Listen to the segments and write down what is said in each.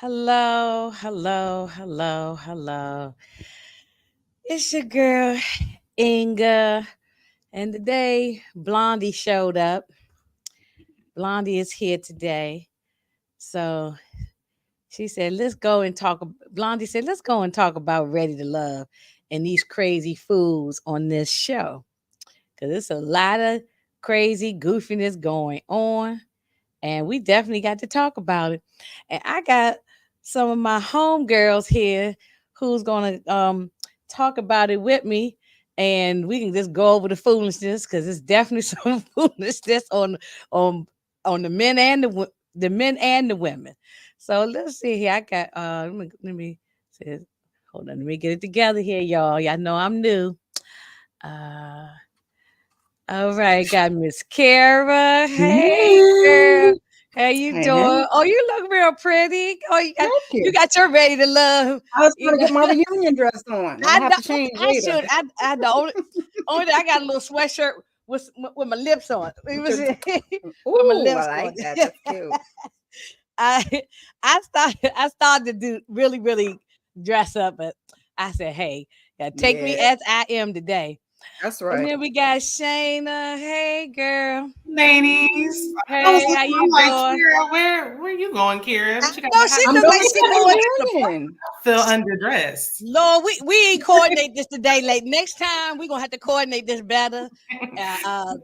Hello, hello, hello, hello. It's your girl, Inga. And today, Blondie showed up. Blondie is here today. So she said, let's go and talk. Blondie said, let's go and talk about Ready to Love and these crazy foods on this show. Because it's a lot of crazy goofiness going on. And we definitely got to talk about it. And I got some of my homegirls here who's gonna talk about it with me, and we can just go over the foolishness because it's definitely some foolishness on on the men and the men and the women. So let's see here. I got let me say, hold on, let me get it together here, y'all. Y'all know I'm new. Uh all right, got Miss Kara. Hey, girl. Hey, How you hey, hey, doing? Oh, you look real pretty. Oh, thank you you. got your ready to love. I was You gonna know, get my reunion dress on. I'm I gonna have know. to change I later. should. I the only thing I got a little sweatshirt with my lips on. It was with my Ooh, I lips on. like that. That's cute. I I started to do really dress up, but I said, hey, take me Yeah, as I am today. that's And right. then we got Shayna. Hey, girl. Ladies. I was Hey, how looking, you I'm like, doing? Kira, where you going, Kira? I What you got? know she I'm look going like to she going to the the reunion. Feel underdressed. Lord. We ain't coordinate this today. Like next time, we gonna have to coordinate this better. I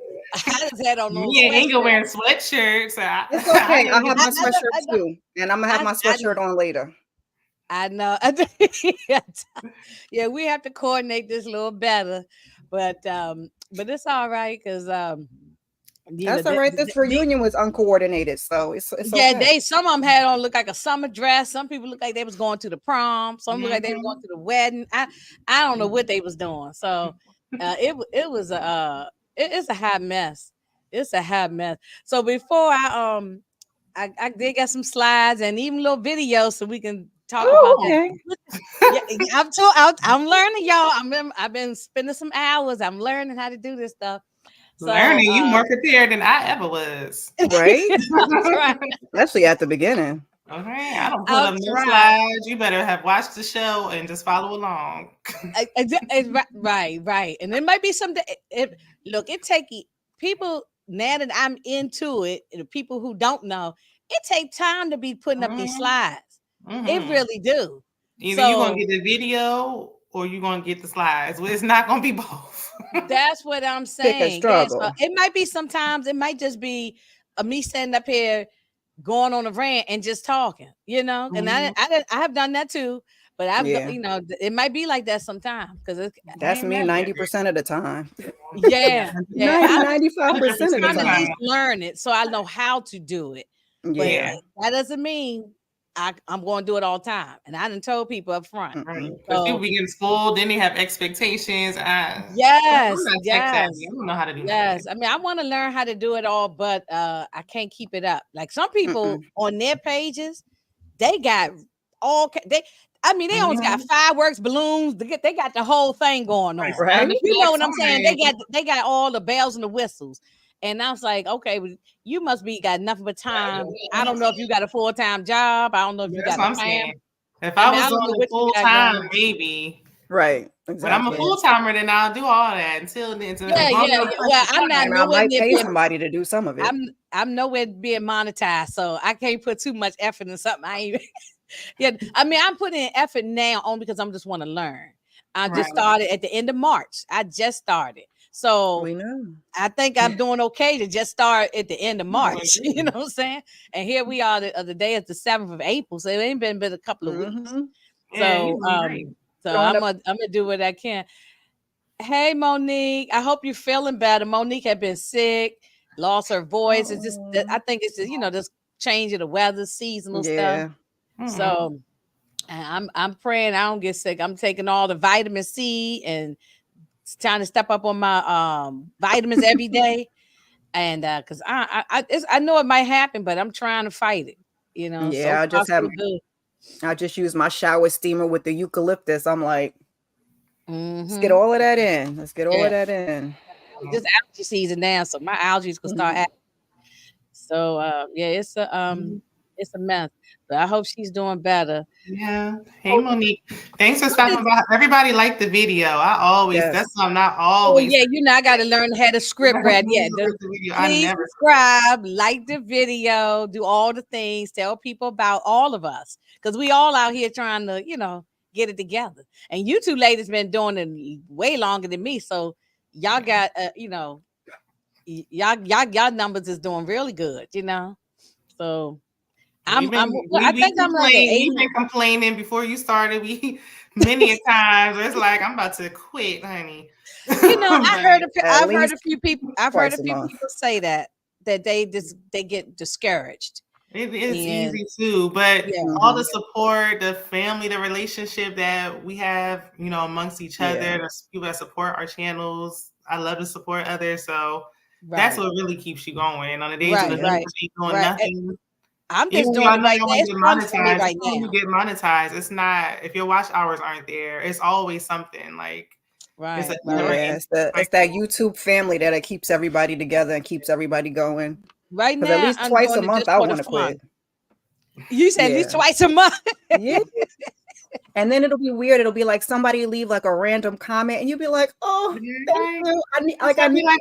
just had on Me and Inga sweatshirt. wearing sweatshirts. It's I okay. I didn't get have to my see. sweatshirt I know, too, and I'm gonna have my I know, sweatshirt on later. I know. Yeah, we have to coordinate this a little better, but it's all right because you know That's all right. This reunion was uncoordinated, so it's yeah, okay. they some of them had on look like a summer dress. Some people look like they was going to the prom. Some look like they were going Mhm. to the wedding. I don't know what they was doing. So it was it's a hot mess. It's a hot mess. So before I did get some slides and even little videos so we can talk about Oh, this. Oh, okay. Yeah, I'm learning, y'all. I've been spending some hours. I'm learning how to do this stuff. So learning. You more prepared than I ever was. Right. I'm trying. Especially at the beginning. Okay, I don't pull I'm up no trying. slides. You better have watched the show and just follow along. Right, and it might be something. Look, people now that I'm into it, and the people who don't know, it take time to be putting up these Hmm. slides. It Hmm. really do. Either you're gonna So get the video or you're gonna get the slides. Well, it's not gonna be both. that's what I'm Pick a saying. Yeah, so struggle. it might be sometimes it might just be me standing up here going on a rant and just talking, and Mhm. I have done that too. But Yeah, it might be like that sometimes because it's that's Ain't me mad at 90% of the time. yeah, yeah. Ninety, I'm ninety five it. percent of the trying to at 100% least time. time. learn it so I know how to do it. But Yeah. Yeah. that doesn't mean I'm going to do it all the time. And I done told people up front. Right. Mm-mm. Because people So be in school, then they have expectations. I'm yes, not tech savvy. yes, I don't know how to do none of that. yes. I mean, I want to learn how to do it all, but I can't keep it up. Like some people Mm-mm. on their pages, they got they. I mean, they almost got Mhm. fireworks, balloons. They got the whole thing going Right. on. Sound Right? You know effects. what I'm I'm saying? like, They got all the bells and the whistles. And I was like, okay, well, you must be got nothing but time. I don't know if you got a full time job. I don't know if you that's got what a I'm family. saying. If I I mean, I was don't know on a what you full got going time, on. maybe. Right. When I'm a Exactly. full timer, then I'll do all that. Until then, so as Yeah, long as yeah, I'm yeah. Well, I'm not part And I nowhere might near pay being. somebody to do some of it. I'm nowhere being monetized, so I can't put too much effort in something. I ain't. Yeah, I mean, I'm putting in effort now only because I'm just want to learn. I time, just right? started at the end of March. I just started, so We know. I think I'm doing okay to just start at the end of No, I March. You know agree. what I'm saying? And here we are. The day is the 7th of April, so it ain't been but a couple of weeks. Mm-hmm. Yeah, you're So doing great. Throwing up. I'm gonna do what I can. Hey Monique, I hope you're feeling better. Monique had been sick, lost her voice. It's just I Oh, think it's just, this change of the weather, seasonal stuff. yeah. Mm-hmm. So I'm praying I don't get sick. I'm taking all the vitamin C and trying to step up on my vitamins every day. And because I know it might happen, but I'm trying to fight it. So Yeah. far so good. I just use my shower steamer with the eucalyptus. I'm like, let's get Hmm. all of that in. Let's get all of Yeah, that in. just allergy season now, so my allergies can start. So yeah, it's a It's a mess. But I hope she's doing better. Yeah. Hey, Oh, Monique. Thanks for what stopping is by. Everybody liked the video. That's Yes. something I Oh always yeah, you know I got to learn how to script, Brad. Yeah, the video. I please never subscribe, like the video, do all the things, tell people about all of us because we all out here trying to, get it together. And you two ladies been doing it way longer than me, so y'all got, y'all numbers is doing really good, So well, I think I'm like an 80. We've been complaining before you started. We many a times it's like I'm about to quit, honey. I've heard a few people say that they get discouraged. It's And, easy too, but all the support, the family, the relationship that we have, amongst each other, the people that support our channels. I love to support others, so that's what really keeps you going. On the days when the numbers ain't doing nothing. I'm just doing it right now. It's fun for me right now. You get monetized. It's not if your watch hours aren't there. It's always something like it's that YouTube family that keeps everybody together and keeps everybody going. Right now, at least twice a month, I want to quit. You said at least twice a month. Yeah. And then it'll be weird. It'll be like somebody leave like a random comment, and you'll be like, "Oh, thank you."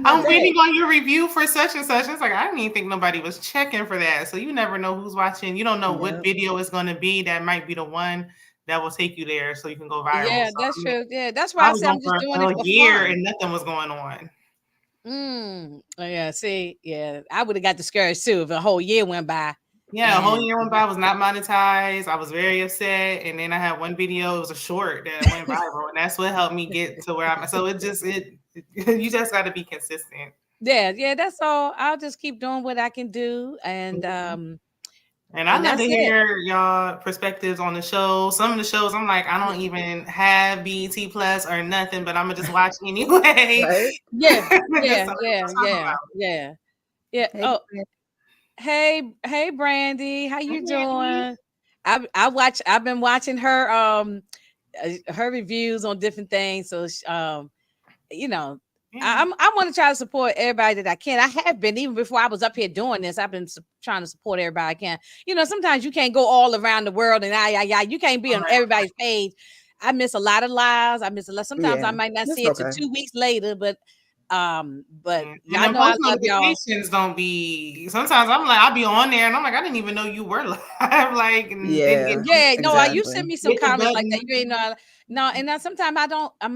I'm waiting on your review for such and such. It's like I didn't even think nobody was checking for that. So you never know who's watching. You don't know what video is going to be. That might be the one that will take you there, so you can go viral. Yeah, that's true. Yeah, that's why I said I'm just doing it for year fun. And nothing was going on. Oh, yeah. See, yeah, I would have got discouraged too if a whole year went by. Yeah, a whole year went by. I was not monetized. I was very upset. And then I had one video. It was a short that went viral, and that's what helped me get to where I'm. So you just got to be consistent. Yeah, that's all. I'll just keep doing what I can do, and I love to hear y'all perspectives on the show. Some of the shows, I'm like, I don't even have BET Plus or nothing, but I'm gonna just watch anyway. Right? Yeah. Oh. Hey, Brandy, how you doing? I've been watching her reviews on different things. So I want to try to support everybody that I can. I have been even before I was up here doing this. I've been trying to support everybody I can. Sometimes you can't go all around the world and you can't be on everybody's page. I miss a lot of lives. I miss a lot. Sometimes I might not see it till 2 weeks later, but I know I love y'all. Don't be. Sometimes I'm like, I'll be on there and I'm like, I didn't even know you were live. Like, No, you send me some comments like that. You ain't know. No, and then sometimes I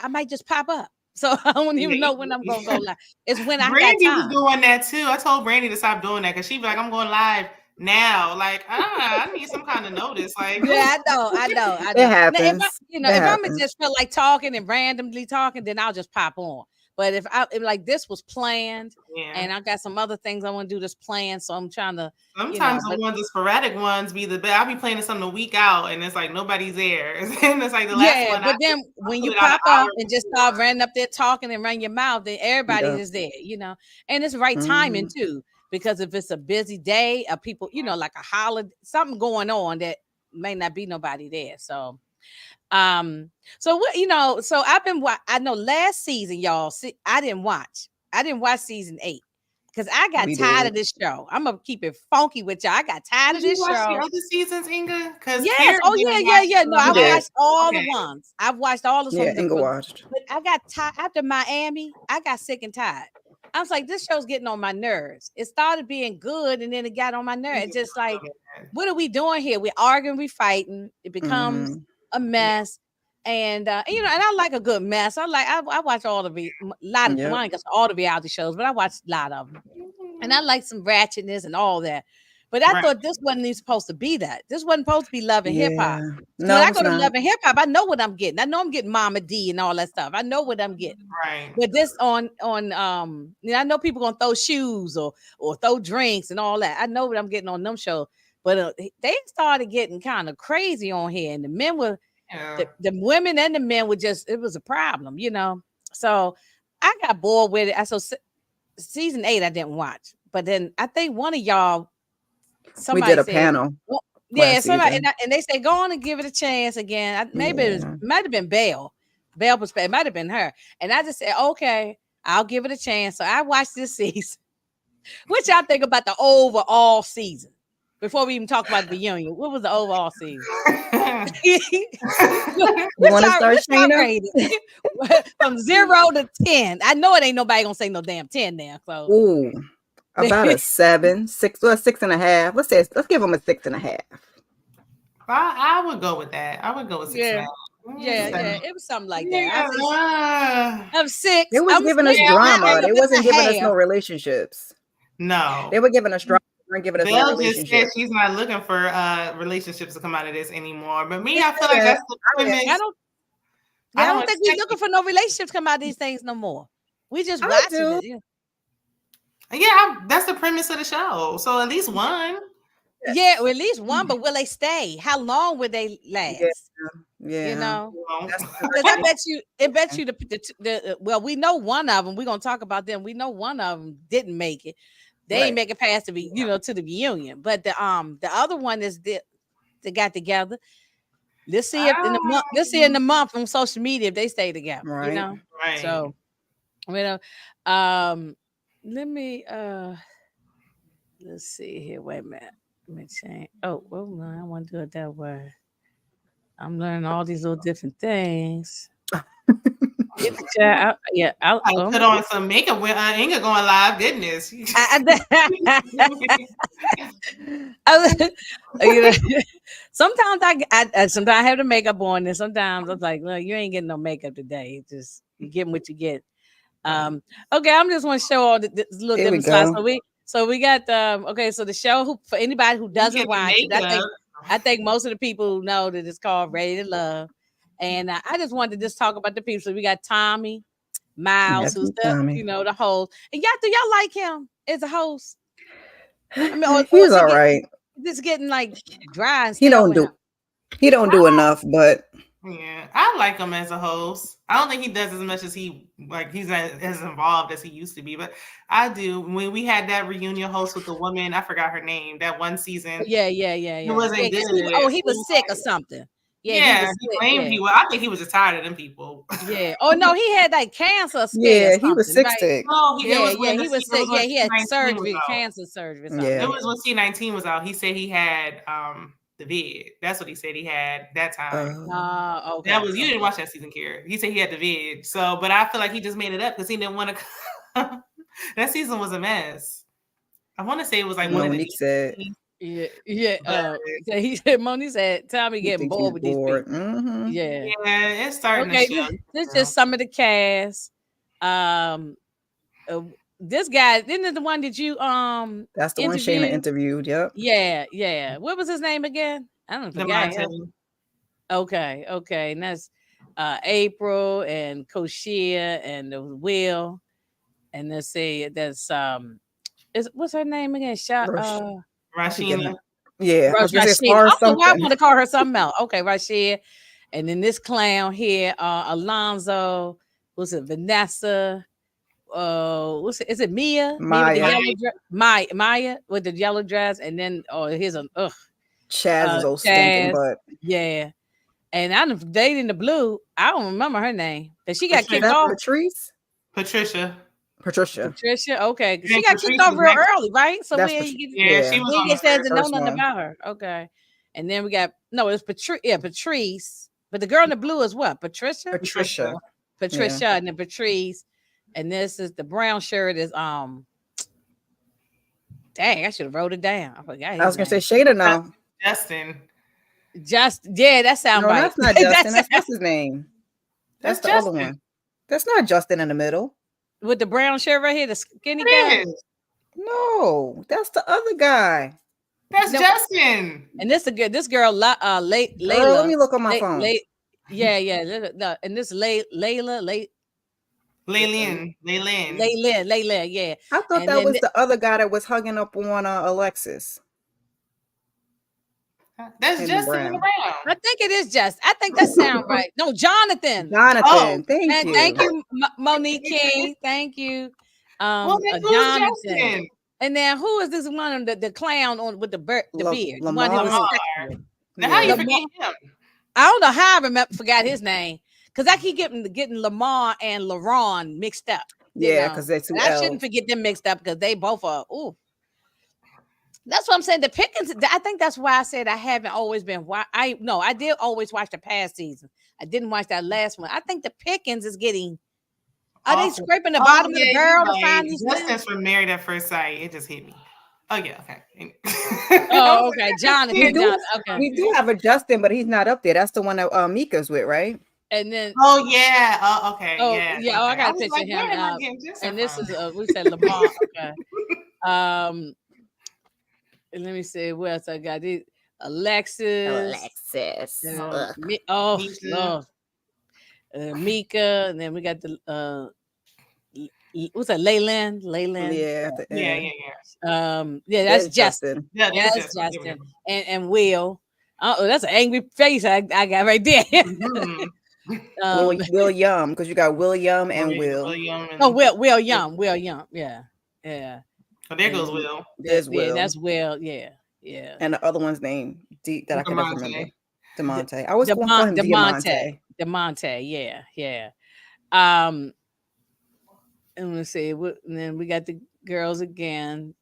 might just pop up. So I don't even know when I'm gonna go live. It's when Brandy I got time. was doing that too. I told Brandy to stop doing that because she'd be like, I'm going live now. Like, I need some kind of notice. Like, yeah, I know. It happens. Now, if I'm just feel like talking and randomly talking, then I'll just pop on. But if like this was planned, and I got some other things I want to do that's planned, so I'm trying to. Sometimes the sporadic ones be the best. I'll be playing something a week out, and it's like nobody's there. And it's like the last one. But then when you pop up and just start running up there talking and run your mouth, then everybody is there, and it's right timing too. Because if it's a busy day of people, like a holiday, something going on that may not be nobody there. So, so I've been, I know last season, y'all, I didn't watch season 8 because I got tired of this show. I'm going to keep it funky with y'all. I got tired of this show. The other seasons, Inga? Yes. Oh, yeah. No, I've watched all the ones. I've watched all the ones. Yeah, Inga watched. But I got tired after Miami. I got sick and tired. I was like, this show's getting on my nerves. It started being good, and then it got on my nerves. It's just like, what are we doing here? We're arguing, we're fighting. It becomes a mess. And I like a good mess. I watch all the all the reality shows, but I watch a lot of them. And I like some ratchetness and all that. But I thought this wasn't even supposed to be that. This wasn't supposed to be Love and Hip Hop. No, when I go to Love and Hip Hop, I know what I'm getting. I know I'm getting Mama D and all that stuff. I know what I'm getting. Right. But this I know people gonna throw shoes or throw drinks and all that. I know what I'm getting on them shows. But they started getting kind of crazy on here, and the men were. The women and the men were it was a problem, So I got bored with it. So season 8 I didn't watch, but then I think one of y'all, somebody we did a panel. Well, somebody and they said go on and give it a chance again. Maybe it might have been Belle. It might have been her. And I just said, okay, I'll give it a chance. So I watched this season. What y'all think about the overall season? Before we even talk about the reunion, what was the overall season? You want to start, Shayna? From 0 to 10. I know it ain't nobody gonna say no damn 10 now. So Ooh, about a 7, 6, well, 6.5. Let's give them a 6.5. I would go with that. I would go with 6.5. Yeah, it was something like that. I'm 6. They was giving us drama. They wasn't giving us no relationships. No, they were giving us drama. They weren't giving us no relationship. Just said she's not looking for relationships to come out of this anymore. But me, I feel like that's the premise. I don't think we're looking for no relationships to come out of these things no more. We just watching it. Yeah, that's the premise of the show. So at least one. Yeah, or at least one, but will they stay? How long will they last? Yeah. You know, because I bet you the well, we know one of them. We're gonna talk about them. We know one of them didn't make it. They ain't make it past to the reunion. But the other one is they got together. Let's see if in the month. Let's see in the month on social media if they stay together. Right. You know, right. So let me let's see here. Wait a minute. Let me change. Oh, well, no, I want to do it that way. I'm learning all these little different things. I'll put on some makeup when Inga going live. Goodness. Sometimes sometimes I have the makeup on, and sometimes I'm like, "Look, you ain't getting no makeup today. Just you getting what you get." Okay, I'm just want to show all the little different slides. So we got so the show for anybody who doesn't watch it, I think most of the people know that it's called Ready to Love. And I just wanted to just talk about the people. So we got Tommy Miles, who's the host. And do y'all like him as a host? I mean, he's all right. Just getting like dry and he don't do enough, but yeah, I like him as a host. I don't think he does as much as he's not as involved as he used to be, but I do. When we had that reunion host with the woman, I forgot her name, that one season. Yeah. He wasn't good. He was sick or something. Yeah, he claimed he was. I think he was just tired of them people. Yeah. Oh no, he had like cancer. Yeah, he was sick. No, he was sick. Yeah, he had surgery, cancer surgery. Yeah, it was when C-19 was out. He said he had the vid. That's what he said he had that time. Okay. That was you didn't watch that season, Kara. He said he had the vid. So, but I feel like he just made it up because he didn't want to. That season was a mess. I want to say it was like Monique said. Yeah. He said Monique said Tommy getting bored with these people. Mm-hmm. Yeah, it's starting. Okay, this is just some of the cast. This guy, isn't it the one that you that's the one Shayna interviewed. Yep. Yeah. What was his name again? I don't know. Okay. And that's April and Koshia and Will. And let's see, that's what's her name again? Rashina. Yeah. Rashina. I want to call her something else. Okay, Rashida. And then this clown here, Alonzo. What's it? Vanessa. Is it Mia? Maya with the yellow dress, and then here's Chaz is old stinking butt. Yeah, and I'm dating the blue. I don't remember her name, but she got kicked off. Patricia. Okay, she got kicked off real early, right? So she was. We get says to know nothing about her. Okay, and then we got it's Patrice, but the girl in the blue is what? Patricia, and then Patrice. And this is the brown shirt is dang, I should have wrote it down. I forgot. I was gonna say Shada now. Justin. That sounds right. That's not Justin. That's his name. That's the other one. That's not Justin in the middle. With the brown shirt right here, the skinny guy. No, that's the other guy. That's Justin. And this girl, Layla. Let me look on my phone. Yeah. And this Layla. Laylan, yeah. I thought that was the other guy that was hugging up on Alexis. That's Justin in the brown. I think it is just. I think that sounds right. No, Jonathan. Thank you, Monique King. Thank you, Jonathan. And then who is this one? The clown with the beard. Lamar. Now how you forget him? I don't know how I forgot his name. Because I keep getting Lamar and LaRon mixed up. Yeah, because they're two I L's. shouldn't forget them mixed up because they both are. Ooh, that's what I'm saying. The Pickens. I think that's why I said I haven't always been. Why I did always watch the past season. I didn't watch that last one. I think the Pickens is getting. Are they Awful. scraping the bottom of the barrel to find these Justin's women? from Married at First Sight. It just hit me. Oh yeah, okay. Oh, okay, Jonathan. Okay, We do have a Justin, but he's not up there. That's the one that Mika's with, right? and then oh yeah. Oh okay. oh yeah. yeah, Okay. oh, I got a was picture like, of where him. am I getting Justin And this from? is we said Lamar. Okay. And let me see what else I got. These Alexis. Misha. Mika, and then we got the what's that? Leyland. Yeah, at the Yeah, end. Yeah, that's There's Justin. Yeah, That's there's Justin. And Will. Oh, that's an angry face I got right there. Mhm. William, because you got William and Will. William and, Will Young. Yeah. oh, there goes Will. There's Will. Yeah, that's Will. Yeah. And the other one's name that I can never remember. DeMonte. I was DeMonte. going to call him Diamante. DeMonte. Yeah. And let's see. And then we got the girls again.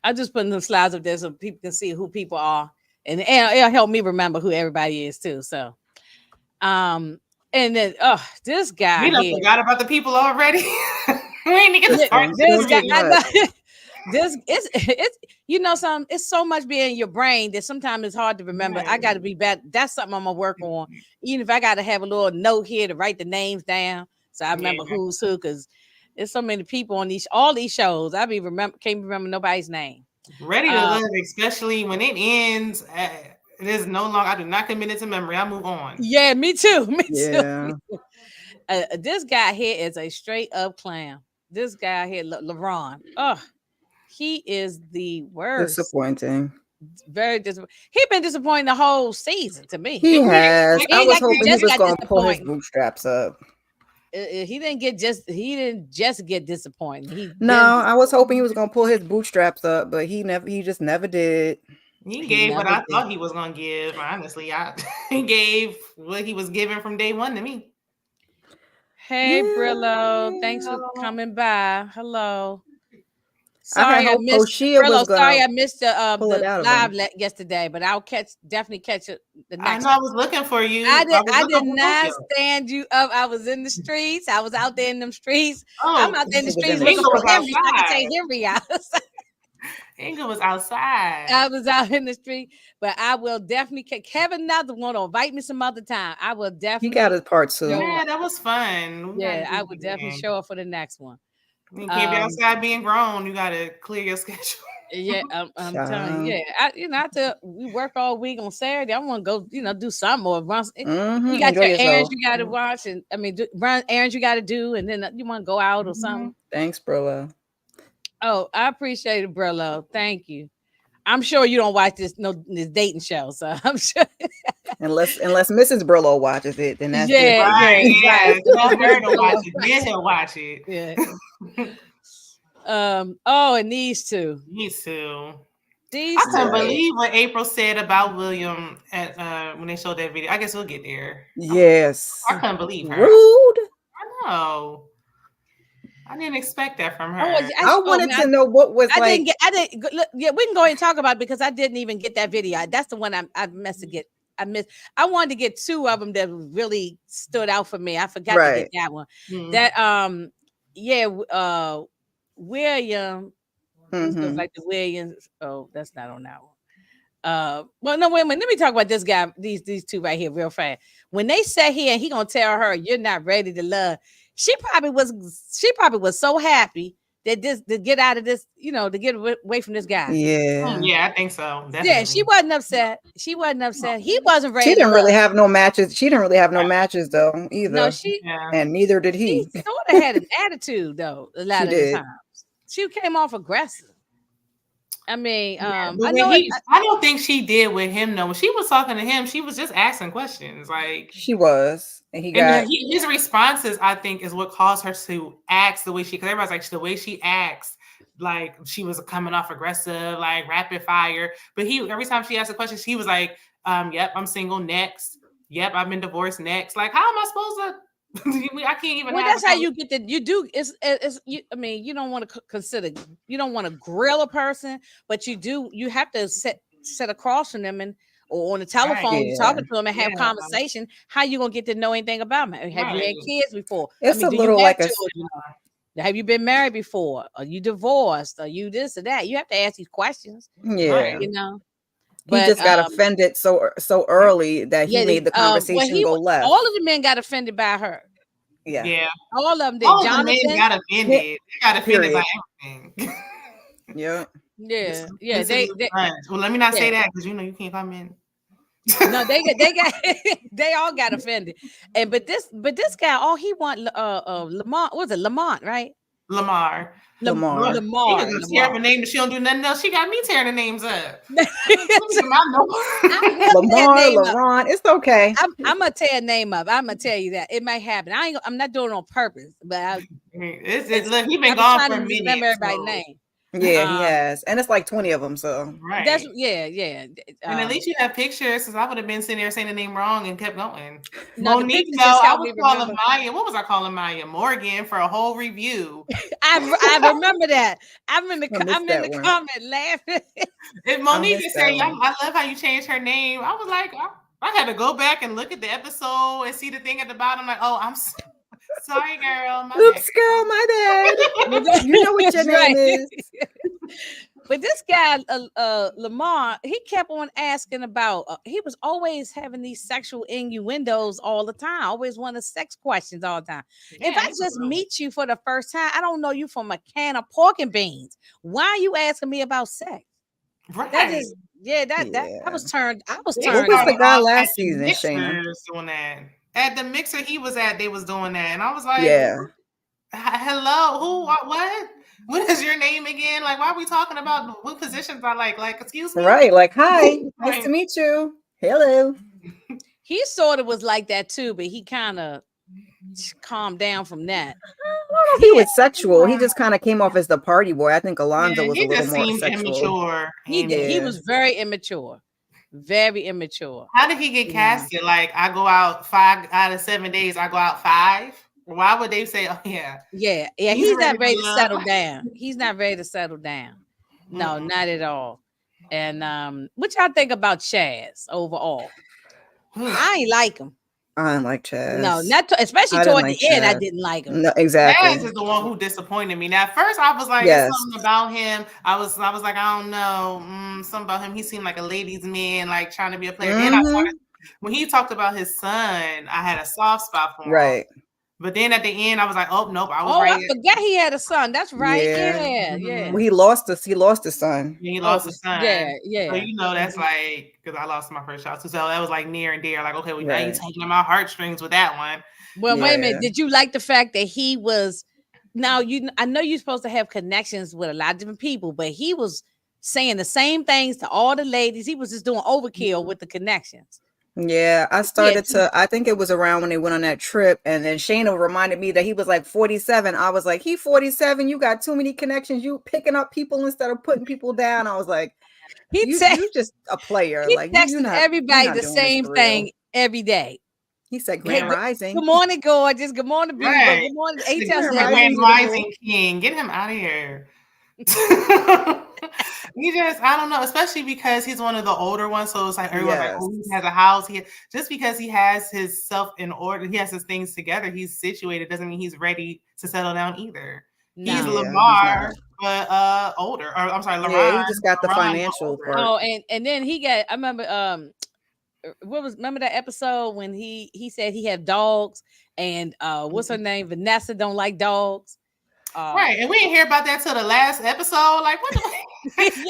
I just put the slides up there so people can see who people are, and it'll help me remember who everybody is too. So, and then this guy We done here. forgot about the people already. We ain't even get started. This guy. This it's it's so much being in your brain that sometimes it's hard to remember. Right. I got to be better. That's something I'm gonna work on. Even if I got to have a little note here to write the names down so I remember who's who, because there's so many people on all these shows. Can't remember nobody's name. Ready to Love, especially when it ends. It is no longer. I do not commit it to memory. I move on. Yeah, me too. Yeah. This guy here is a straight up clown. This guy here, LeBron. Oh, he is the worst. Disappointing. Very disappointing. He's been disappointing the whole season to me. He has. I was like hoping he was going to pull his bootstraps up. He didn't just get disappointed. I was hoping he was going to pull his bootstraps up, but he just never did. He gave what I thought he was going to give. Honestly, he gave what he was giving from day one to me. Hey, Brillo, thanks for coming by. Hello. Sorry, I missed Brillo. Sorry, I missed the live yesterday, but I'll definitely catch it the next. I was looking for you. I did not stand you up. I was in the streets. I was out there in them streets. I'm out there in the streets looking for Henry. So I can take Henry out. Inga was outside. I was out in the street, but I will definitely have another one or invite me some other time. I will definitely. He got his part too. Yeah, that was fun. Yeah, I would definitely show up for the next one. You can't be outside being grown. You got to clear your schedule. Yeah, I'm telling you. Yeah, we work all week on Saturday. I want to go, do something or run. You got your errands you got to watch, and run errands you got to do, and then you want to go out or something. Thanks, Brillo. Oh, I appreciate it, Brillo. Thank you. I'm sure you don't watch this dating show, so I'm sure. unless Mrs. Brillo watches it, then that's right. He'll watch it. Yeah. And these two. I can't believe what April said about William when they showed that video. I guess we'll get there. Yes. I couldn't believe her. Rude. I know. I didn't expect that from her. I wanted to know what was I didn't. Yeah, we can go ahead and talk about it because I didn't even get that video. That's the one I missed to get. I wanted to get two of them that really stood out for me. I forgot to get that one. Mm-hmm. That William. Mm-hmm. Like the Williams. Oh, that's not on that one. Well, no, wait a minute. Let me talk about this guy. These two right here, real fast. When they sat here and he gonna tell her you're not ready to love. She probably was so happy that to get out of this, to get away from this guy. Yeah. Yeah, I think so. Definitely. Yeah, she wasn't upset. He wasn't ready. She didn't really have no matches. She didn't really have no matches though either. No, and neither did he. She sort of had an attitude though. A lot of the times, she came off aggressive. I mean, I don't think she did with him though. When she was talking to him, she was just asking questions. Like she was, and his responses, I think, is what caused her to act the way she. Because everybody's like the way she acts, like she was coming off aggressive, like rapid fire. But every time she asked a question, he was like, "Yep, I'm single. Next. Yep, I've been divorced. Next. Like, how am I supposed to I can't even. Well, that's how you get the. You do. It's. You, I mean, you don't want to consider. You don't want to grill a person, but you do. You have to sit across from them and or on the telephone, talking to them and have conversation. How you gonna get to know anything about them? Have you had kids before? It's a little like have you been married before? Are you divorced? Are you this or that? You have to ask these questions. Yeah, you know. But, he just got offended so early that he made the conversation go left. All of the men got offended by her. Yeah. All of them did. All Jonathan the men got offended. They got offended by everything. Yeah. Yeah. They well, let me not say that because you can't comment. No, they all got offended. And but this guy, all he want Lamont, was it Lamont, right? Lamar. He was gonna tear up a name, but she don't do nothing else. She got me tearing the names up. Lamar, LaRon, it's okay. I'm gonna tear a name up. I'm gonna tell you that it might happen. I'm not doing it on purpose, but look, he been gone for a minute. Remember everybody's name. Yeah, he has, and it's like 20 of them. So that's yeah. And at least you have pictures, because I would have been sitting there saying the name wrong and kept going. No, Monique, I was calling Maya. What was I calling Maya? Morgan for a whole review. I remember that. I'm in the comment laughing. If Monique is saying, I love how you changed her name, I was like, I had to go back and look at the episode and see the thing at the bottom. Like, oh, I'm sorry, girl. Oops, girl, my bad. You know what your name is. But this guy, Lamar, he kept on asking about. He was always having these sexual innuendos all the time. Always wanted sex questions all the time. If I just meet you for the first time, I don't know you from a can of pork and beans. Why are you asking me about sex? Right. That is, I was turned. What was the guy last season, Shayna? Doing that. At the mixer he was at, they was doing that. And I was like, hello, who, what is your name again? Like, why are we talking about what positions I like? Like, excuse me? Right, like, hi, nice to meet you. Hello. He sort of was like that too, but he kind of calmed down from that. He was sexual. He just kind of came off as the party boy. I think Alonzo was a little more sexual. Immature. He was very immature. Very immature. How did he get casted? Like, I go out 5 out of 7 days, I go out 5. Why would they say, oh yeah? Yeah. He's not ready to settle down. He's not ready to settle down. No, not at all. And what y'all think about Chaz overall? I ain't like him. I didn't like Chaz. No, especially toward the end. I didn't like him. No, exactly. Chaz is the one who disappointed me. Now, at first I was like, something about him. I was like, I don't know, something about him. He seemed like a ladies' man, like trying to be a player. Then when he talked about his son, I had a soft spot for him. Right. But then at the end, I was like, oh nope, I was right. I forgot he had a son. That's right. Yeah. Well, he lost his son. Yeah, he lost his son. Yeah. So that's like, because I lost my first child too. So that was like near and dear. Like, okay, well, now you taking my heartstrings with that one. Well, wait a minute. Did you like the fact that he was? Now I know you're supposed to have connections with a lot of different people, but he was saying the same things to all the ladies. He was just doing overkill with the connections. Yeah, I started I think it was around when they went on that trip, and then Shayna reminded me that he was like 47. I was like, he 47, you got too many connections, you picking up people instead of putting people down. I was like, you just a player. He like texted everybody the same thing every day. He said, Grand Rising. Good morning, gorgeous. Good morning, beautiful. Right. Good morning. Grand Rising King. Get him out of here. I don't know, especially because he's one of the older ones, so it's like everyone's like, oh, he has a house. Just because he has his self in order, he has his things together, he's situated, doesn't mean he's ready to settle down either. No, he's Lamar, but older. Or I'm sorry, Lamar. Yeah, he just got the financial part. Oh, and then he got. I remember. Remember that episode when he said he had dogs, and what's her name? Vanessa don't like dogs. Right, and we didn't hear about that till the last episode. Like, what the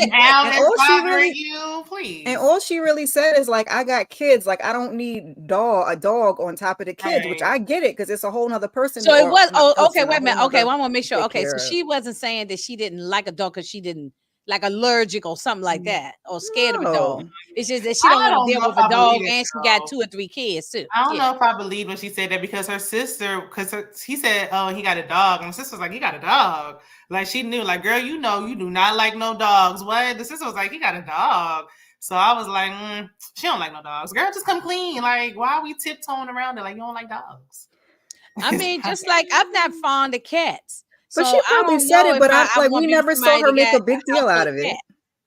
now that's bothering you, please. And all she really said is like, I got kids, like I don't need a dog on top of the kids, which I get it because it's a whole nother person. So it was okay. Wait a minute. Okay, well, I want to make sure. Okay, so she wasn't saying that she didn't like a dog because she didn't like allergic or something like that, or scared of a dog. It's just that she don't want to deal with a dog, and she got 2 or 3 kids too. I don't know if I believe when she said that, because her sister, he said, oh, he got a dog, and her sister was like, he got a dog. Like, she knew, like, girl, you know, you do not like no dogs. What? The sister was like, he got a dog. So I was like, she don't like no dogs. Girl, just come clean. Like, why are we tiptoeing around it? Like, you don't like dogs. I mean, just like I'm not fond of cats. But So she I probably don't said know it, if but I'm I like, want we to be never saw somebody her that make got a big a deal house full out of of it. cats.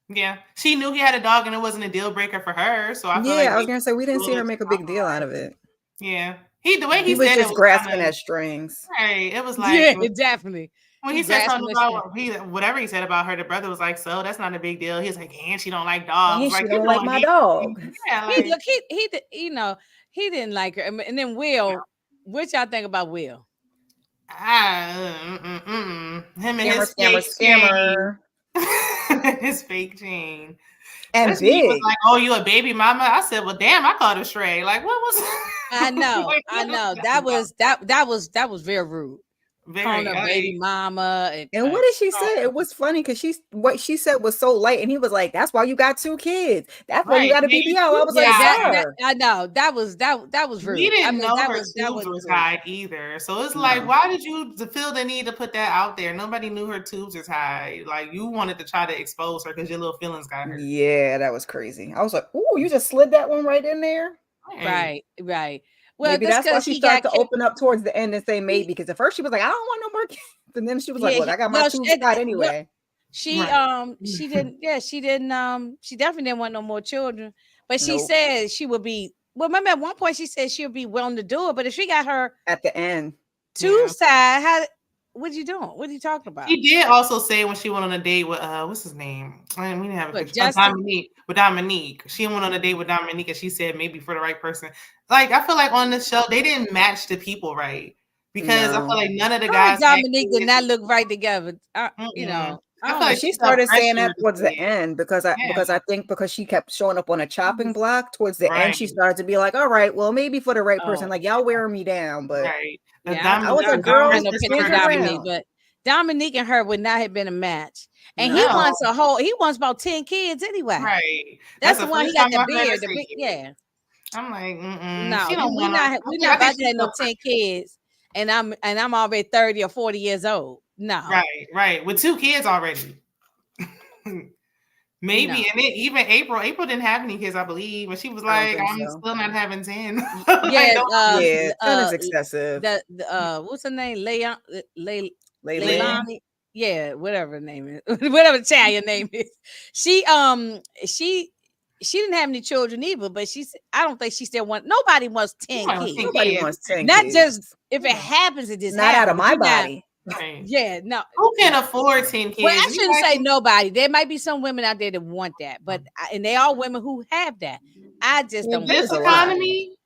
Yeah, she knew he had a dog, and it wasn't a deal breaker for her. So I feel Yeah, like I was gonna say we didn't see her make a big deal out of it. Yeah, the way He he was said it just was grasping kind of at strings. right. It was like Yeah, definitely. when he said something about whatever he said about her, the brother was like, "So that's not a big deal." He was like, "And she don't like dogs." And Like she you don't know, like my dog. yeah, He like you know, he didn't like her. And then Will, what y'all think about Will? him and his Scammer. chain. His fake chain. And especially he was big. like, "Oh, you a baby mama?" I said, "Well, damn, I called her Shrey." Like, what was? I know, Like, I what know. was That was very rude. Calling her baby mama. And what did she say? It was funny because what she said was so light, and he was like, "That's why you got 2 kids. That's why you got a BBL." I was like, "Sir." I know that was rude. We didn't know that her was tubes were tied either. So it's like, why did you feel the need to put that out there? Nobody knew her tubes are tied. Like you wanted to try to expose her because your little feelings got hurt. Yeah, that was crazy. I was like, "Ooh, you just slid that one right in there." Right. Well, maybe that's why she started to open up towards the end and say maybe, because at first she was like, "I don't want no more kids," and then she was like, "Look, I got my tubes tied anyway." She definitely didn't want no more children, but she said she would be. Well, remember at one point she said she would be willing to do it, but if she got her at the end tubes tied, what are you doing? What are you talking about? She did also say when she went on a date with what's his name? We didn't have a picture. Dominique. She went on a date with Dominique, and she said maybe for the right person. Like I feel like on the show they didn't match the people right, because I feel like none of the guys. Dominique did not look right together. You know. I feel like she started saying that towards the end because I think because she kept showing up on a chopping block towards the end, she started to be like, all right, well, maybe for the right person, like y'all wearing me down, but I was like, girl, but Dominique and her would not have been a match, and he wants about 10 kids anyway. Right, that's the one he got the beard. I'm like, no, we're not about to have no 10 kids, and I'm already 30 or 40 years old. No. Right. With 2 kids already. Maybe. No. And then even April didn't have any kids, I believe. And she was like, I'm still not having 10. 10 is excessive. What's her name? Leilani. Yeah, whatever her name is. Whatever Italian name is. She didn't have any children either, but I don't think she still nobody wants 10 kids. Nobody wants 10 not kids. Just if it happens, it just not happens. Out of my body. Right. Yeah, no. Who can afford 10 kids? Well, I shouldn't say nobody. There might be some women out there that want that, but and they are women who have that. I just don't. This economy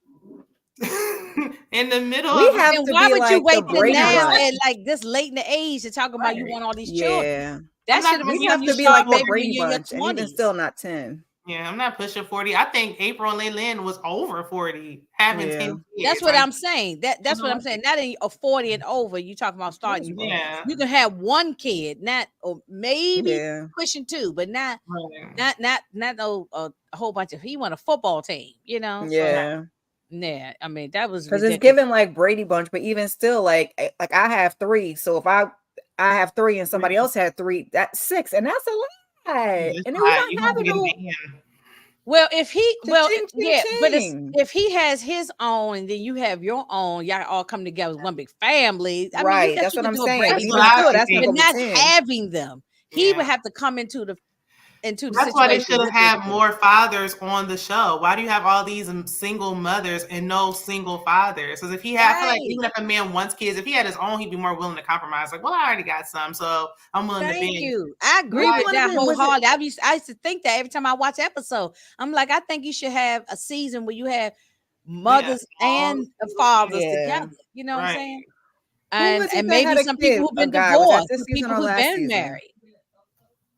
in the middle. We have to why be would like you wait till now bunch. at like this late in the age to talk about you want all these children? Yeah, that should have been. We have to be like the Brady Bunch, and even still not 10. Yeah, I'm not pushing 40. I think April and Leilani was over 40, having 10 kids. That's what I'm saying. That's what I'm saying. Not in a 40 and over. You talking about starting. Yeah. You can have 1 kid, not or maybe pushing 2, but not no a whole bunch of. He want a football team, you know. Yeah. So, yeah, I mean that was because it's given like Brady Bunch, but even still, like I have 3. So if I have 3 and somebody else had 3, that's 6, and that's a lot. And then we're not having no. Well, if he but if he has his own and then you have your own, y'all all come together as one big family. I mean, that's what I'm saying. But not having them, he would have to come into the That's why they should have had more fathers on the show. Why do you have all these single mothers and no single fathers? Because if he had, I feel like even if a man wants kids, if he had his own, he'd be more willing to compromise. Like, well, I already got some, so I'm willing to be. Thank you. I agree with that wholeheartedly. I used to think that every time I watch episode. I'm like, I think you should have a season where you have mothers and fathers together. You know what I'm saying? And maybe some people who've been divorced, people who've been married.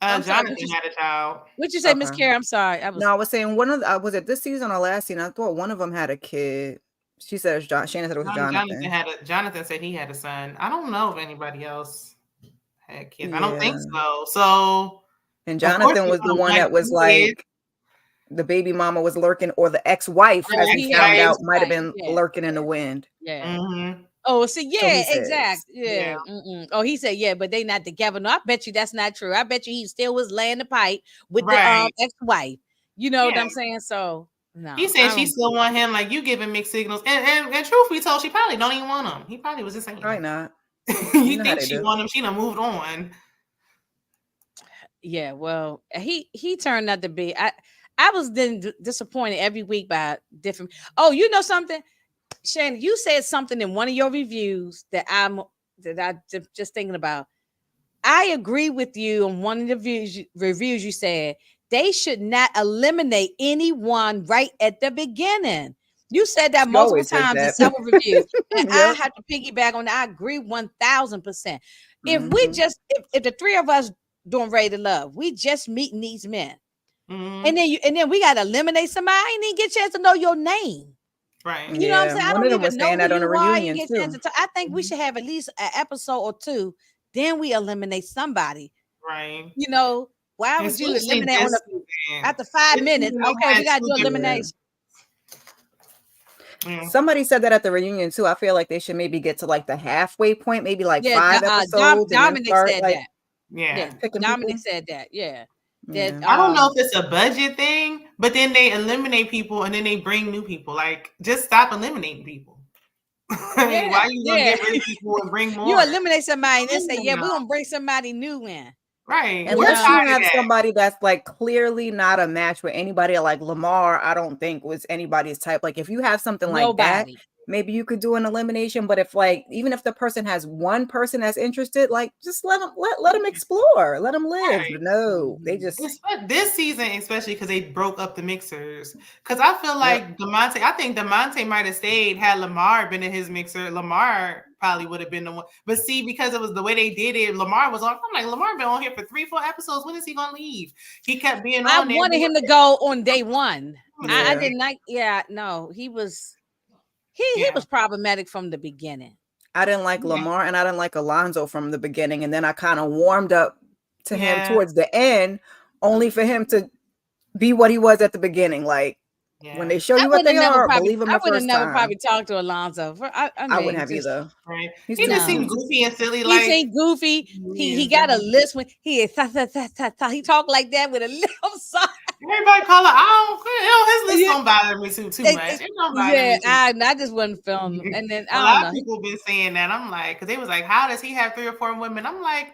Jonathan had a child. What'd you say, Miss Carey? I'm sorry. I was saying one of was it this season or last season? I thought one of them had a kid. She said it was Shana said it was Jonathan. Jonathan said he had a son. I don't know if anybody else had kids. I don't think so. So, and Jonathan was the one that was like the baby mama was lurking, or the ex-wife, as we found out, might have been lurking in the wind. Yeah. Mm-hmm. Oh, so exactly. Yeah. Oh, he said, but they not together. No, I bet you that's not true. I bet you he still was laying the pipe with the ex-wife. You know what I'm saying? So No, he said she still want him. Like, you giving mixed signals, and truth be told, she probably don't even want him. He probably was just saying. Probably not. You think she want him? She done moved on. Yeah, well, he turned out to be. I was then disappointed every week by different. Oh, you know something, Shane? You said something in one of your reviews that I just thinking about. I agree with you on one of the reviews. You said they should not eliminate anyone right at the beginning. You said that multiple times in several reviews, and I have to piggyback on that. I agree 1000%. If we just, if the three of us doing Ready to Love, we just meeting these men, and then we got to eliminate somebody. I ain't even get a chance to know your name, right? You know what I'm saying? I don't even know who you are. You get a chance to I think we should have at least an episode or two. Then we eliminate somebody, right? You know, why would you eliminate after 5 minutes? Okay, we got to do elimination. Somebody said that at the reunion too. I feel like they should maybe get to like the halfway point, maybe like 5 episodes. Dominic said like, that. Yeah, Dominic said that. Yeah. That, I don't know if it's a budget thing, but then they eliminate people and then they bring new people. Like, just stop eliminating people. Why are you gonna get rid of people and bring more? You eliminate somebody and then say, we're gonna bring somebody new in. Right. Unless you have somebody that's like clearly not a match with anybody, like Lamar, I don't think was anybody's type. Like if you have something like that, maybe you could do an elimination. But if like, even if the person has one person that's interested, like just let them explore, let them live. Right. No, they just this season, especially because they broke up the mixers. Because I feel like I think DeMonte might have stayed had Lamar been in his mixer. Lamar probably would have been the one. But see, because it was the way they did it, Lamar was on. I'm like, Lamar been on here for 3-4 episodes. When is he gonna leave? He kept being on. I wanted him to go on day one. I didn't like. Yeah, no, he was. He was problematic from the beginning. I didn't like Lamar and I didn't like Alonzo from the beginning. And then I kind of warmed up to him towards the end, only for him to be what he was at the beginning. Like when they show you what they are, believe them the first time. I would have never probably talked to Alonzo. I wouldn't have either. Right. He just seemed goofy and silly. He seemed goofy. He got a list when he talked like that with a lip. I'm sorry. Everybody call it. His list don't bother me too much. It don't bother me too. I just wasn't filming. And then a lot of people been saying that. I'm like, because they was like, how does he have 3 or 4 women? I'm like,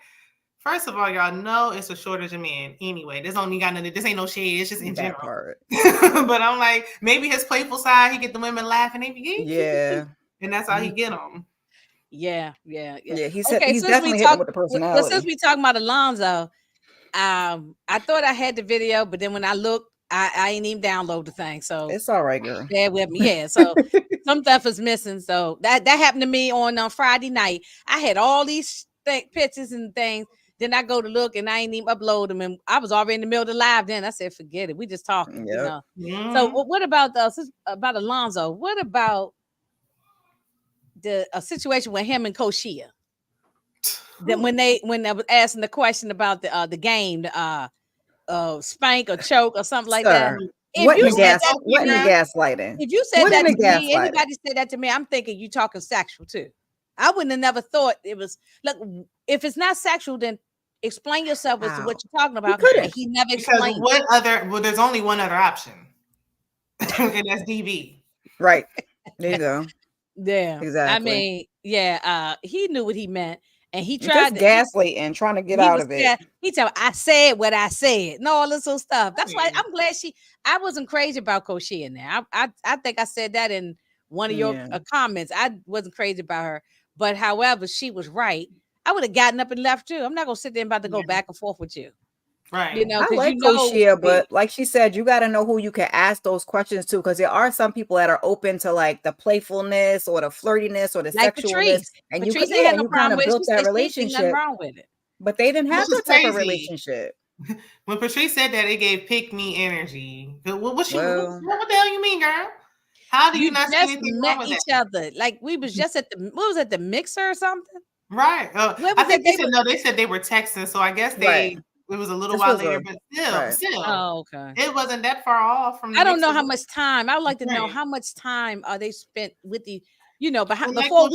first of all, y'all know it's a shortage of men. Anyway, this ain't no shade. It's just in general. But I'm like, maybe his playful side, he get the women laughing. And that's how he get them. Yeah. He said he's definitely hitting with the personality. But since we talking about Alonzo, I thought I had the video, but then when I looked, I ain't even download the thing. So it's all right, girl. Bear with me. Yeah. So some stuff is missing. So that happened to me on Friday night. I had all these pictures and things. Then I go to look and I ain't even upload them. And I was already in the middle of the live. Then I said, forget it. We just talking. You know? So what about Alonzo? What about a situation with him and Koshia? That when they was asking the question about the game, spank or choke or something like that. What in gaslighting? If you said that to me, anybody said that to me, I'm thinking you talking sexual too. I wouldn't have never thought it was. Look, if it's not sexual, then explain yourself as to what you're talking about. He never explained. There's only one other option, and that's DV. Right. There you go. Yeah. Exactly. I mean, he knew what he meant. And he tried to gaslight and trying to get out of it. He told I said what I said and all this little stuff. That's why I'm glad I wasn't crazy about Koshia now. I think I said that in one of your comments. I wasn't crazy about her. But however, she was right. I would have gotten up and left too. I'm not gonna sit there and about to go back and forth with you. Right. You know, I like Koshia, but like she said, you got to know who you can ask those questions to, because there are some people that are open to like the playfulness or the flirtiness or the like sexualness, Patrice. and Patrice you kind of built that relationship. Wrong with it. But they didn't have that type of relationship. When Patrice said that, it gave pick me energy. What the hell you mean, girl? How do you not see anything wrong with each other? Like we was just at the mixer or something, right? I think they said they were texting, so I guess it was a little while later, but still. Oh, okay. It wasn't that far off from. I don't know how much time. I would like to know how much time are they spent with the, before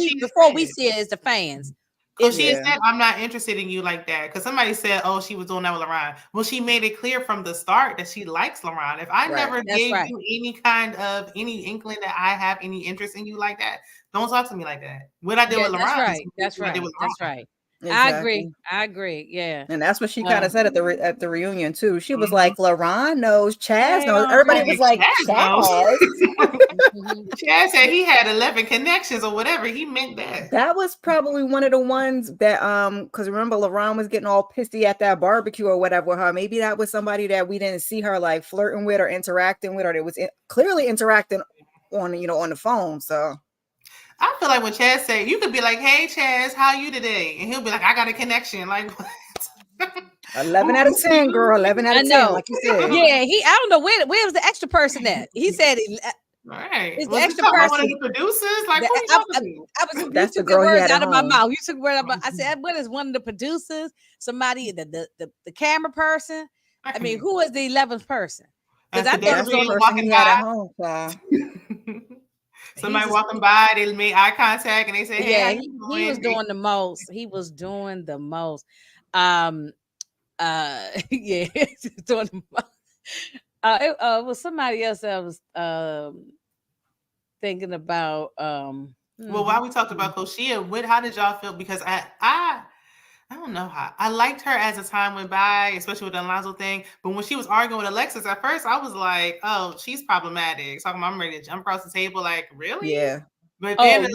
we see it as the fans. She said, I'm not interested in you like that. Because somebody said, oh, she was doing that with LaRon. Well, she made it clear from the start that she likes LaRon. If I never gave you any kind of any inkling that I have any interest in you like that, don't talk to me like that. What I did with LaRon. That's right. Exactly. I agree. Yeah. And that's what she kind of said at the reunion too. She was like, LaRon knows, Chaz knows. Everybody was like, Chaz. Chaz said he had 11 connections or whatever. He meant that. That was probably one of the ones that because remember LaRon was getting all pissy at that barbecue or whatever with her. Maybe that was somebody that we didn't see her like flirting with or interacting with, or they was clearly interacting on on the phone. So I feel like when Chaz say, you could be like, hey, Chaz, how you today? And he'll be like, I got a connection. Like, what? 11 out of 10, girl. 11 out of 10, like you said. Yeah, I don't know where was the extra person at. He said, right. Is the extra person one of the producers? Like, that's the girl words out of my mouth. You took words out of my I said, what is one of the producers? Somebody, the camera person? I mean, who was the 11th person? Because I thought it was the person he had at home. Somebody walking by, they made eye contact and they said, hey, he was doing the most. He was doing the most. Doing the most. It was somebody else that was thinking about. Well, while we talked about Koshia, how did y'all feel? Because I don't know how. I liked her as the time went by, especially with the Alonzo thing. But when she was arguing with Alexis, at first I was like, "Oh, she's problematic." Talking about I'm ready to jump across the table. Like, really? Yeah. But then,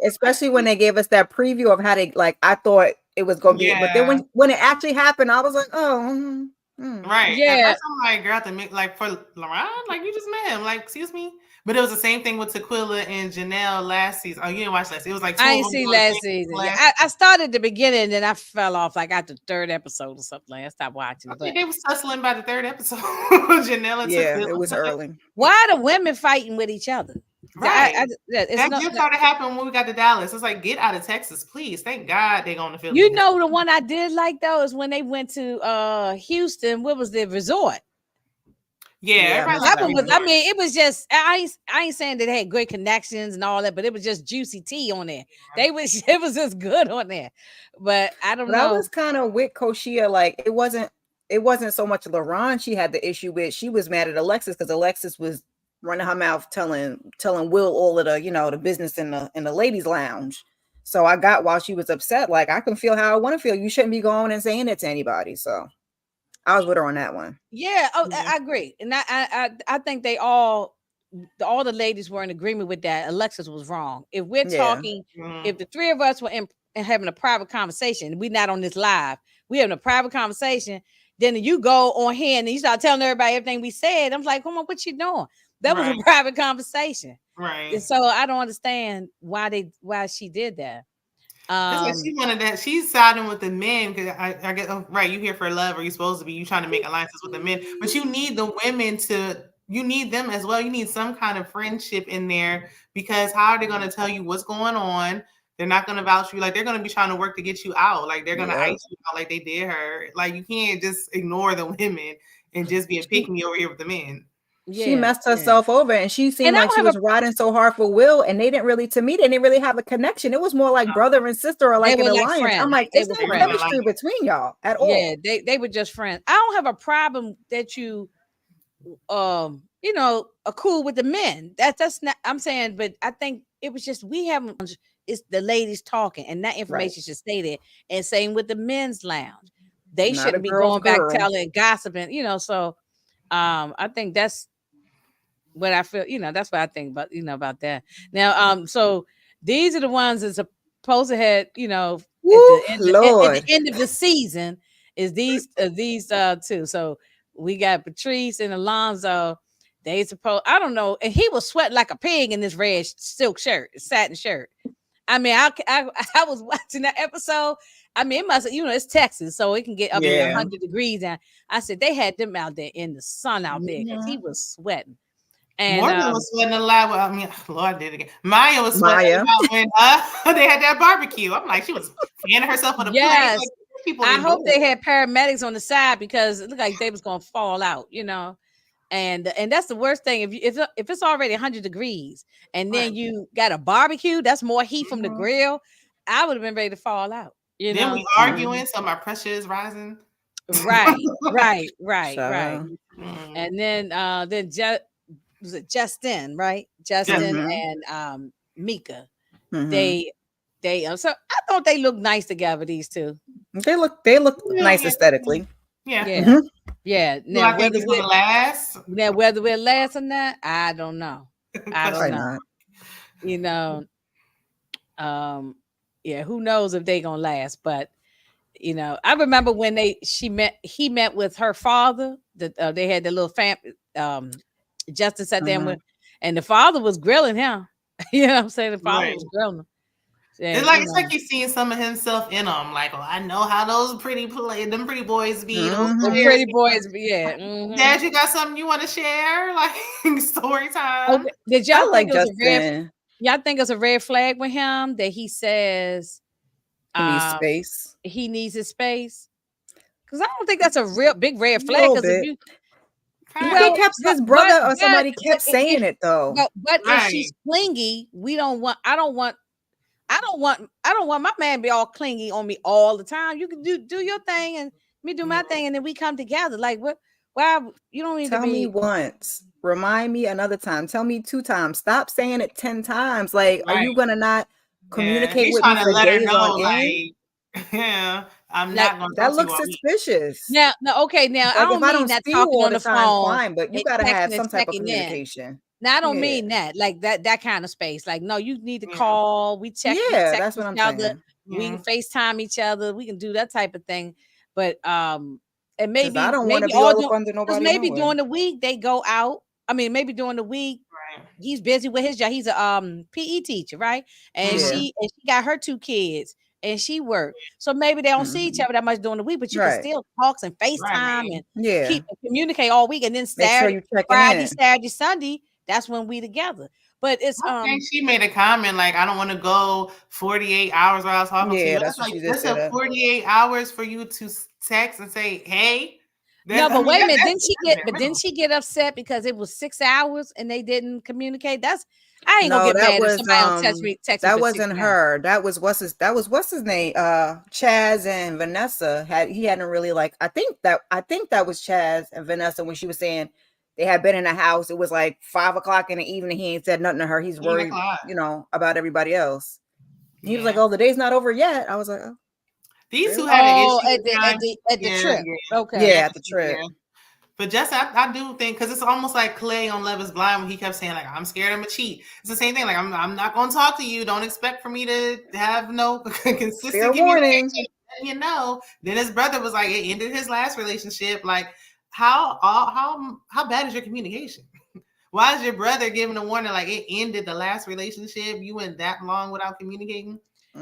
especially when they gave us that preview of how they like, I thought it was gonna be, but then when it actually happened, I was like, oh, right. Yeah. At first I'm like, girl, like for LaRon, like you just met him. Like, excuse me. But it was the same thing with Tequila and Janelle last season. Oh, you didn't watch last season. It was like I didn't see last season. I started the beginning and then I fell off like after the third episode or something. I stopped watching. I think they was tussling by the third episode. Janelle and Tequila. It was early. Why are the women fighting with each other? Right. That just started happening when we got to Dallas. It's like, get out of Texas, please. Thank God they're going to Philly. You know, the one I did like though is when they went to Houston. What was the resort? Yeah, that one was. I mean, it was just. I ain't saying that they had great connections and all that, but it was just juicy tea on there. It was just good on there. But I don't know. I was kind of with Koshia. Like it wasn't so much LaRon she had the issue with. She was mad at Alexis because Alexis was running her mouth telling Will all of the the business in the ladies' lounge. So I got while she was upset. Like I can feel how I want to feel. You shouldn't be going and saying it to anybody. So. I was with her on that one. Yeah, I agree, and I think they all the ladies were in agreement with that. Alexis was wrong. If we're talking, if the three of us were having a private conversation, we're not on this live. We having a private conversation. Then you go on here and you start telling everybody everything we said. I'm like, come on, what you doing? That was a private conversation, right? And so I don't understand why she did that. She wanted that. She's siding with the men because I get right. You here for love, or you supposed to be? You trying to make alliances with the men, but you need the women to. You need them as well. You need some kind of friendship in there because how are they going to tell you what's going on? They're not going to vouch for you. Like they're going to be trying to work to get you out. Like they're going to ice you out like they did her. Like you can't just ignore the women and just be a pick me over here with the men. She messed herself over and she seemed like she was riding so hard for Will and they didn't really have a connection. It was more like brother and sister or like an alliance. Like I'm like, there's no chemistry between y'all at all. Yeah, they were just friends. I don't have a problem that you are cool with the men. That's not I'm saying, but I think it was just it's the ladies talking and that information should stay there. And same with the men's lounge. They shouldn't be going back telling gossiping, so I think that's what I feel, that's what I think about, about that. Now, so these are the ones that's supposed to have, at the end of the season is these two. So we got Patrice and Alonzo. They supposed, I don't know, and he was sweating like a pig in this red silk shirt, satin shirt. I mean, I was watching that episode. I mean, it must, it's Texas, so it can get up to 100 degrees. And I said they had them out there in the sun out there because he was sweating. And Morgan was sweating a lot. Well, I mean, Lord did it again. Maya was sweating a lot when they had that barbecue. I'm like, she was fanning herself on the plate. Like, I hope they had paramedics on the side because it looked like they was gonna fall out, And that's the worst thing. If it's already 100 degrees and then you got a barbecue, that's more heat from the grill. I would have been ready to fall out. You then know, we arguing, so my pressure is rising. right. And then was it Justin, right? Justin and Mika. They so I thought they looked nice together, these two. They look nice aesthetically. Yeah. Yeah. Now whether it's gonna last. Now whether we'll last or not, I don't know. I don't know. Not. You know, yeah, who knows if they gonna last, but you know, I remember when he met with her father, that they had the little family, Justin sat there with, and the father was grilling him. You know what I'm saying? The father was grilling him. And, it's like he's seeing some of himself in them. Like, oh, I know how those pretty boys be. Those pretty boys be, Dad, you got something you want to share? Like story time. Okay. Did y'all like Justin? Y'all think it's a red flag with him that he says he needs space? He needs his space. Because I don't think that's a real big red flag. Because if he kept his brother or somebody kept saying it though. But if she's clingy, I don't want my man to be all clingy on me all the time. You can do your thing and me do my thing, and then we come together. Like what? Why you don't need to be me once, remind me another time, tell me 2 times. Stop saying it 10 times. Like, are you gonna not communicate with me for days on end? Yeah, I'm not gonna. That looks suspicious. Now, okay. Now, I don't mean that talking on the phone. Fine, but you gotta have some type of communication. Now, I don't mean that, like that kind of space. Like, no, you need to call. We check. Yeah, that's what I'm saying. We can FaceTime each other. We can do that type of thing. But and maybe I don't want to be all up under nobody. Maybe during the week they go out. I mean, maybe during the week he's busy with his job. He's a PE teacher, right? And she got her 2 kids. And she worked, so maybe they don't see each other that much during the week, but you can still talk and FaceTime and communicate all week. And then Saturday, Friday, Saturday, Sunday, that's when we together. But it's I think she made a comment like, I don't want to go 48 hours while I was talking to you. That's like, that's 48 hours for you to text and say, hey. No, but wait a minute. Didn't she get upset because it was 6 hours and they didn't communicate? I ain't gonna get mad if somebody text me. That wasn't her. That was what's his name? Chaz and Vanessa hadn't really like. I think that was Chaz and Vanessa when she was saying they had been in the house. It was like 5 o'clock in the evening. He ain't said nothing to her. He's worried, about everybody else. He was like, "Oh, the day's not over yet." I was like, "Oh." These two had an issue at the trip. Yeah. Okay. Yeah, at the trip. Yeah. But just I do think because it's almost like Clay on Love Is Blind when he kept saying like I'm scared I'm gonna cheat. It's the same thing. Like I'm not gonna talk to you. Don't expect for me to have no consistent warning. You know. Then his brother was like, it ended his last relationship. Like how bad is your communication? Why is your brother giving a warning like it ended the last relationship? You went that long without communicating?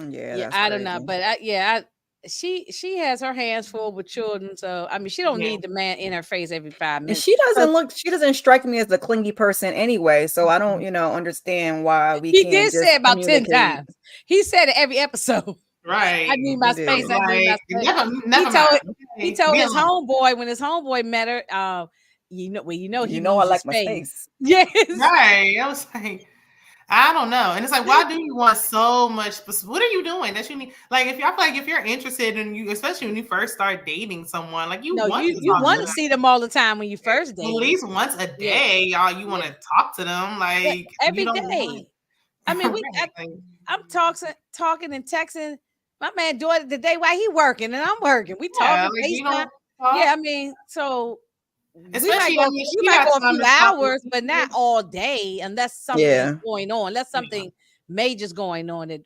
Yeah, I don't know, but she has her hands full with children, so I mean she don't need the man in her face every 5 minutes. And she doesn't strike me as the clingy person anyway, so I don't understand why we can't. He did say it about 10 times. He said it every episode. Right. I need my space. I need my space. He told his homeboy when his homeboy met her, I like my space. Yes. Right. I was like, I don't know. And it's like, why do you want so much? What are you doing that you need? Like, if you're interested in you, especially when you first start dating someone, like you want to see them all the time when you first date. At least once a day, y'all, you want to talk to them like every day. I mean, I'm talking and texting my man Jordan the day while he working and I'm working. We talking FaceTime. Yeah, I mean, so especially you might go a few hours, but not all day unless something is going on, unless something major's going on that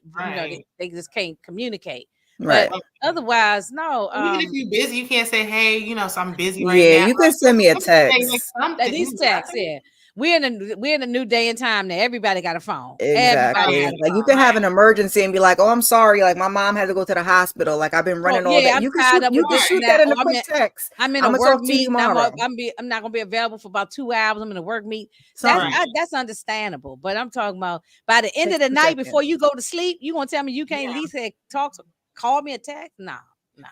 they just can't communicate. Right. But otherwise, no. Even if you're busy, you can't say, "Hey, so I'm busy right now." Yeah, you can send me a text. These texts, We're in a new day and time now. Everybody got a phone. Exactly. Like you can have an emergency and be like, "Oh, I'm sorry. Like my mom had to go to the hospital. Like I've been running all day." You can shoot that in a quick text. I'm in a work meet. I'm not gonna be available for about 2 hours. I'm in a work meet. That's understandable. But I'm talking about by the end of the night before you go to sleep, you gonna tell me you can't at least call me a text? No.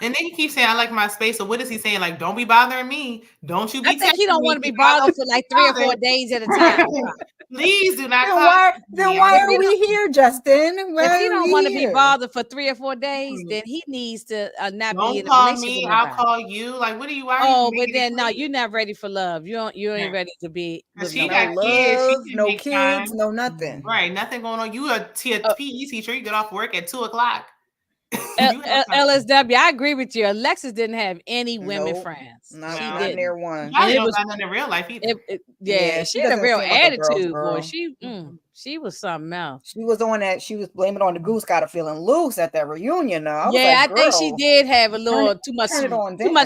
And then he keeps saying, I like my space. So what is he saying? Like, don't be bothering me. Don't you be I think he don't want to be bothered for like 3 or 4 days at a time. Please do not call. Why are we here, Justin? Why if he don't want to be here? bothered for 3 or 4 days, then he needs to not Don't be in a call relationship me. with I'll nobody. call you. Like, what are you? Why are Oh, you but then no, clear? you're not ready for love. You ain't ready to be with She nobody. got kids. She Love, can no make kids, time. no nothing. Right, nothing going on. You a PE teacher. You get off work at 2:00. LSW, I agree with you. Alexis didn't have any women friends. Not She not didn't. near one. I don't got nothing in real life either. She had a doesn't real seem like a girl's attitude, girl. boy. She was something else. She was on that. She was blaming on the goose. Got her feeling loose at that reunion. Now, I think she did have a little too much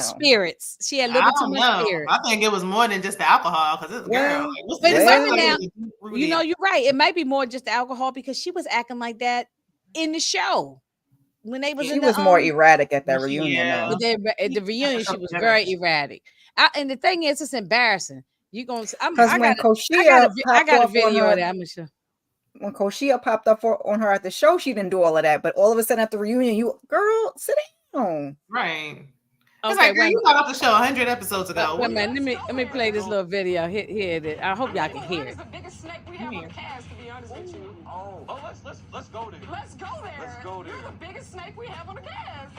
spirits. She had a little too much spirit. I think it was more than just the alcohol because it's a girl. You know, you're right. It might be more just the alcohol because she was acting like that in the show. When they was she was more erratic at that reunion. At the reunion, she was very erratic. And the thing is, it's embarrassing. You gonna? I got a video of that. I'm sure. When Koshia popped up on her at the show, she didn't do all of that. But all of a sudden at the reunion, girl, sit down. Right. It's like, girl, you got off the show 100 episodes ago. Wait a minute, let me play this little video. Here it is. I hope y'all can hear it. Let's go there. Let's go there. You're the biggest snake we have on the cast.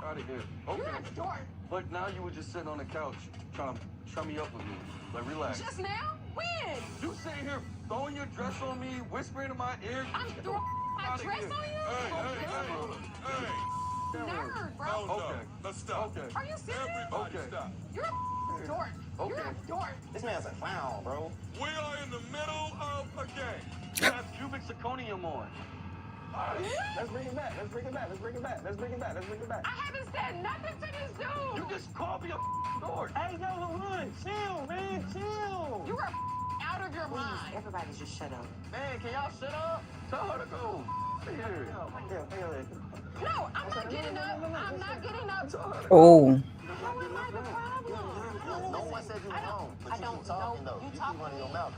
Out of here. Okay. You're a dork. But now you were just sitting on the couch trying to shut me up with me. Like, relax. Just now? When? You sitting here throwing your dress on me, whispering in my ear. I'm throwing my dress on you? Hey. Nerd, bro. Okay. Let's stop. Okay. Are you serious? Everybody stop. You're a dork. Okay. You're a dork. This man's a clown, bro. We are in the middle of a game. You have cubic zirconium on. Let's bring it back. I haven't said nothing to this dude. You just called me a dork. Hey, yo, Lauren, chill, man, chill. You are out of your mind. Everybody just shut up. Man, can y'all shut up? Tell her to go. Here. No, I'm not getting up. Oh. No one said you were wrong, but you keep talking, though. You keep running your mouth.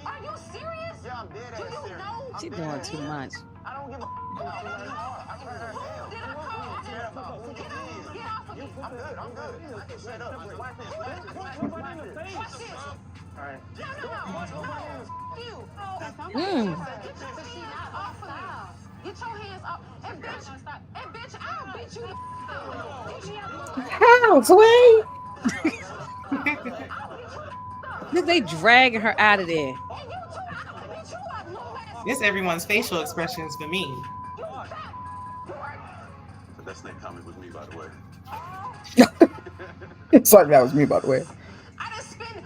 Are you serious? Yeah, I'm dead ass serious. She's doing too much. I don't give a Who did I call? Get off of me. I'm good. Shut up. Watch this. All right. No. You. Get your hands off. And bitch, I'll beat you the How, Sway? They dragging her out of there. It's everyone's facial expressions for me. So that snake comment was me, by the way. Sorry, that was me, by the way. I just spent a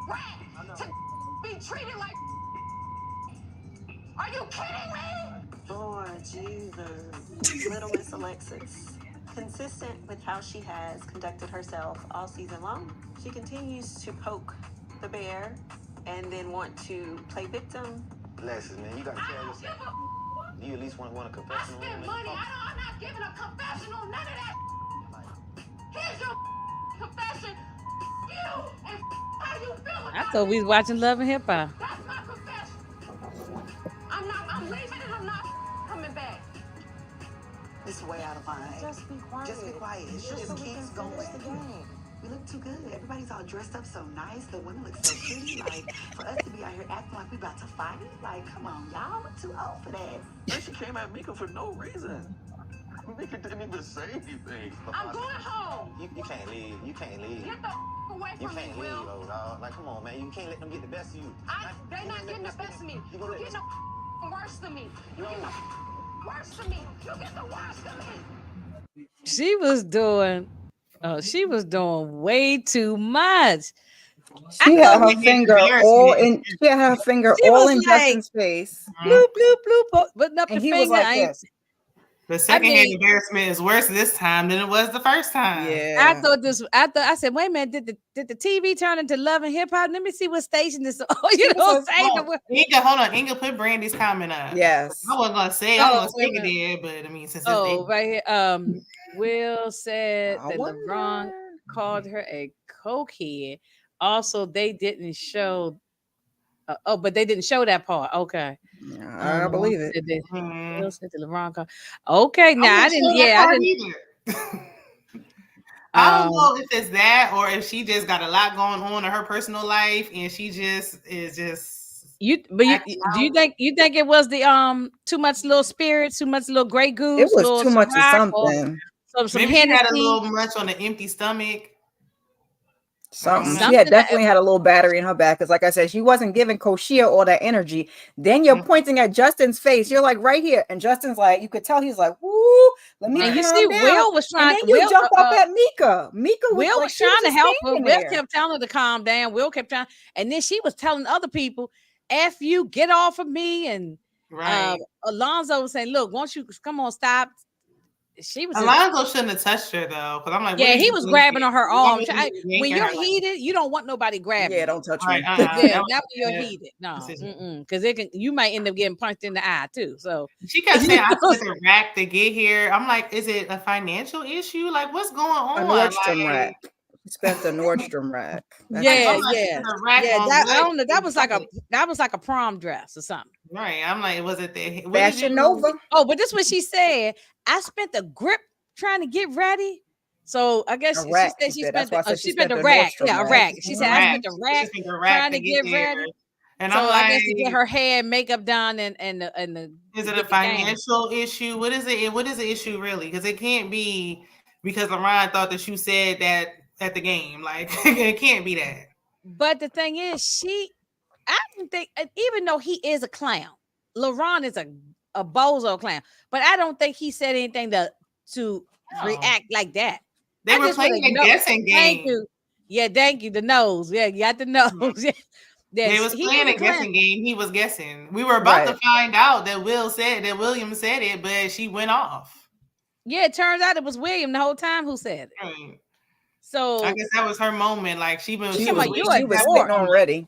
rat to be treated like. Are you kidding me? Lord Jesus. Little Miss Alexis. Consistent with how she has conducted herself all season long, she continues to poke the bear and then want to play victim. Alexis, man, you gotta tell yourself. Do you at least want a confessional? I spent money. I'm not giving a confessional. None of that. Here's your confession. You and how you feel. I thought we was watching Love and Hip Hop. That's my confession. I'm leaving and I'm not coming back. This is way out of line. Just be quiet. Just be quiet. It just keeps going. We look too good. Everybody's all dressed up so nice. The women look so pretty. Like, for us to be out here acting like we about to fight, like, come on, y'all. We're too old for that. Then she came at Mika for no reason. Mika didn't even say anything. I'm going home. You can't leave. You can't leave. Get the away You from me, can't leave, Will. though, dog. Like, come on, man. You can't let them get the best of you. They're not getting the best of me. You get the worst of me. You get the worst of me. You get the worst of me. She was doing way too much. She had her finger all in. She had her finger all in Justin's face. Bloop bloop bloop. Putting up the he finger. was like this. The secondhand embarrassment is worse this time than it was the first time. Yeah. I said, wait a minute, did the TV turn into Love and Hip Hop? Let me see what station this. Oh, you know what I'm saying? Inga, hold on. Inga put Brandy's comment up. Yes. I wasn't gonna say I was gonna say it, but I mean, since it's right here. Will said that LeBron called her a cokehead. Also, they didn't show. But they didn't show that part. Okay. I believe it. Will said that LeBron called. Okay, now I didn't. Yeah, I didn't. I don't know if it's that or if she just got a lot going on in her personal life and she just is just. Do you think it was the too much little spirits, too much little Grey Goose, it was too much of something. Some maybe she had a little much on the empty stomach. Something. She had definitely had a little battery in her back because, like I said, she wasn't giving Koshia all that energy. Then you're pointing at Justin's face. You're like right here, and Justin's like, you could tell he's like, "Woo, let me." And you see, down. Will was trying. And then you jump up at Mika. Mika was, Will like, was trying to help her. Will there. kept telling her to calm down. Will kept trying, and then she was telling other people, "F you, get off of me." And Alonzo was saying, "Look, won't you come on, stop." She was Alonzo shouldn't have touched her though, because I'm like, yeah, he was grabbing on her arm. When you're heated, you don't want nobody grabbing. Yeah, don't touch me. Yeah, not when you're heated. No, because you might end up getting punched in the eye too. So she kept saying, "I spent the rack to get here." I'm like, is it a financial issue? Like, what's going on? A Nordstrom rack. She spent the Nordstrom rack. Yeah. I don't know. That was like a prom dress or something. Right. I'm like, was it the Fashion Nova? Oh, but this is what she said. I spent the grip trying to get ready. So I guess she said she spent the rack. Yeah, a rack. She said I spent the rack trying to get ready. And so I'm like, I guess to get her hair and makeup done and the is it a financial issue? What is it? What is the issue really? Because it can't be because LaRon thought that you said that at the game. Like it can't be that. But the thing is, I don't think, even though he is a clown, LaRon is a bozo clown, but I don't think he said anything to react like that. They were playing a guessing game. Thank you. Yeah, thank you. The nose. Yeah, you got the nose. Yeah. They was playing a guessing game. He was guessing. We were about to find out that William said it, but she went off. Yeah, it turns out it was William the whole time who said it. Right. So I guess that was her moment. Like she was sitting on ready.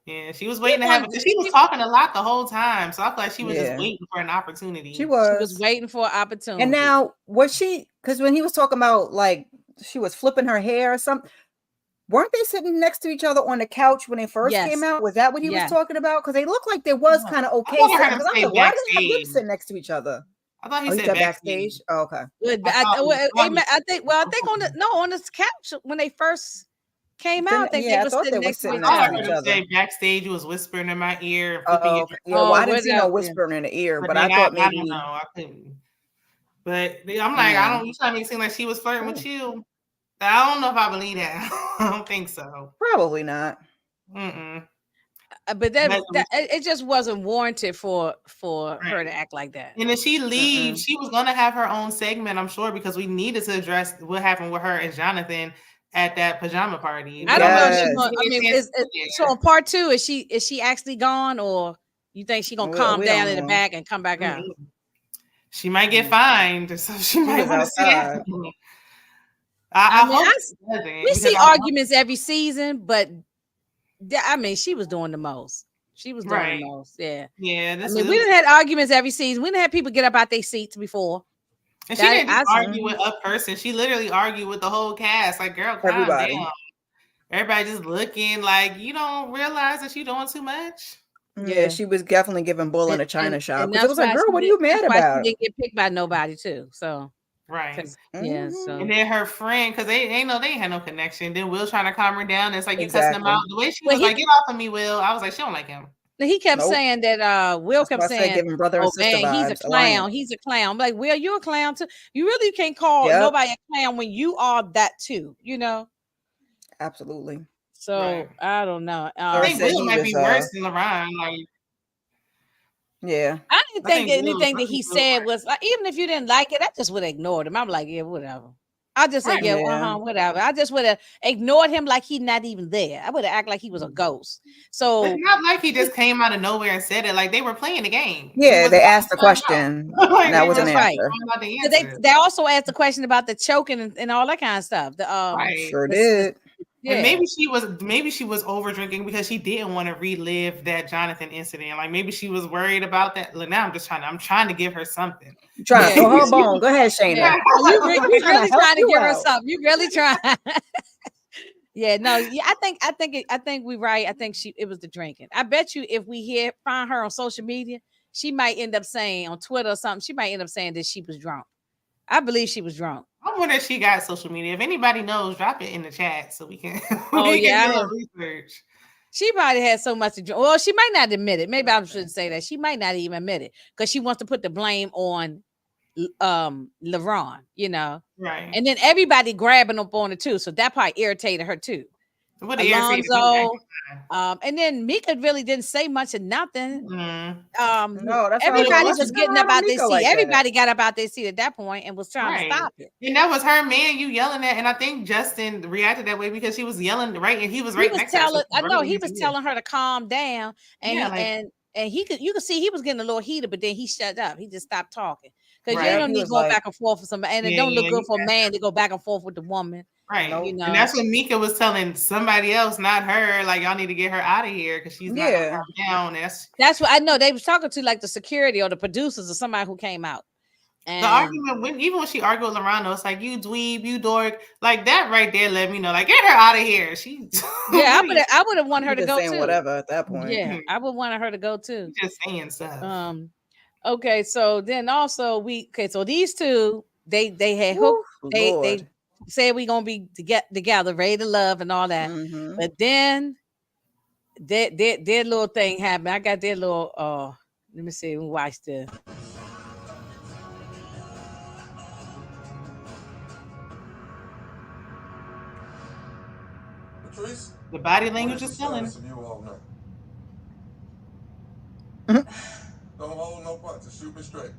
Yeah, she was waiting to have it. She was talking a lot the whole time. So I feel like she was just waiting for an opportunity. She was waiting for an opportunity. And now because when he was talking about like she was flipping her hair or something, weren't they sitting next to each other on the couch when they first came out? Was that what he was talking about? Because they looked like there was kind of okay. Why do they have them sit next to each other? I thought he said backstage. Oh, okay. I think on the couch when they first came out, they were sitting next to each other. I heard him say backstage. He was whispering in my ear. I didn't see no whispering in the ear, but I thought maybe. I don't know. I couldn't. But I'm like, I don't. You trying to make it seem like she was flirting with you? I don't know if I believe that. I don't think so. Probably not. But that it just wasn't warranted for her to act like that. And if she leaves, she was going to have her own segment, I'm sure, because we needed to address what happened with her and Jonathan at that pajama party. I don't know. So on part 2, is she actually gone, or you think she gonna calm down in the back and come back out? She might get fined, so she might want to see. We see arguments every season, but I mean, she was doing the most. She was doing the most. Yeah. Yeah. We didn't have arguments every season. We didn't have people get up out their seats before. And she didn't argue with a person. She literally argued with the whole cast. Like, girl, calm down. Everybody just looking like you don't realize that you're doing too much. Yeah, she was definitely giving Bull in a China shop. It was like, girl, what are you mad about? She didn't get picked by nobody too. So right. Yeah. So and then her friend, because they ain't had no connection. Then Will trying to calm her down. It's like you cussing him out. The way she was like, get off of me, Will. I was like, she don't like him. He kept saying that Will kept saying, giving brother and sister vibes, he's a clown. He's a clown. I'm like, Will, you're a clown too. You really can't call nobody a clown when you are that too, you know? Absolutely. So I don't know. I think Will might be worse than LaRon. Like, yeah. I didn't think anything that he said was like, even if you didn't like it, I just would have ignored him. I'm like, yeah, whatever. I just said, whatever. I just would have ignored him like he's not even there. I would have acted like he was a ghost. So it's not like he just came out of nowhere and said it. Like they were playing the game. Yeah, they asked the question. That was an answer. They also asked the question about the choking and all that kind of stuff. Sure did. Yeah. And maybe she was over drinking because she didn't want to relive that Jonathan incident. Like maybe she was worried about that. Look, now I'm trying to give her something. Trying to throw her bone. Go ahead, Shayna. Yeah. You really trying to give her something. You really trying. Yeah, no, I think we're right. I think it was the drinking. I bet you if we find her on social media, she might end up saying on Twitter or something, she might end up saying that she was drunk. I believe she was drunk. I wonder if she got social media. If anybody knows, drop it in the chat so we can. Oh yeah, do a research. She probably had so much to drink. Well, she might not admit it. Maybe I shouldn't say that. She might not even admit it because she wants to put the blame on LeBron, you know. Right. And then everybody grabbing up on it too. So that probably irritated her too. Alonzo, and then Mika really didn't say much of nothing. No, that's everybody was getting up out their seat. Like everybody got up out their seat at that point and was trying to stop it. And that was her man you yelling at. And I think Justin reacted that way because she was yelling and he was right next to her. I know he was telling her to calm down, and you could see he was getting a little heated, but then he shut up. He just stopped talking because you don't need to go back and forth with somebody, and it don't look good for a man to go back and forth with the woman. Right. You know? And that's what Mika was telling somebody else, not her. Like, y'all need to get her out of here because she's not gonna calm down. That's what I know. They was talking to like the security or the producers or somebody who came out. And the argument, even when she argued with Lorano, it's like, you dweeb, you dork. Like that right there let me know, like, get her out of here. She I would have wanted her to go too. Whatever at that point. Yeah, I would want her to go too. Just saying stuff. Okay, so then also so these two, they had hooked, they said we gonna be together, ready to love and all that. Mm-hmm. But then their little thing happened. I got their little let me see, we watch this. Patrice, the body language is telling. Don't hold no punches. Shoot me straight.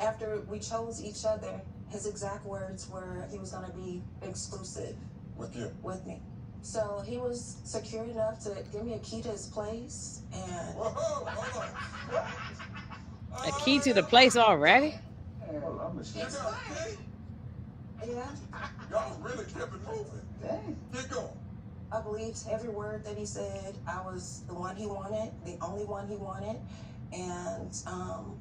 After we chose each other, his exact words were he was going to be exclusive with you, with me. So he was secure enough to give me a key to his place, and a key to the place already. Yeah. Y'all really kept it moving. Dang. Get going. I believed every word that he said. I was the one he wanted, the only one he wanted, and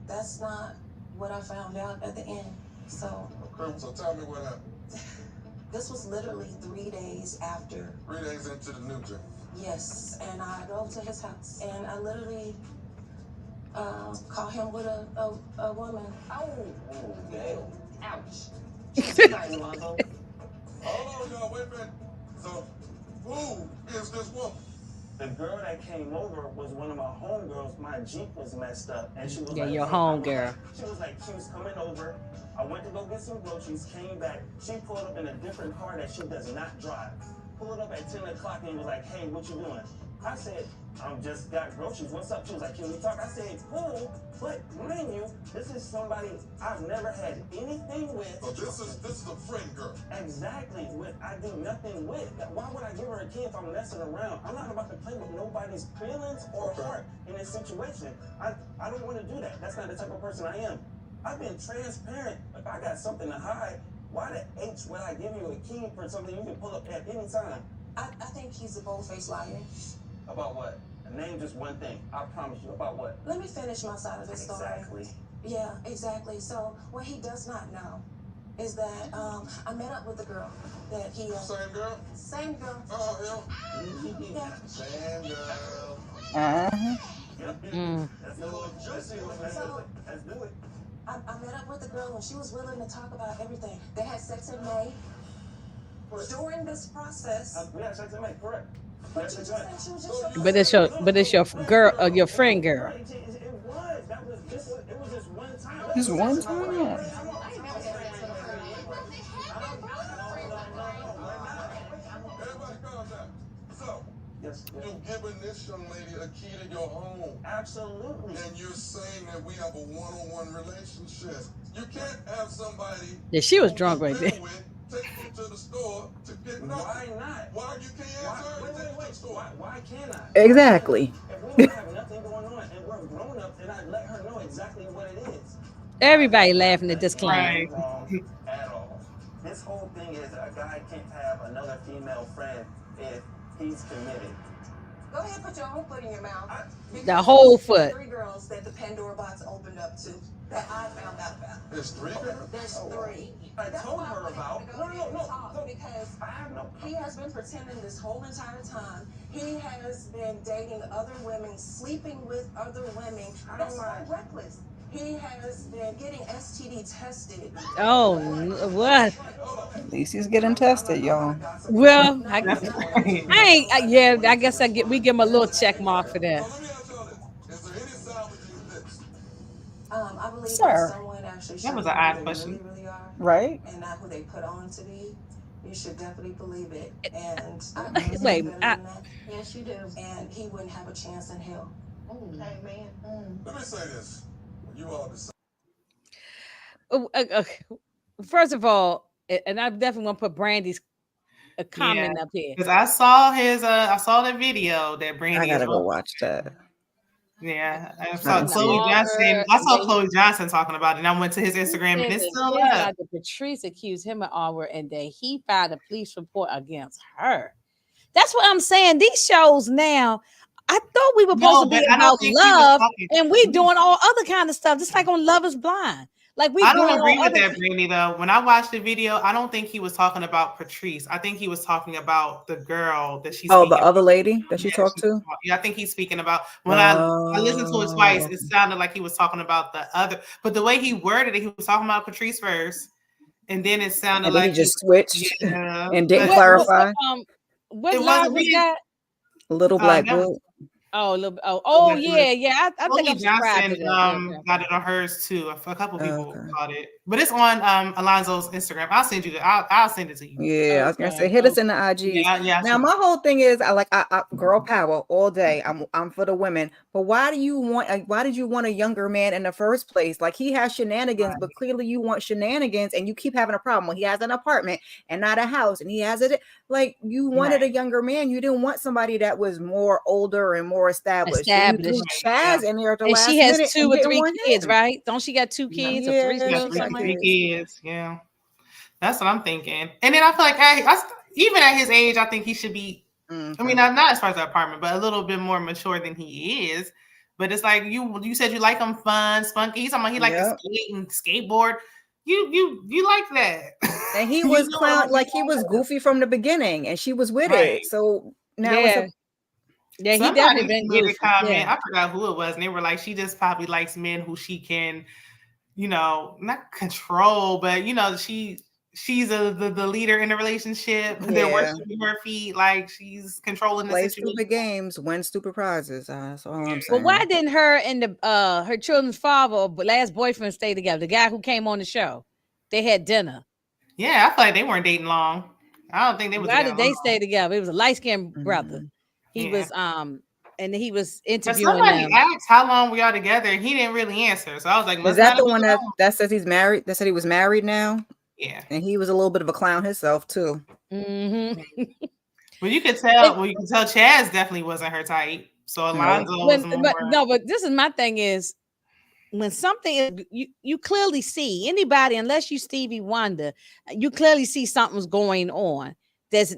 that's not what I found out at the end. So. Okay, so tell me what happened. This was literally 3 days after. 3 days into the new journey. Yes, and I drove to his house, and I literally caught him with a woman. Oh, damn. Ouch. Hold on, y'all, wait a minute. So, who is this woman? The girl that came over was one of my homegirls. My Jeep was messed up, and she was like, your homegirl. She was coming over. I went to go get some groceries, came back. She pulled up in a different car that she does not drive. Pulled up at 10 o'clock and was like, hey, what you doing? I said, just got groceries. What's up? She was like, can we talk? I said, cool, but mind you, this is somebody I've never had anything with. So this is a friend girl. Exactly. I do nothing with. Why would I give her a key if I'm messing around? I'm not about to play with nobody's feelings or heart in this situation. I don't want to do that. That's not the type of person I am. I've been transparent. If I got something to hide, why the H would I give you a key for something you can pull up at any time? I think he's a bold-faced liar. About what? Name just one thing. I promise you. About what? Let me finish my side of the story. Exactly. Yeah, exactly. So what he does not know is that I met up with the girl that he. Same girl. Same girl. Oh yeah. Yeah. Same girl. That's a little juicy. Let's do it. I met up with the girl and she was willing to talk about everything. They had sex in May. During this process. We had sex in May, correct. But you just said she was just But it's your girl, your friend girl. It was. It was just one time. Just one time. Everybody calm down. So, yes. you've given this young lady a key to your home. Absolutely. And you're saying that we have a one-on-one relationship. You can't have somebody. Yeah, she was drunk right there. Take you to the store to get nothing. Why not? Why you can't ask her to take you to the store? Why can't I? Exactly. If we don't have nothing going on and we're grown up, then I let her know exactly what it is. Everybody laughing at this claim. Wrong at all. This whole thing is a guy can't have another female friend if he's committed. Go ahead and put your own foot in your mouth. The whole foot. 3 girls that the Pandora box opened up to that I found out about. There's 3 girls? There's 3. I told her about. No. Because I have no. he has been pretending this whole entire time. He has been dating other women, sleeping with other women. That's so reckless. He has been getting STD tested. Oh, what? At least he's getting tested, y'all. Well, That's right. yeah, I guess we give him a little check mark for that. I believe Sir. that someone actually That showed was you an who odd they question. really are, Right? and not who they put on to be. You should definitely believe it. And Wait, Yes, you do. and he wouldn't have a chance in hell. Okay, man. Let me say this. When you all decide. First of all, and I definitely want to put Brandy's a comment up here. Because I saw I saw the video that Brandy I gotta is go on. watch that. Yeah, I I saw didn't see Chloe it. Johnson. I saw Chloe Johnson talking about it, and I went to his Instagram, and it's still up. Patrice accused him of R-word, and that he filed a police report against her. That's what I'm saying. These shows now, I thought we were supposed to be about love, and we doing all other kind of stuff, just like on Love Is Blind. Like we. I don't agree with that, Brandy. Though when I watched the video, I don't think he was talking about Patrice. I think he was talking about the girl that she's. Oh, the other lady that she talked to. Yeah, I think he's speaking about. When I listened to it twice, it sounded like he was talking about the other. But the way he worded it, he was talking about Patrice first, and then it sounded and then like he just switched and didn't clarify. What line was that? Little Black Book. Oh, yeah. I think I'm Johnson got it on hers too. A couple people caught it, but it's on Alonzo's Instagram. I'll send you I'll send it to you. Yeah, I was gonna say hit us in the IG. Yeah, now my whole thing is I girl power all day. I'm for the women, but why did you want a younger man in the first place? Like he has shenanigans, but clearly you want shenanigans, and you keep having a problem when he has an apartment and not a house, and he has it. Like you wanted a younger man, you didn't want somebody that was more older and more established. You threw Chaz in there at the last minute. And she has 2 or 3 kids, right? Don't she got 2 kids or 3 kids? 3 kids, yeah. That's what I'm thinking. And then I feel like even at his age, I think he should be. I mean, not as far as the apartment, but a little bit more mature than he is. But it's like you said you like him fun, spunky. He's talking about he like to skate and skateboard. You like that. And he was he was goofy from the beginning, and she was with it. So now it's he definitely been goofy. I forgot who it was, and they were like, she just probably likes men who she can, not control, but she's the leader in the relationship. They're worshiping her feet, like she's controlling the situation. Play stupid games, win stupid prizes. That's all I'm saying. Well, why didn't her and the her children's father or last boyfriend stay together? The guy who came on the show, they had dinner. Yeah, I feel like they weren't dating long. I don't think they was. Why did they stay together? It was a light-skinned brother. He was and he was interviewing somebody them. asked how long we all together, and he didn't really answer. So I was like, "Is that the one that says he's married? That said he was married now?" Yeah, and he was a little bit of a clown himself too. Mm-hmm. Well, you could tell. Chaz definitely wasn't her type. So Alonzo was more. But this is my thing is when something is you clearly see anybody, unless you Stevie Wonder, you clearly see something's going on. There's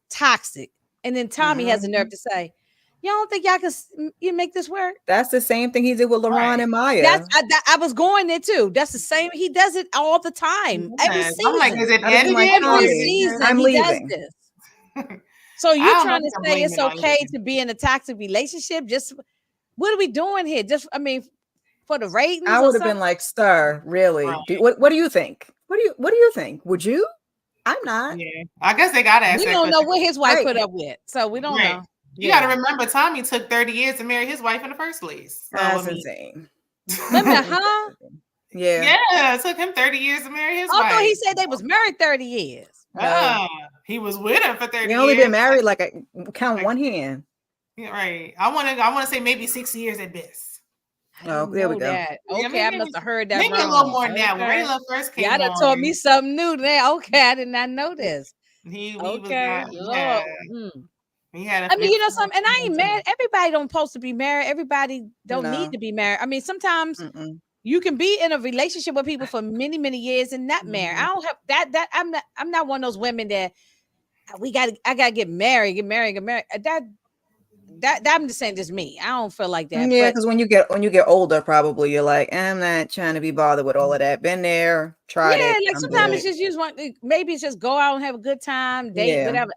toxic, and then Tommy has the nerve to say, "Y'all don't think y'all can make this work?" That's the same thing he did with LaRon and Maya. I was going there too. That's the same. He does it all the time. Every season. I'm like, is it every season? I'm leaving. Does this. So you're trying to say it's okay to be in a toxic relationship? Just what are we doing here? Just for the ratings. I would have been like, "Sir, really? Right. What do you think? What do you think? Would you?" I'm not. Yeah, I guess they gotta ask. We don't know what his wife put up with, so we don't know. You got to remember, Tommy took 30 years to marry his wife in the first place. So, that's insane. Huh? Yeah. Yeah, it took him 30 years to marry his wife. Although he said they was married 30 years. He was with her for 30 years. He only been married count one hand. Yeah, right. I want to say maybe 6 years at best. Oh, there we go. That. Okay, I must have heard that maybe wrong. A little more now. When Rayla first came on. Y'all done taught me something new today. Okay, I did not know this. He okay. was He had something, and I ain't mad. Everybody don't supposed to be married. Everybody don't need to be married. I mean, sometimes you can be in a relationship with people for many, many years and not married. I don't have that. I'm not one of those women that I gotta get married. That I'm just saying, just me. I don't feel like that. Yeah, because when you get older, probably you're like, I'm not trying to be bothered with all of that. Been there, tried it. Yeah, like sometimes it's just you just want maybe it's just go out and have a good time, date, whatever.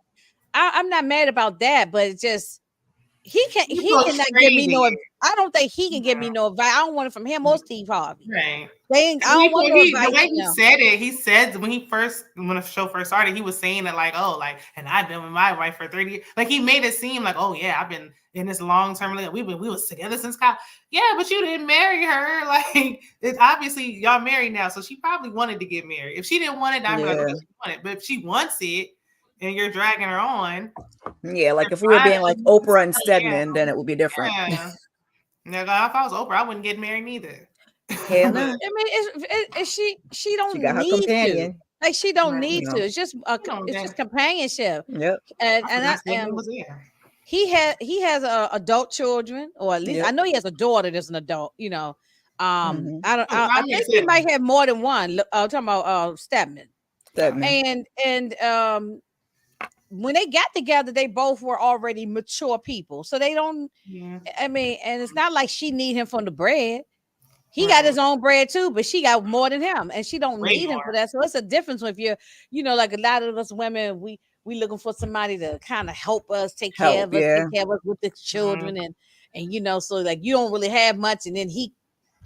I'm not mad about that, but it's just he cannot give me no. I don't think he can give me no advice. I don't want it from him or Steve Harvey. Right. I don't want no advice. The way he said it, he said when the show first started, he was saying that like, oh, like, and I've been with my wife for 30 years. Like he made it seem like, oh yeah, I've been in this long-term relationship. We was together since college. Yeah, but you didn't marry her. Like it's obviously y'all married now. So she probably wanted to get married. If she didn't want it, I'm like, okay, she wanted it. But if she wants it and you're dragging her on. Yeah, like if we were being like Oprah and Stedman, then it would be different. Yeah. If I was Oprah, I wouldn't get married neither. Hell no. I mean, she don't She got her need companion. to. Like she don't need to. It's just just companionship. Yep. And he has adult children, or at least I know he has a daughter that's an adult. You know, I think he might have more than one. I'm talking about Stedman. And when they got together, they both were already mature people, so they don't. I mean, and it's not like she need him for the bread. He got his own bread too, but she got more than him, and she don't need him for that. So it's a difference if you're, like a lot of us women, we looking for somebody to kind of help us, take care of us with the children, and so like you don't really have much, and then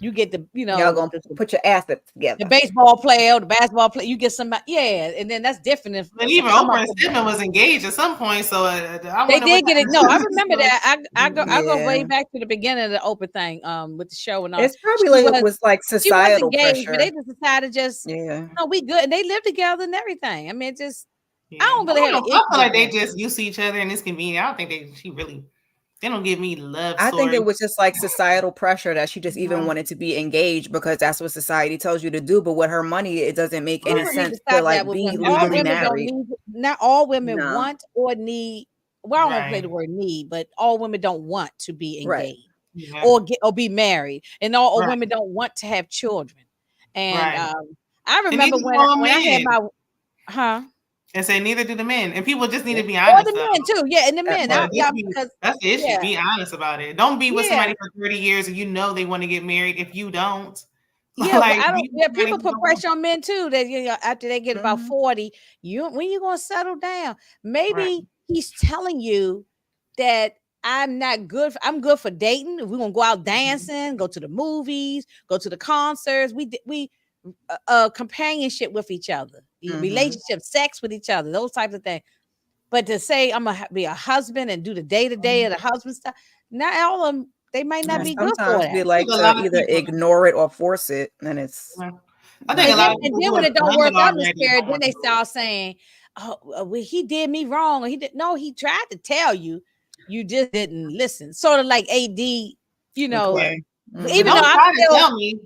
you get the y'all gonna put your assets together. The baseball player, the basketball player, you get somebody, and then that's different. But even Oprah and Stedman was engaged at some point, so they did get it. No, I remember that. I go way back to the beginning of the Oprah thing, with the show and all. It's probably was like societal pressure. But they just decided we good, and they live together and everything. I mean, I don't really have. I feel like they just used to each other and it's convenient. I don't think they don't give me love. I think it was just like societal pressure that she just even wanted to be engaged because that's what society tells you to do. But with her money, it doesn't make any sense to like be legally married. Not all women want or need. Well, I don't want to play the word need, but all women don't want to be engaged or be married, and all women don't want to have children. And I remember when I had my and say neither do the men, and people just need to be honest. Or the men too, and the men. That's the issue. Be honest about it. Don't be with somebody for 30 years and they want to get married if you don't. Yeah, people put pressure on men too. That after they get about 40, when you gonna settle down? Maybe he's telling you that I'm not good. I'm good for dating. We're gonna go out dancing, go to the movies, go to the concerts. We companionship with each other, relationship, sex with each other, those types of things. But to say I'm gonna be a husband and do the day-to-day of the husband stuff, not all of them, they might not be good for that. They like to either ignore it or force it, and it's. I think a lot of and then when it don't work out, then they start saying, "Oh, well, he did me wrong," or he did. No, he tried to tell you, you just didn't listen. Sort of like AD, Even though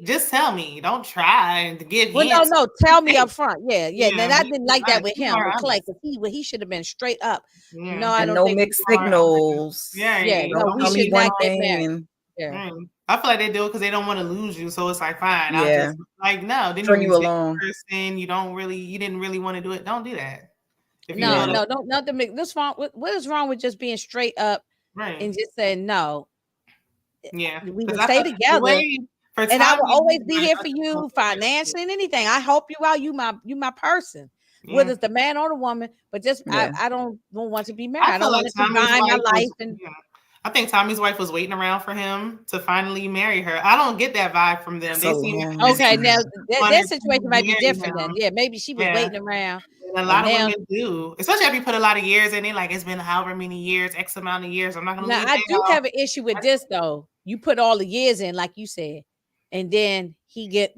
just tell me. Don't try to give. Well, no, tell me up front. Yeah. And I didn't like that with him, with Clay, because he should have been straight up. Yeah. No, I don't. No mixed signals. Yeah. No, we should not get married. Yeah. I feel like they do it because they don't want to lose you. So it's like, fine. I'll just no. Then turn you along. Person, you didn't really want to do it. Don't do that. No, don't not to make this wrong. What is wrong with just being straight up and just saying no? Yeah, we can stay together, and I will always be here for you financially and anything. I help you out. You my person, whether it's the man or the woman. But just I don't want to be married. I don't want to combine my life. And I think Tommy's wife was waiting around for him to finally marry her. I don't get that vibe from them. They seem okay. Now that situation might be different. Then maybe she was waiting around. And a lot of women do, especially if you put a lot of years in it. Like it's been however many years, X amount of years. I'm not gonna. Now I do have an issue with this though. You put all the years in, like you said, and then he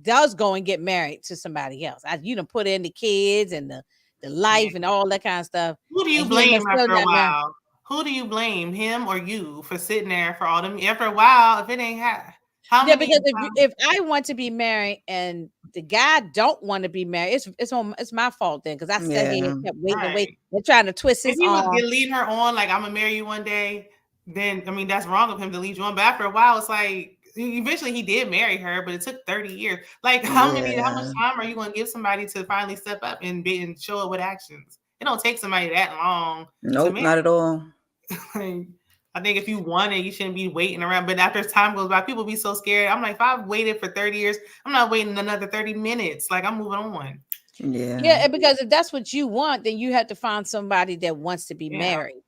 does go and get married to somebody else. You done put in the kids and the life and all that kind of stuff. Who do you blame after a while? Who do you blame, him or you, for sitting there for all them? After a while, if it ain't because if I want to be married and the guy don't want to be married, it's my fault then, because I sat here and kept waiting. They're trying to twist his arm. If he would lead her on, like I'm gonna marry you one day. Then that's wrong of him to lead you on. But after a while, it's like eventually he did marry her, but it took 30 years. Like how much time are you going to give somebody to finally step up and show it with actions? It don't take somebody that long. Nope, not at all. I think if you want it, you shouldn't be waiting around. But after time goes by, people be so scared. I'm like, if I've waited for 30 years, I'm not waiting another 30 minutes. Like I'm moving on. Yeah, because if that's what you want, then you have to find somebody that wants to be married.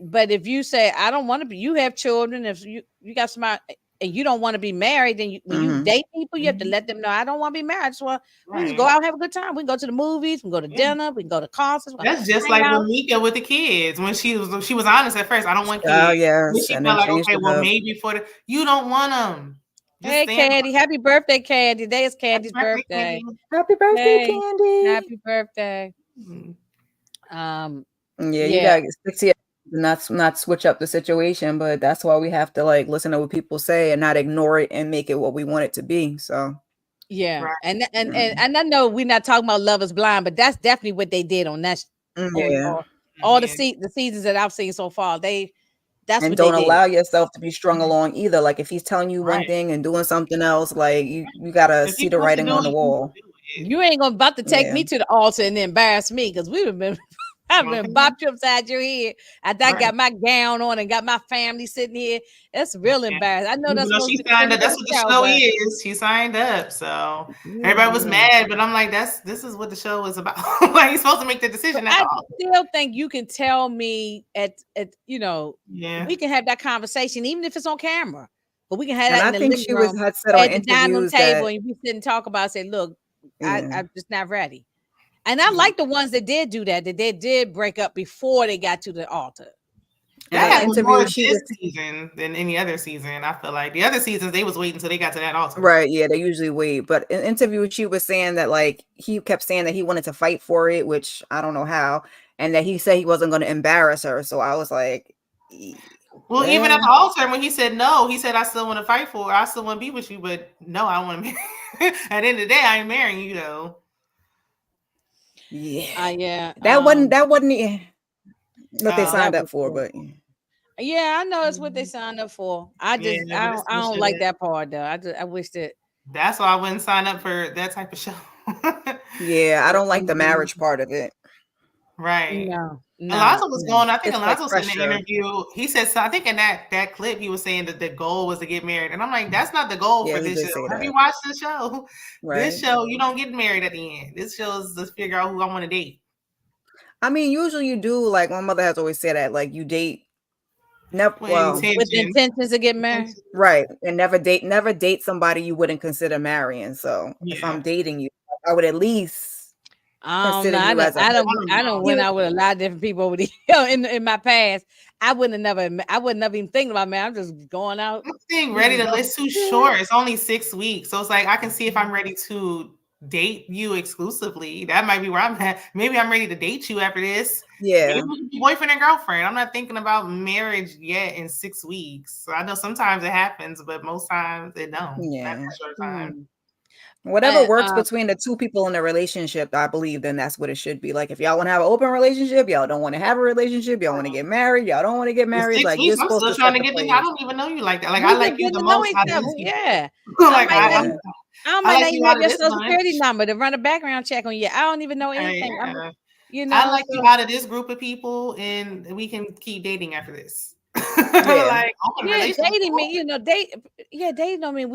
but if you say I don't want to be, you have children. If you got somebody and you don't want to be married, then when you date people, you have to let them know I don't want to be married. I just want we just go out and have a good time. We can go to the movies, we can go to dinner, we can go to concerts. That's just like with Mika with the kids when she was honest at first. I don't want kids. Oh yes, she felt like okay, well maybe you don't want them. Just hey Candy, happy birthday, Candy! Today is Candy's birthday. Happy birthday, Candy! Happy birthday. You gotta stick to not switch up the situation, but that's why we have to like listen to what people say and not ignore it and make it what we want it to be. So yeah, right. and I know we're not talking about Love Is Blind, but that's definitely what they did on that. All the seasons that I've seen so far, that's and what don't they allow yourself to be strung along either. Like if he's telling you one thing and doing something else, like you gotta see the writing on the wall. You ain't gonna about to take me to the altar and embarrass me because we would have been. I've been bopped you upside your head. I got my gown on and got my family sitting here. That's real embarrassing. I know that's what she signed up. That's what the show is. She signed up, so everybody was mad. But I'm like, this is what the show is about. Like he's supposed to make the decision. I still think you can tell me at we can have that conversation even if it's on camera. But we can have that. And I think she had said on interviews table and we sit and talk about. Say, look, I'm just not ready. And I like the ones that did do that they did break up before they got to the altar. That was more this season than any other season. I feel like the other seasons they was waiting until they got to that altar. Right? Yeah, they usually wait. But in interview, she was saying that like he kept saying that he wanted to fight for it, which I don't know how, and that he said he wasn't going to embarrass her. So I was like, well, even at the altar when he said no, he said I still want to fight for her. I still want to be with you, but no, I want to marry. At the end of the day, I ain't marrying you though. Yeah. That wasn't what they signed up for, but yeah, I know it's what they signed up for. I don't like that part though. I wish that. That's why I wouldn't sign up for that type of show. Yeah, I don't like the marriage part of it. Right. No. Alonzo was going. I think Alonzo said in the interview. He said, so I think in that clip, he was saying that the goal was to get married, and I'm like, that's not the goal for this show. Have you watched the show? Right. This show, you don't get married at the end. This show is to figure out who I want to date. I mean, usually you do. Like my mother has always said that, like you date. Never with intentions to get married, right? And never date somebody you wouldn't consider marrying. So if I'm dating you, I would at least. I don't went out with a lot of different people over the in my past. I wouldn't even think about man. I'm just going out. I'm saying ready to list too short. It's only 6 weeks, so it's like I can see if I'm ready to date you exclusively. That might be where I'm at. Maybe I'm ready to date you after this. Yeah, maybe boyfriend and girlfriend. I'm not thinking about marriage yet in 6 weeks. So I know sometimes it happens, but most times it don't. Yeah, that's a short time. Whatever works between the two people in a relationship, I believe, then that's what it should be. Like if y'all want to have an open relationship, y'all don't want to have a relationship, y'all want to get married, y'all don't want to get married. Like you're supposed to trying to get I don't even know you like that. Like I like you the most. Yeah. Like I don't mind you have your social security number to run a background check on you. I don't even know anything. I like you out of this group of people, and we can keep dating after this. Dating me, dating. I mean,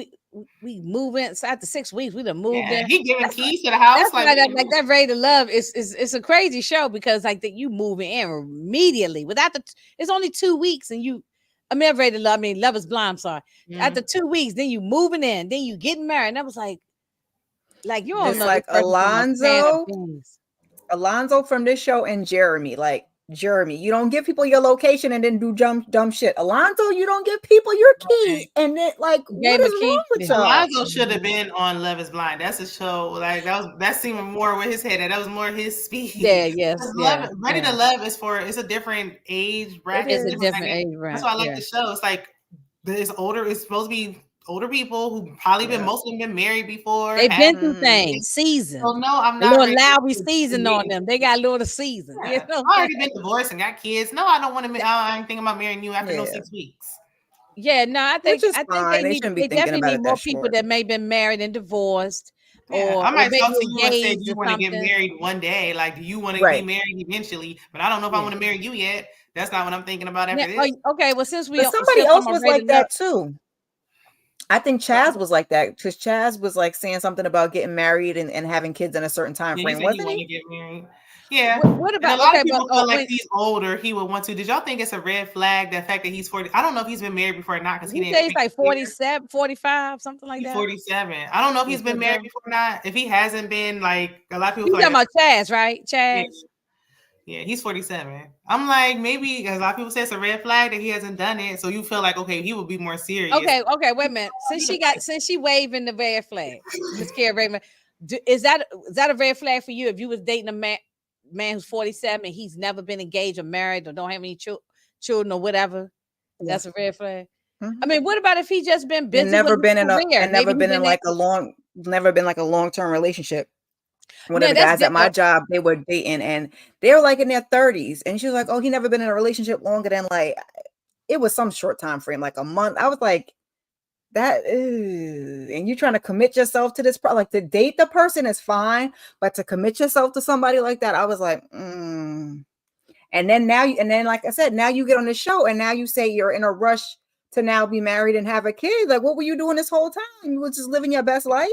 we move in. So after 6 weeks, we done moved in. He giving keys to the house. Like that. Ready to Love is a crazy show because like that you moving in immediately without it's only 2 weeks and you. I mean, Ready to Love. I mean, Love Is Blind. I'm sorry. After 2 weeks, then you moving in, then you getting married. And I was like you don't know. Like Alonzo from this show and Jeremy, you don't give people your location and then do dumb shit. Alonzo, you don't give people your keys and then what is wrong with y'all? Alonzo should have been on Love Is Blind. That's a show like that's even more with his head. That was more his speed. Yeah, yes. Ready to Love it's a different age bracket. It's a different age bracket. That's why I like the show. It's like it's supposed to be older people who probably most of them been married before. They've been through things, season. Oh no, I'm not. A little Lowry season on them. They got a little season. Yeah. I already been divorced and got kids. No, I don't want to. I ain't thinking about marrying you after those 6 weeks. Yeah, no, I think they definitely need more people that may have been married and divorced. Yeah, I might talk to you and say you want to get married one day. Like, do you want to be married eventually? But I don't know if I want to marry you yet. That's not what I'm thinking about after this. Okay, well, since somebody else was like that too. I think Chaz was like that because Chaz was like saying something about getting married and having kids in a certain time frame, wasn't he? Get married. Yeah. What And a about lot okay? of people But feel like he's older, he would want to. Did y'all think it's a red flag, the fact that he's 40? I don't know if he's been married before or not, because he he didn't said he's make like it clear. 47, 45, something like He's that. 47. I don't know if he's been married before or not. If he hasn't been, like, a lot of people You feel talking like about Chaz, right? Chaz. yeah, he's 47. I'm like, maybe a lot of people say it's a red flag that he hasn't done it. So you feel like, okay, he will be more serious. Okay, wait a minute. Since she waving the red flag, Miss Kara Raymond, is that a red flag for you? If you was dating a man who's 47, he's never been engaged or married or don't have any children or whatever, that's a red flag. I mean, what about if he just been busy? Never been in like a long-term relationship. One of the guys at my job, they were dating and they were like in their 30s. And she was like, oh, he never been in a relationship longer than like, it was some short time frame, like a month. I was like, and you trying to commit yourself to this, like to date the person is fine, but to commit yourself to somebody like that, I was like, And then like I said, now you get on the show and now you say you're in a rush to now be married and have a kid. Like, what were you doing this whole time? You were just living your best life.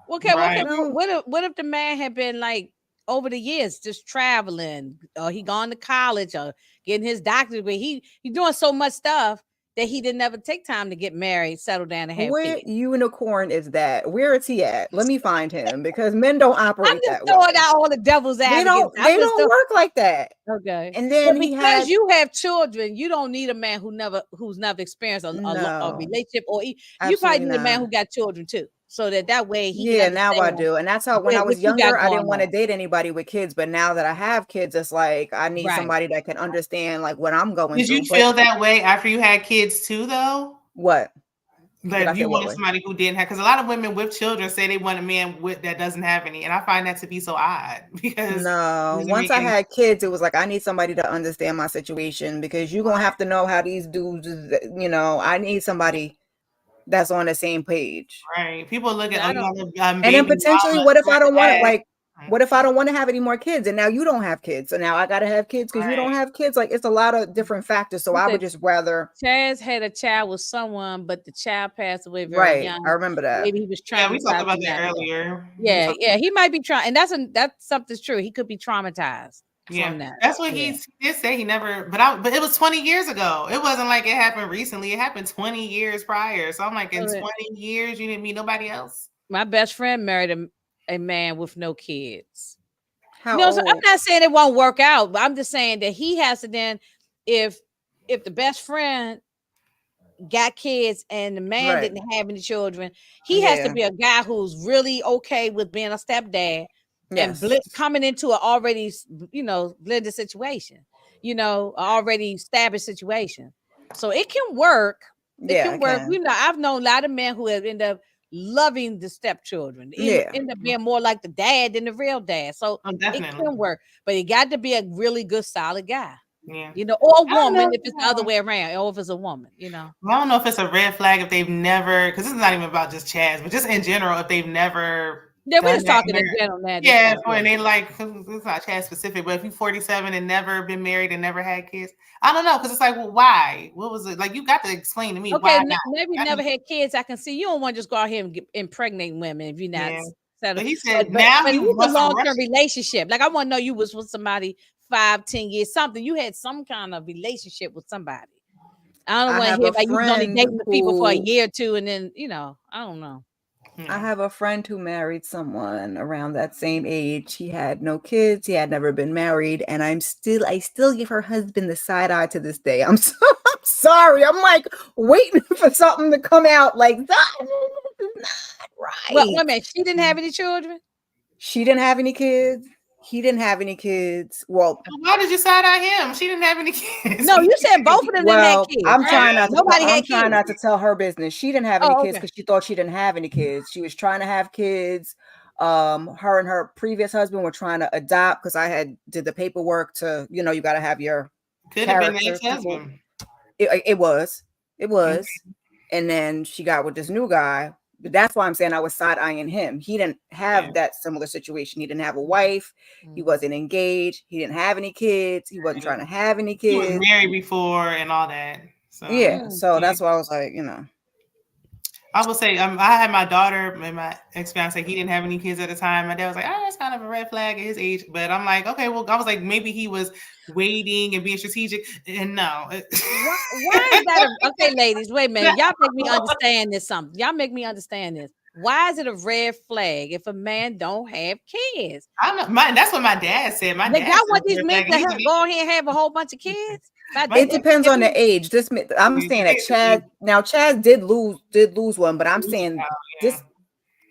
Okay, right. What if the man had been like over the years just traveling, or he gone to college or getting his doctorate degree? He doing so much stuff that he didn't ever take time to get married, settle down, and have kids. Unicorn is that? Where is he at? Let me find him, because men don't operate that way. I'm just throwing out all the devil's advocates. They don't work like that. Okay. And then because you have children, you don't need a man who's never experienced a relationship, or you probably need a man who got children too. So that way now I do. And that's how when I was younger, I didn't want to date anybody with kids. But now that I have kids, it's like I need somebody that can understand like what I'm going through. Did you feel that way after you had kids too, though? What? Like you wanted somebody who didn't have, because a lot of women with children say they want a man that doesn't have any. And I find that to be so odd, because once I had kids, it was like I need somebody to understand my situation, because you're gonna have to know how these dudes, I need somebody that's on the same page. Right. People look at and then potentially what if I don't want what if I don't want to have any more kids, and now you don't have kids, so now I gotta have kids because you don't have kids? Like, it's a lot of different factors. So I would just rather. Chaz had a child with someone, but the child passed away very young. I remember that. Maybe he was trying. Yeah, we talked about that earlier. Yeah, he might be trying, and that's something's true. He could be traumatized. Yeah, that's what he did say. He never, but it was 20 years ago. It wasn't like it happened recently. It happened 20 years prior. So I'm like, in 20 years, you didn't meet nobody else? My best friend married a man with no kids. How old? So I'm not saying it won't work out, but I'm just saying that he has to then, if the best friend got kids and the man didn't have any children, he has to be a guy who's really okay with being a stepdad. Yes. And coming into an already, blended situation, already established situation. So it can work. It can work. I've known a lot of men who have ended up loving the stepchildren. End up being more like the dad than the real dad. So it can work. But it got to be a really good, solid guy. Yeah. Or a woman if it's the other way around, or if it's a woman, I don't know if it's a red flag if they've never, because this is not even about just Chaz, but just in general, if they've never. Yeah, we're just talking in general. Yeah, and they like, it's not Chaz specific, but if you're 47 and never been married and never had kids, I don't know, because it's like, well, why? What was it? Like, you got to explain to me why not. Maybe never had kids. I can see you don't want to just go out here and impregnate women if you're not settled. But he said now he was a long-term relationship. Like, I want to know you was with somebody 5-10 years, something. You had some kind of relationship with somebody. I don't want to hear like you was only dating people for a year or two, and then I don't know. I have a friend who married someone around that same age. He had no kids. He had never been married. And I still give her husband the side eye to this day. I'm sorry. I'm like waiting for something to come out like that. This is not right. Well, wait a minute. She didn't have any children? She didn't have any kids. He didn't have any kids. Well, why did you side eye him? She didn't have any kids. No, you said both of them didn't have kids. I'm trying not to tell her business. She didn't have any kids because she thought she didn't have any kids. She was trying to have kids. Her and her previous husband were trying to adopt because I did the paperwork to, you got to have your. Could have been the ex-husband. It was. Okay. And then she got with this new guy. But that's why I'm saying I was side-eyeing him. He didn't have that similar situation. He didn't have a wife. He wasn't engaged. He didn't have any kids. He wasn't trying to have any kids. He was married before and all that. So that's why I was like, I will say, I had my daughter and my ex-fiance, he didn't have any kids at the time. My dad was like, oh, that's kind of a red flag at his age. But I'm like, okay, well, I was like, maybe he was waiting and being strategic. And no. Why is that? Okay, ladies, wait a minute. Y'all make me understand this something. Y'all make me understand this. Why is it a red flag if a man don't have kids? I don't know. That's what my dad said. My dad y'all want these men to go ahead and have a whole bunch of kids? It depends on the age. I'm saying that Chad did lose one, but I'm saying this.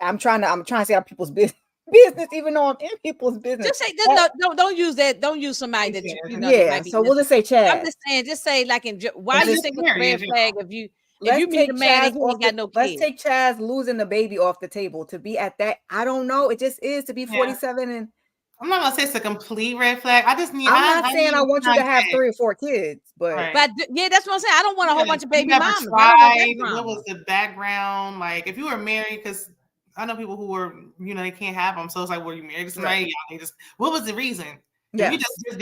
I'm trying to say out people's business, even though I'm in people's business. Just say don't use that. Don't use somebody that you know. Yeah, so we'll just say Chad. I'm just saying, just say like why you think it's a red flag if you meet a man and he ain't got no kids. Let's take Chaz losing the baby off the table to be at that. I don't know. It just is to be 47 and. I'm not gonna say it's a complete red flag. I just need. I'm not saying I want you to have 3 or 4 kids, but yeah, that's what I'm saying. I don't want a whole bunch of baby mamas. What was the background like? If you were married, because I know people who were, they can't have them. So it's like, were you married to somebody? Right. What was the reason? Yeah. You just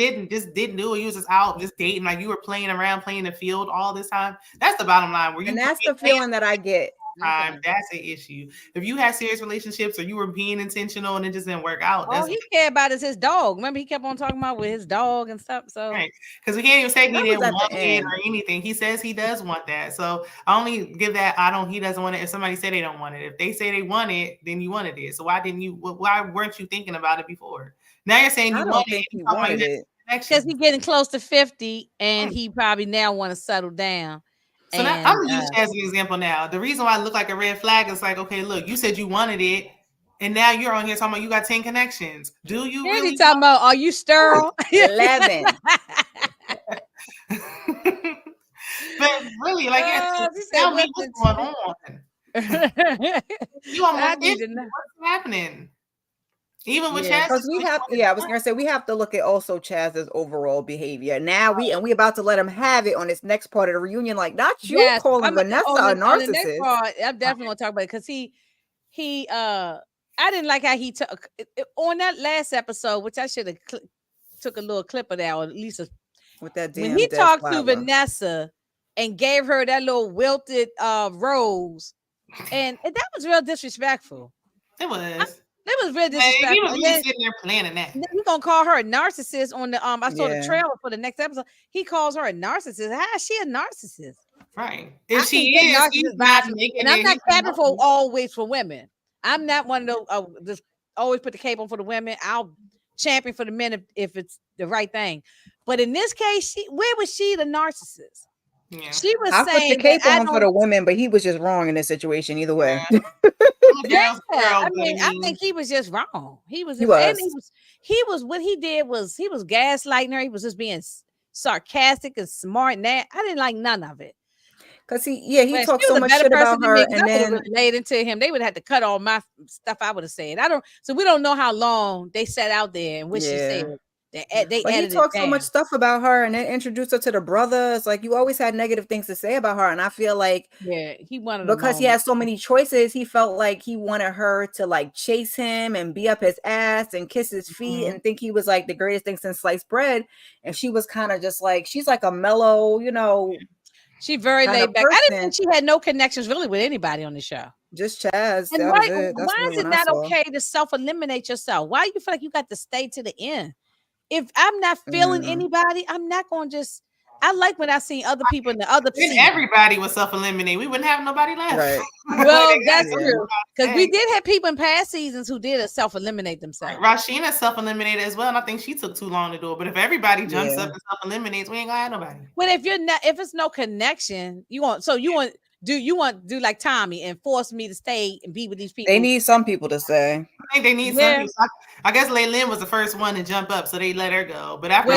didn't do it. You was just out just dating, like you were playing around, playing the field all this time. That's the bottom line. And that's the feeling that I get. That's an issue. If you had serious relationships or you were being intentional and it just didn't work out, all he cared about is his dog. Remember, he kept on talking about with his dog and stuff. So because we can't even say he didn't want it or anything. He says he does want that. So I only give that he doesn't want it if somebody say they don't want it. If they say they want it, then you wanted it. So why weren't you thinking about it before? Now you're saying you wanted it. Because he's getting close to 50 and he probably now want to settle down. So I'm gonna use as an example now. The reason why I look like a red flag is like, okay, look, you said you wanted it, and now you're on here talking about you got 10 connections. Do you really talking about? Are you sterile? 11. But really, like, tell me what's going on. You almost what's happening? Even with Chaz, because I was gonna say we have to look at also Chaz's overall behavior. Now we about to let him have it on this next part of the reunion. Like, not you calling Vanessa a narcissist. The next part, I'm definitely gonna talk about it because he I didn't like how he took on that last episode, which I should have took a little clip of that, or at least with that when he talked to Vanessa and gave her that little wilted rose, and that was real disrespectful. It was. That was really disrespectful. He was really sitting there planning that. He's gonna call her a narcissist on the I saw the trailer for the next episode. He calls her a narcissist. How is she a narcissist? Right. If she is, he's not making and I'm not capping for always for women. I'm not one of those just always put the cape on for the women. I'll champion for the men if it's the right thing. But in this case, where was she the narcissist? Yeah. She was I saying put the cape on for the women, but he was just wrong in this situation either way. I think he was just wrong. He was what he did was he was gaslighting her. He was just being sarcastic and smart. And that I didn't like none of it. Because he talked so much shit about her, and then laid into him. They would have to cut all my stuff I would have said. So we don't know how long they sat out there and what she said. He talked so much stuff about her and then introduced her to the brothers. Like, you always had negative things to say about her, and I feel like he wanted because he had so many choices, he felt like he wanted her to like chase him and be up his ass and kiss his feet and think he was like the greatest thing since sliced bread. And she was kind of just like, she's like a mellow, she very laid back. I didn't think she had no connections really with anybody on the show. Just Chaz. And why is it not okay to self-eliminate yourself? Why do you feel like you got to stay to the end? If I'm not feeling anybody, I'm not going to just. I like when I see other people in the other. If everybody was self-eliminate, we wouldn't have nobody left. Right. Well, that's true. Because we did have people in past seasons who did self-eliminate themselves. Rashina self-eliminated as well, and I think she took too long to do it. But if everybody jumps up and self-eliminates, we ain't gonna have nobody. But if it's no connection, you want to do like Tommy and force me to stay and be with these people? They need some people to stay. I think they need some people. I guess Laylin was the first one to jump up, so they let her go. But after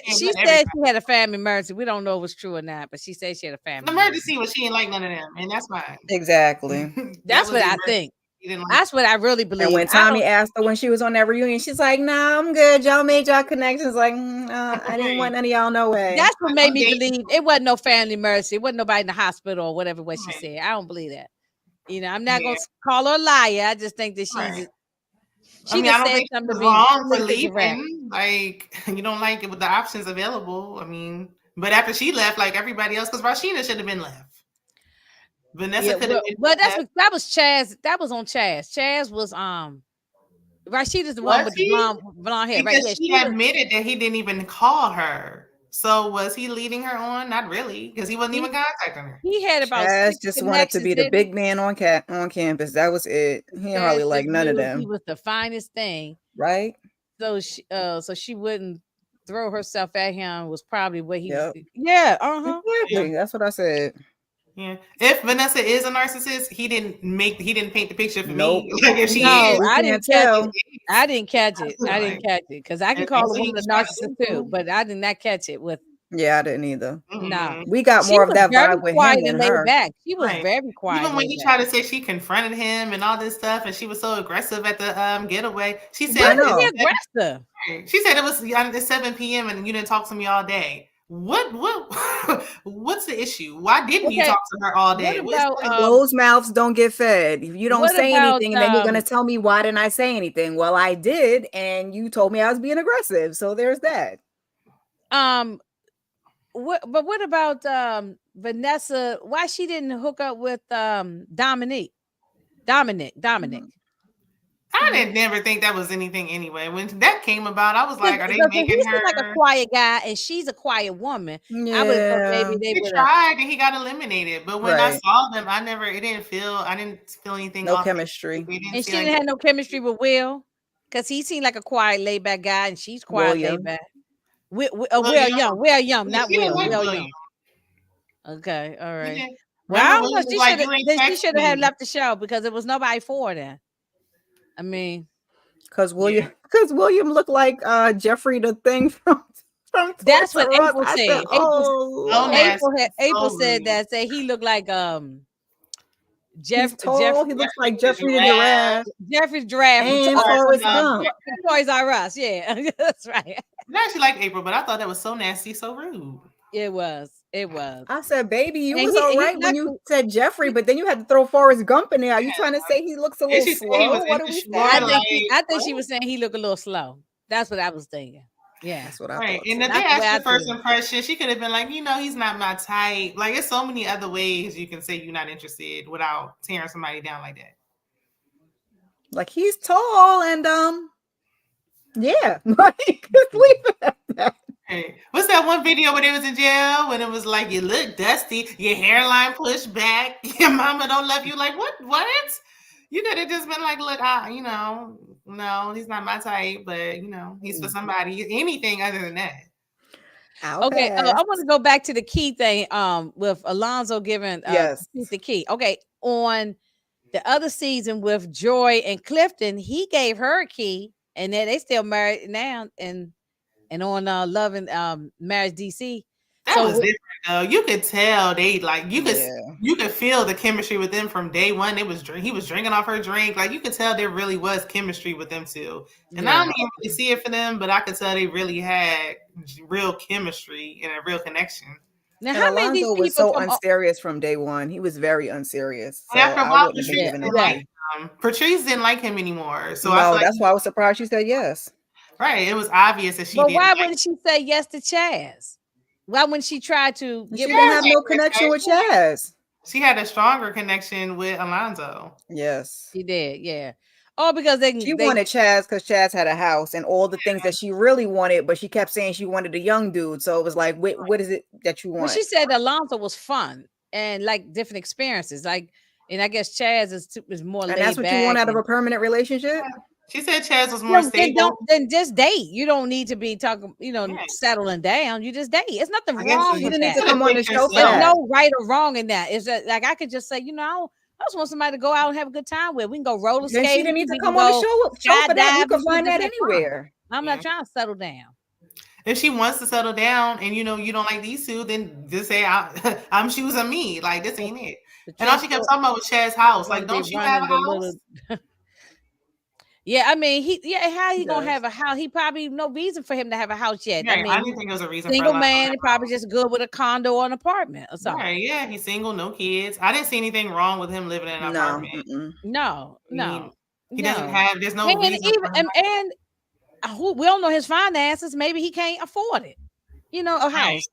she said she had a family emergency. We don't know if it's true or not, but she said she had a family emergency. Was she didn't like none of them, and that's fine. Exactly. That's what I think. That's what I really believe. And when Tommy asked her when she was on that reunion, she's like, "Nah, I'm good. Y'all made y'all connections. Like, I didn't want none of y'all. No way." That's what made me believe it wasn't no family mercy. It wasn't nobody in the hospital or whatever what she said. I don't believe that. I'm not gonna call her a liar. I just think that I don't think it's wrong for leaving. Like, you don't like it with the options available. I mean, but after she left, like everybody else, because Rashina should have been left. Vanessa could have been. Well, that was Chaz. That was on Chaz. Chaz was Rashida's the one with the blonde hair, because right? she admitted that he didn't even call her. So was he leading her on? Not really, because he wasn't even contacting her. He had about Chaz just wanted to be the big man on campus. That was it. He didn't hardly like none of them. He was the finest thing, right? So she wouldn't throw herself at him. Was probably what he. Yep. Yeah. Exactly. Yeah. That's what I said. Yeah. If Vanessa is a narcissist, he didn't paint the picture for me. Like if she is, I didn't catch it. I didn't catch it because I can call a woman a narcissist too, but I did not catch it with. Yeah, I didn't either. No, we got more of that vibe with him and her. Back. She was very quiet. Even when he tried to say she confronted him and all this stuff, and she was so aggressive at the getaway. She said, aggressive. She said it was at 7 p.m. and you didn't talk to me all day. What's the issue? Why didn't you talk to her all day? Closed mouths don't get fed. If you don't say anything, then you're gonna tell me why didn't I say anything? Well, I did, and you told me I was being aggressive. So there's that. What about Vanessa? Why she didn't hook up with Dominic? I didn't never think that was anything anyway. When that came about, I was like, are they making her like a quiet guy and she's a quiet woman? Yeah. I would have thought maybe they would tried and he got eliminated. But when I saw them, I didn't feel anything. No chemistry. And she didn't have no chemistry with Will because he seemed like a quiet, laid back guy and she's quiet, laid back. Will Young, not Will. Will Young. Okay, all right. Yeah. Well, I don't know. She should have left the show because there was nobody for that. I mean, because William looked like Jeffrey the thing from that's what April said. Said, April said that. Say he looked like Jeff. He looks like Jeffrey the giraffe. Jeffrey Giraffe. And Forrest Gump. Toys R Us. Yeah, that's right. I actually like April, but I thought that was so nasty, so rude. It was. I said, baby, you was all right when you said Jeffrey, but then you had to throw Forrest Gump in there. Are you trying to say he looks a little slow? What are we saying? I think she was saying he looked a little slow. That's what I was thinking. Yeah, that's what I thought. And so. if they asked the first impression, she could have been like, he's not my type. Like, there's so many other ways you can say you're not interested without tearing somebody down like that. Like, he's tall and yeah, like just leave it at that. Hey, what's that one video when they was in jail when it was like you look dusty, your hairline pushed back, your mama don't love you? Like what? You could have just been like, look, no, he's not my type, but he's for somebody. Anything other than that. Okay, I want to go back to the key thing. With Alonzo giving the key. Okay, on the other season with Joy and Clifton, he gave her a key, and then they still married now, and on Love and Marriage DC. That was different though. You could tell they you could feel the chemistry with them from day one. He was drinking off her drink. Like you could tell there really was chemistry with them too. And I don't even really see it for them, but I could tell they really had real chemistry and a real connection. Now, how many people was so unserious from day one? He was very unserious. So after a while, Patrice didn't like him anymore. So that's why I was surprised she said yes. Right. It was obvious that she didn't. But why wouldn't she say yes to Chaz? Why wouldn't she try to get? She didn't have no connection with Chaz. She had a stronger connection with Alonzo. Yes. She did, yeah. Oh, because she wanted Chaz because Chaz had a house and all the things that she really wanted, but she kept saying she wanted a young dude. So it was like, what is it that you want? Well, she said Alonzo was fun and like different experiences. Like, and I guess Chaz is more laid back. And that's what you want out of a permanent relationship? Yeah. She said Chaz was more stable. Then just date. You don't need to be talking, settling down. You just date. It's nothing wrong with that. Need to come on the show. There's no right or wrong in that. It's like I could just say, I just want somebody to go out and have a good time with. We can go roller skating. She didn't need to come on the show for that. You can find that anywhere. I'm not trying to settle down. If she wants to settle down and you don't like these two, then just say I'm choosing me. Like this ain't it. And all she kept talking about was Chaz's house. Like, don't you have a house? Yeah, I mean, how he gonna have a house? He probably no reason for him to have a house yet. Yeah, I mean, I didn't think there was a reason. Single man, probably just good with a condo or an apartment or something. Right, yeah, he's single, no kids. I didn't see anything wrong with him living in an apartment. No. He doesn't have. There's no reason. We don't know his finances. Maybe he can't afford it. A house.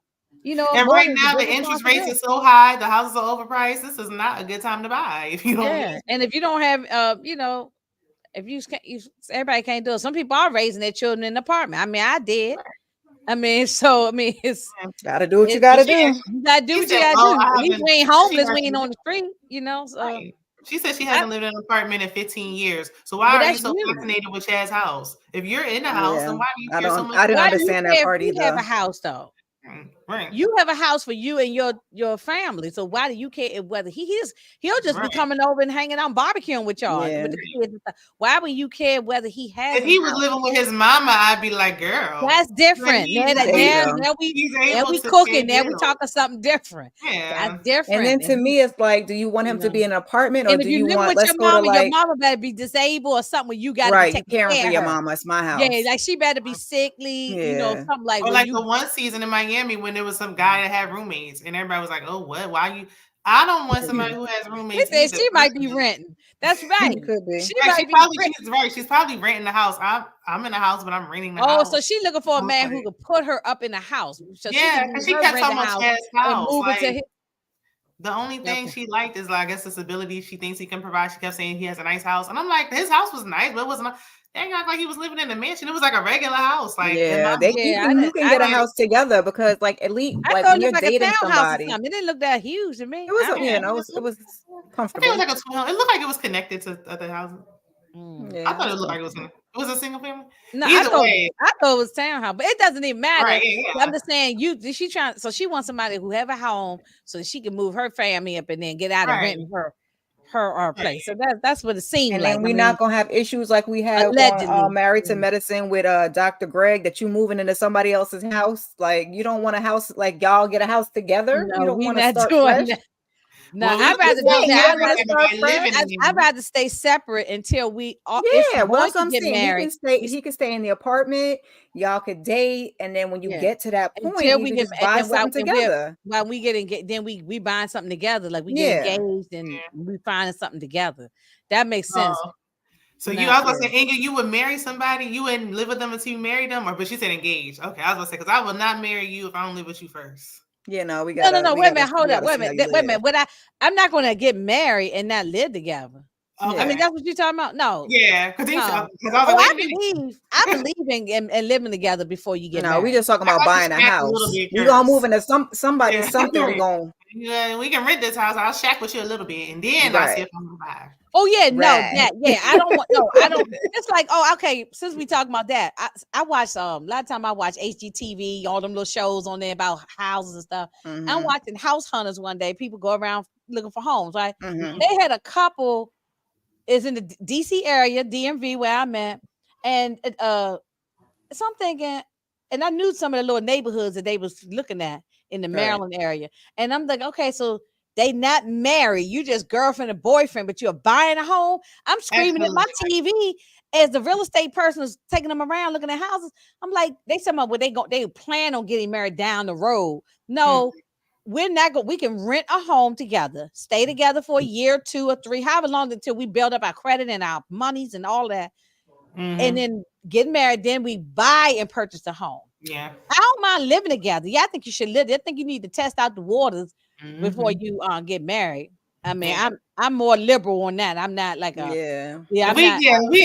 You know, and right now the big interest rates responsibility. are so high, the houses are overpriced. This is not a good time to buy if you don't. Yeah, and if you don't have, you know, if you everybody can't do it. Some people are raising their children in an apartment. I mean, I did. I mean, so I mean, it's Gotta do what you gotta do. You gotta do She what you said, gotta "Oh, do. I At least haven't." we ain't she homeless. We hasn't ain't on lived- the street. You know. So Right. She said she hasn't lived in an apartment in 15 years. So why But are you that's so you. fascinated with Chad's house? If you're in the house, then Yeah, why do you care so much? I didn't Why do you understand that care part if you have either. a house though? Right. You have a house for you and your family. So why do you care if whether he'll just be Right. coming over and hanging out, barbecuing with y'all Yeah. with the kids and stuff. Why would you care whether he has? If he was living with his mama, I'd be like, girl, That's different. he's Now he's able we to cooking. pay Now we bills. talking something different. Yeah. That's different. And then to me, it's like, do you want You him to know. be in an apartment, or And if do you you live want? with Let's your go to mama, your like, mama better be disabled or something where you got to right, be you taking caring care for of your her. mama. It's my house. Yeah, like she better be sickly, you know, Yeah. something like. Or when like you, the one season in Miami when there was some guy that had roommates, and everybody was like, "Oh, what? Why you?" I don't want somebody who has They roommates said either. she might be renting. That's right. It could be. She Right, might be renting. she's right. She's probably renting the house. I'm in the house, but I'm renting the Oh, house. so she looking for a I'm man like, who could put her up in the house, so she yeah, can because be she her kept rented talking about house Chad's and house. move into Like his. the only thing Okay. she liked is like, I guess, this ability she thinks he can provide. She kept saying he has a nice house, and I'm like, his house was nice, but it wasn't. They act like he was living in a mansion. It was like a regular house. Like, Yeah, you can I get a didn't- house together, because like at least I like thought when it you're looked like a dating townhouse or somebody, something. It didn't look that huge to me. it was I don't you know. know it was I think it comfortable. was like a twin. It looked like it was connected to other houses. Yeah, I thought it looked like it was a single family. No, Either way, I thought it was townhouse, but it doesn't even matter. right? Yeah. I'm just saying, she wants somebody who have a home so that she can move her family up and then get out of Right. renting her place. So that's what it seemed And like. then we're not gonna have issues like we had allegedly. on Married to Medicine with Dr. Greg, that you moving into somebody else's house. Like, you don't want a house, like y'all get a house together. No, You don't we want to not start doing fresh. that. No, Well, I'd rather do saying, that. you wanna start fresh? I'd rather stay separate until we all. Yeah, if well, once that's what I'm you get saying. married, He can stay in the apartment. Y'all could date, and then when you Yeah. get to that point, until you we can get just buy something together. while we get engaged, then we buying something together. Like we Yeah. get engaged and we finding something together. That makes sense. So No, you, I was gonna say, Inga, you would marry somebody, you wouldn't live with them until you married them, but she said engaged. Okay, I was gonna say, because I will not marry you if I don't live with you first. Yeah, no, we got no. Wait a minute. Hold up. Wait a minute. I'm not going to get married and not live together. Okay. I mean, that's what you're talking about. No. Yeah, because No. I was like, I believe in living together before you get No, married. we just talking about buying a shack a house. little bit You gonna first. move into somebody, Yeah. something going. Yeah, we can rent this house. I'll shack with you a little bit, and then I'll see if I'm gonna buy. Oh yeah, no, Right. I don't want. No, I don't. It's like, oh, okay. Since we talking about that, I watched a lot of time. I watch HGTV, all them little shows on there about houses and stuff. Mhm. I'm watching House Hunters one day. People go around looking for homes, right? Mhm. They had a couple is in the DC area, DMV, where I'm at, and so I'm thinking, and I knew some of the little neighborhoods that they was looking at in the Maryland area, and I'm like, okay, so they not married, you just girlfriend and boyfriend, but you're buying a home. I'm screaming at my TV as the real estate person is taking them around looking at houses. I'm like, they talking about what they plan on getting married down the road. No. We're not going. We can rent a home together, stay together for a year, 2 or 3, however long until we build up our credit and our monies and all that, and then get married. Then we buy and purchase a home. Yeah, I don't mind living together. Yeah, I think you should live. I think you need to test out the waters before you get married. I mean, I'm more liberal on that. I'm not like a we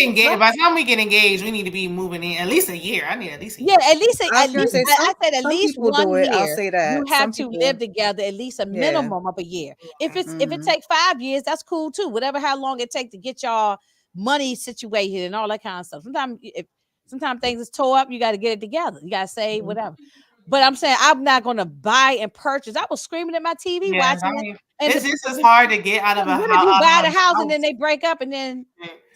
engage. By the time we get engaged, we need to be moving in at least a year. I need at least a year. At least I said at least 1 year. I'll say that You have to live together at least a minimum of a year. If it takes 5 years, that's cool too. Whatever, how long it takes to get y'all money situated and all that kind of stuff. Sometimes things is tore up. You got to get it together. You got to save whatever. But I'm saying I'm not going to buy and purchase. I was screaming at my TV watching it. And it's just hard to get out of a house. What if you buy the house and then they break up and then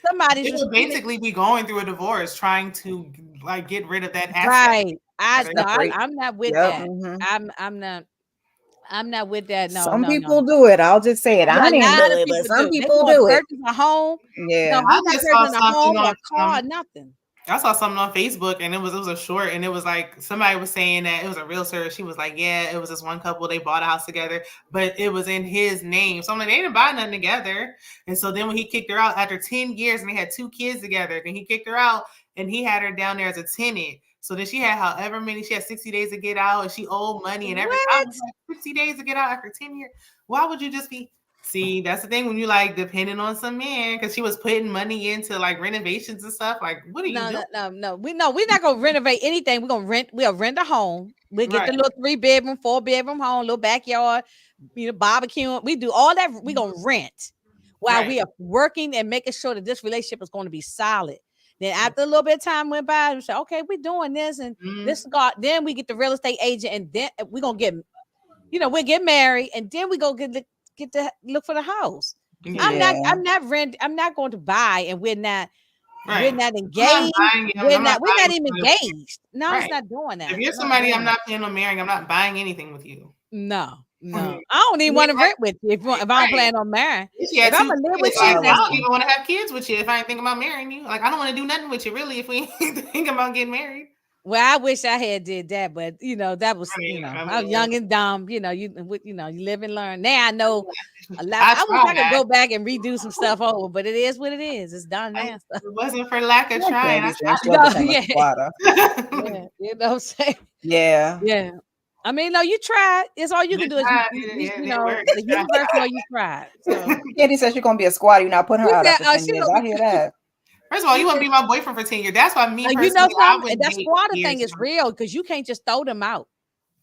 somebody's would basically be going through a divorce trying to like get rid of that asset. Right. I'm not with that. I'm not with that. No, some people do it. I'll just say it. I didn't do it, but some people do it. Purchase a home. Yeah, No, I'm not purchasing a home or a car, nothing. I saw something on Facebook and it was a short and it was like somebody was saying that it was a realtor. She was like, yeah, it was this one couple, they bought a house together, but it was in his name. So I'm like, they didn't buy nothing together. And so then when he kicked her out after 10 years and they had 2 kids together, then he kicked her out and he had her down there as a tenant. So then she had however many, she had 60 days to get out, and she owed money and everything. I was like, 60 days to get out after 10 years. Why would you just be? See, that's the thing when you like depending on some man, because she was putting money into like renovations and stuff. Like, what are you doing? No. We're not gonna renovate anything. We'll rent a home. We'll get the little 3-bedroom, 4-bedroom home, little backyard, barbecue. We do all that. We're gonna rent while we are working and making sure that this relationship is going to be solid. Then after a little bit of time went by, we say, okay, we're doing this and this got. Then we get the real estate agent, and then we're gonna get, we'll get married, and then we go get to look for the house. Yeah. I'm not going to buy, and we're not engaged. We're not even engaged. No, it's not doing that. If you're somebody I'm not planning on marrying, I'm not buying anything with you. No. I don't even want to rent with you if I don't plan on marrying. If I'm gonna live with you, I don't even want to have kids with you if I ain't thinking about marrying you. Like, I don't want to do nothing with you really if we ain't thinking about getting married. Well, I wish I had did that, but that was I was young and dumb. You live and learn. Now I know a lot. I wish I could go back and redo some stuff over, but it is what it is. It's done now. It wasn't for lack of trying. You know what I'm saying? Yeah. I mean, no, you tried. It's all you can do is the universe know you tried. So. Katie says you're gonna be a squatter. You're not putting her out after 10 years. I hear that. First of all, you want to be my boyfriend for 10 years. That's why me personally, that squatter thing is real because you can't just throw them out.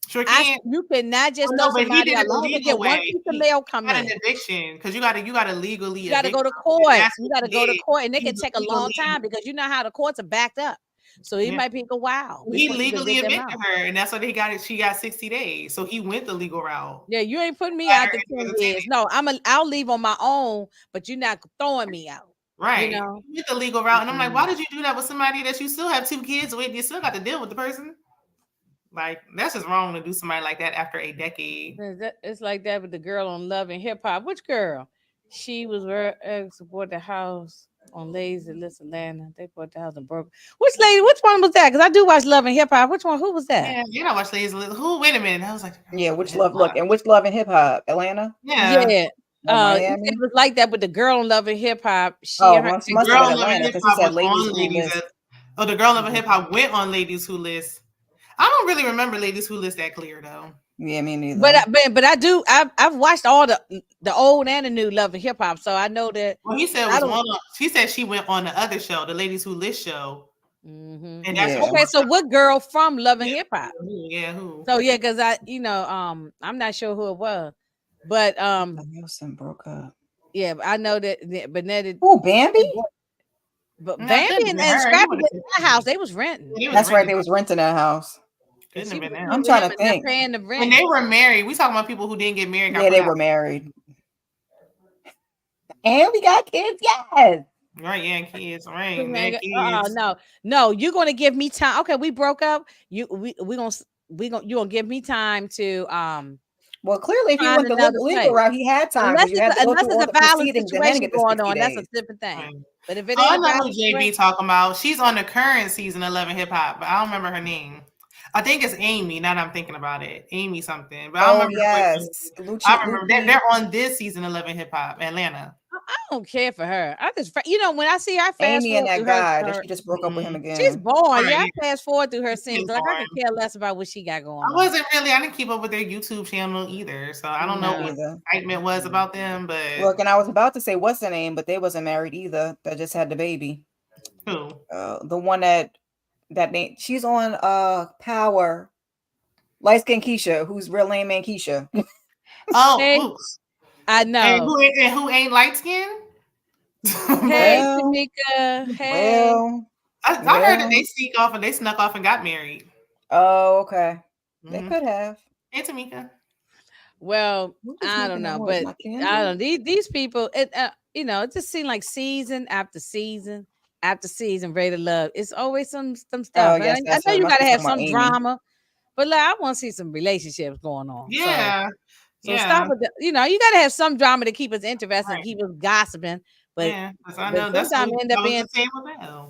Sure can't. You cannot just throw somebody out. You get one piece of mail coming in. An eviction because you gotta legally. You gotta go to court. You gotta go to court, and it can take a long time because you know how the courts are backed up. So it might take a while. He legally evicted her, and that's why she got 60 days. So he went the legal route. Yeah, you ain't putting me out the 10 years. No, I'll leave on my own, but you're not throwing me out. Right. You went the legal route. And I'm like, why did you do that with somebody that you still have 2 kids with? You still got to deal with the person. Like, that's just wrong to do somebody like that after a decade. It's like that with the girl on Love and Hip Hop. Which girl? She was bought the house on Lazy List Atlanta. They bought the house in Brooklyn. Which one was that? Because I do watch Love and Hip Hop. Which one? Who was that? Yeah, you don't watch Lazy List. Who? Wait a minute. I was like, which Love and Hip Hop? Atlanta? Yeah. It was like that with the girl on Love and Hip Hop. The girl on Love and Hip Hop was on Ladies. The girl on Love and Hip Hop went on Ladies Who List. I don't really remember Ladies Who List that clear though. Yeah, me neither. But I do. I've watched all the old and the new Love and Hip Hop, so I know that. Well, he said she said she went on the other show, the Ladies Who List show. Mm-hmm. And that's okay. So what girl from Love and Hip Hop? Yeah, who? So because I'm not sure who it was. But Wilson broke up. Yeah, I know that. But Bambi. But Bambi and Scrappy in that house, they was renting. That's right, they was renting that house. I'm trying to think. When they were married, we talking about people who didn't get married. Yeah, they were married. And we got kids. Yes. Right, yeah, kids. Right, kids. No, you're gonna give me time. Okay, we broke up. You gonna give me time to Well, clearly, if you went the legal route, he had time. Unless it's a violent situation going on, that's a different thing. Right. But if it ain't, I know who JB talking about. She's on the current season 11 Hip Hop, but I don't remember her name. I think it's Amy. Now that I'm thinking about it, Amy something. But I don't remember. Yes, I remember they're on this season 11 Hip Hop Atlanta. I don't care for her. I just, when I see her, Amy and that guy, she just broke up with him again. She's born. Yeah, I fast forward through her scenes. Like I could care less about what she got going on. I didn't keep up with their YouTube channel either, so I don't know what the excitement was about them. But look, and I was about to say what's the name, but they wasn't married either. That just had the baby. Who? The one that name. She's on Power. Light skin Keisha, whose real name ain't Keisha. I know. And who ain't light skinned? Hey, Tamika. Hey. I heard that they snuck off and got married. Oh, okay. They could have. Hey, Tamika. Well, I don't know, but I don't. These people, it just seemed like season after season after season. Ready to Love. It's always some stuff. Oh, yes, I know you got to have some drama, but I want to see some relationships going on. Yeah. So stop with you got to have some drama to keep us interested and keep us gossiping. But I know that's end up being the same with that.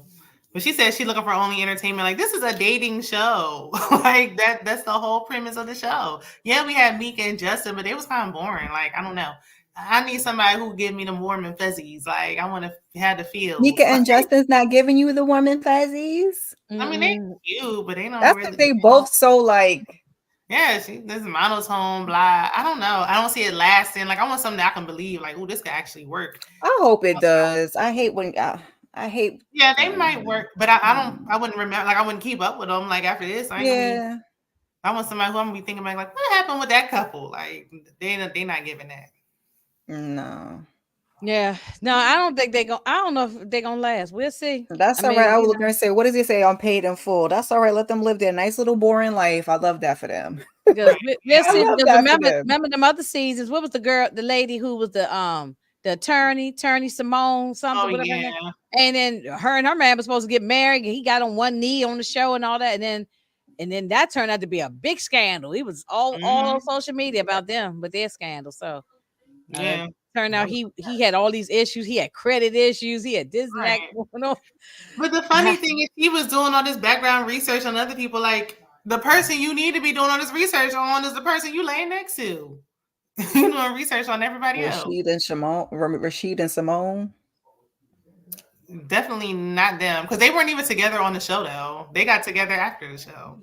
But she said she's looking for only entertainment. Like, this is a dating show. Like that's the whole premise of the show. Yeah, we had Mika and Justin, but it was kind of boring. Like, I don't know. I need somebody who give me the warm and fuzzies. Like I want to have the feel. Nika and Justin's not giving you the warm and fuzzies. I mean, they cute, but they don't. That's really like they both so like. Yeah, this is monotone, blah. I don't know. I don't see it lasting. Like I want something that I can believe. Like, oh, this could actually work. I hope it does. I hate when I hate. Yeah, they might work, but I don't. I wouldn't remember. Like I wouldn't keep up with them. Like after this, I want somebody who I'm gonna be thinking about. Like, what happened with that couple? Like they not giving that. No. Yeah, no, I don't think they're gonna. I don't know if they're gonna last. We'll see. That's all right. I was gonna say, what does he say on Paid in Full? That's all right. Let them live their nice little boring life. I love that for them. We'll see. Remember them other seasons. What was the lady who was the attorney Simone something? Oh, yeah. And then her and her man was supposed to get married, and he got on one knee on the show and all that, and then that turned out to be a big scandal. It was all on social media about them with their scandal. So yeah. Turned out he had all these issues. He had credit issues. He had this and that going on. But the funny thing is, he was doing all this background research on other people. Like the person you need to be doing all this research on is the person you laying next to. You doing research on everybody else. Rashid and Simone. Definitely not them, because they weren't even together on the show though. They got together after the show.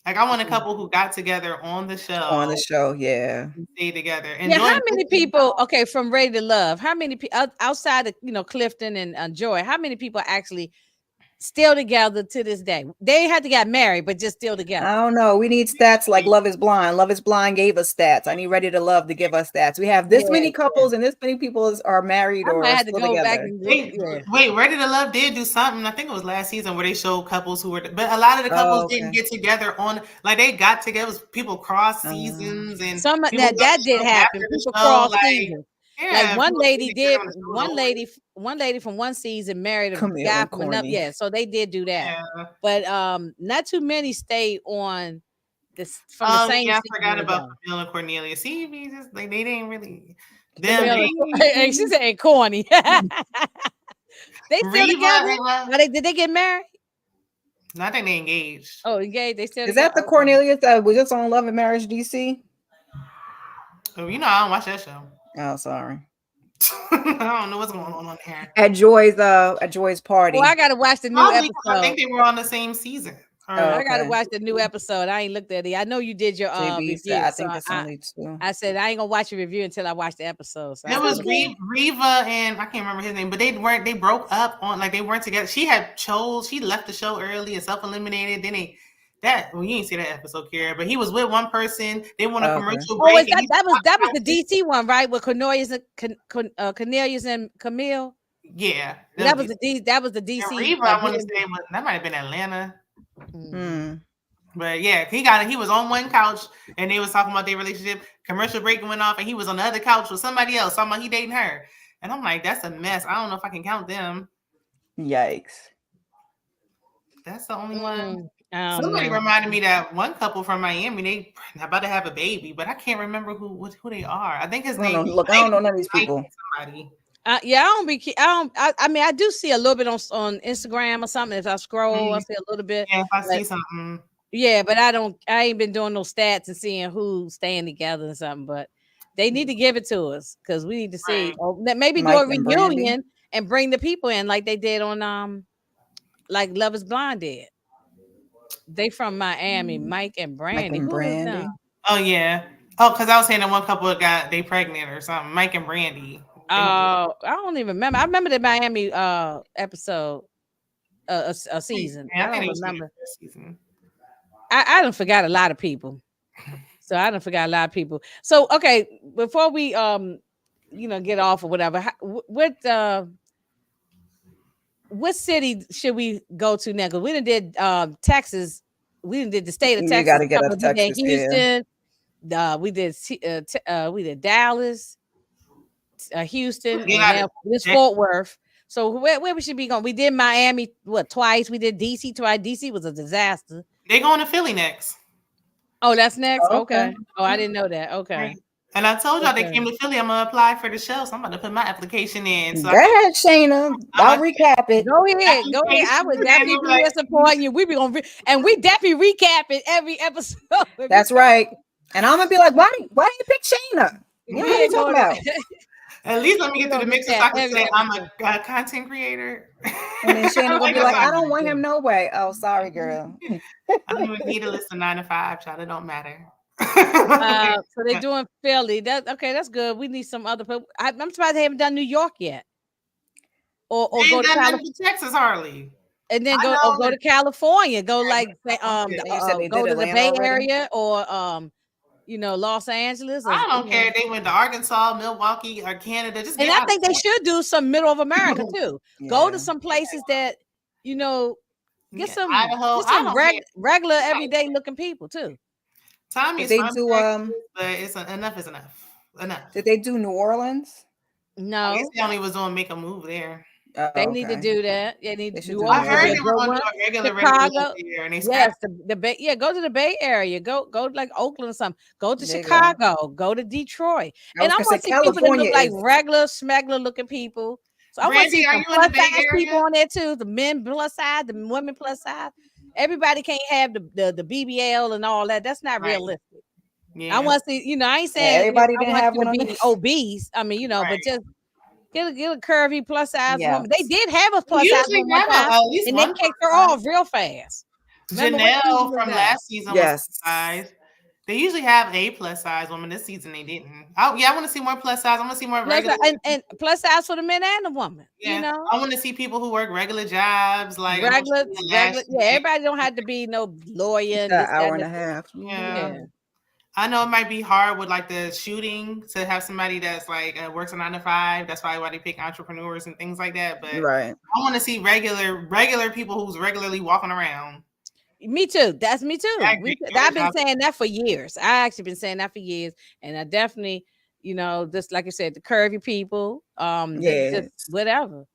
Like I want a couple who got together on the show. On the show, yeah. Stay together. And how many people? Okay, from Ready to Love, how many people outside of Clifton and Joy? How many people actually still together to this day? They had to get married, but just still together. I don't know. We need stats like Love is Blind. Love is Blind gave us stats. I need Ready to Love to give us stats. We have this many couples and this many people are married or still together. Wait, Ready to Love did do something. I think it was last season where they showed couples who were, but a lot of the couples didn't get together on. Like they got together. It was people cross seasons and some that did happen. People cross seasons. Yeah, like one lady from one season married a guy from another. Yeah, so they did do that. Yeah. But not too many stayed on this from the same. Yeah, I forgot about Camille and Cornelia. See, they didn't really. She said corny. They still together. Did they get married? No, I think they engaged. Oh, engaged. They still. Is that the Cornelia that was just on Love and Marriage DC? Oh, I don't watch that show. Oh, sorry. I don't know what's going on here. At Joy's party. Well, I gotta watch the new episode. I think they were on the same season. I gotta watch the new episode. I ain't looked at it. I know you did your review. I think it's only two. I said I ain't gonna watch your review until I watch the episode. So it was Reva and I can't remember his name, but they broke up on they weren't together. She left the show early and self-eliminated. Then you didn't see that episode, Kara, but he was with one person. They want a commercial break. That was the DC one, right? With Cornelius and Camille. Yeah, that was the DC. And Reva, I want to say that might have been Atlanta. But yeah, he was on one couch and they was talking about their relationship. Commercial break went off and he was on the other couch with somebody else talking about he dating her. And I'm like, that's a mess. I don't know if I can count them. Yikes. That's the only one. Somebody reminded me that one couple from Miami, they about to have a baby, but I can't remember who they are. I think his name. Look, I don't know none of these people. Somebody. I do see a little bit on Instagram or something. If I scroll, I see a little bit. Yeah, if I see something. Yeah, but I ain't been doing no stats and seeing who's staying together and something. But they need to give it to us because we need to see. Or maybe do a reunion and bring the people in like they did on like Love is Blind did. They from Miami, Mike and Brandy. Oh yeah. Oh, because I was saying that one couple they pregnant or something. Mike and Brandy. I don't even remember. I remember the Miami episode, a season. Yeah, I don't remember. I done forgot a lot of people. So okay, before we get off or whatever, what city should we go to next? We done did Texas. We done did the state of Texas. You got to get up to Texas. Houston. We did Dallas, Houston, and this Fort Worth. So where we should be going? We did Miami twice. We did DC twice. DC was a disaster. They going to Philly next. Oh, that's next. Okay. Oh, I didn't know that. Okay. Right. And I told y'all they came to Philly. I'm gonna apply for the show, so I'm gonna put my application in. So go ahead, Shayna. I'll recap it. Go ahead. I would definitely be supporting you. We be gonna we definitely recap it every episode. That's right. And I'm gonna be like, why you pick Shayna? What are you talking about? At least let me get through the mixer so I can say I'm a content creator. And then Shannon gonna be like, I don't want him no way. Oh, sorry, girl. I don't even need a list of 9 to 5, child. It don't matter. So they're doing Philly. That's good. We need some other people. I'm surprised they haven't done New York yet. Or go to California. Texas, Harley. And then go to California. Go like go to the Bay Area or Los Angeles. I don't care. They went to Arkansas, Milwaukee, or Canada. And I think they should do some middle of America too. Yeah. Go to some places that get some Idaho. Get some regular everyday looking people too. Tommy, they do but it's enough is enough. Enough. Did they do New Orleans? No, I guess they only was on Make a Move there. They need to do that. They need to do. I heard they were going to do a regular there, and they go to the Bay Area. Go like Oakland or something. Go to Chicago. Go to Detroit. And I want to see people that look like regular, smuggler looking people. So I want to see some plus size people on there too. The men plus size, the women plus size. Everybody can't have the BBL and all that. That's not realistic. Yeah. I want to see. I ain't saying everybody didn't have one to be obese. I mean, but just. Get a curvy plus size woman. They did have a plus size woman one time, and they kicked her off real fast. Janelle from last season was plus size. They usually have a plus size woman. This season they didn't. I want to see more plus size. I want to see more regular and plus size for the men and the woman. Yeah. I want to see people who work regular jobs, like regular. Yeah, everybody don't have to be no lawyer. An hour and a half. Yeah. I know it might be hard with like the shooting to have somebody that's like works a 9 to 5. That's probably why they pick entrepreneurs and things like that. But I want to see regular people who's regularly walking around. Me too. That's me too. I've been saying that for years. I actually been saying that for years, and I definitely, just like I said, the curvy people, just whatever.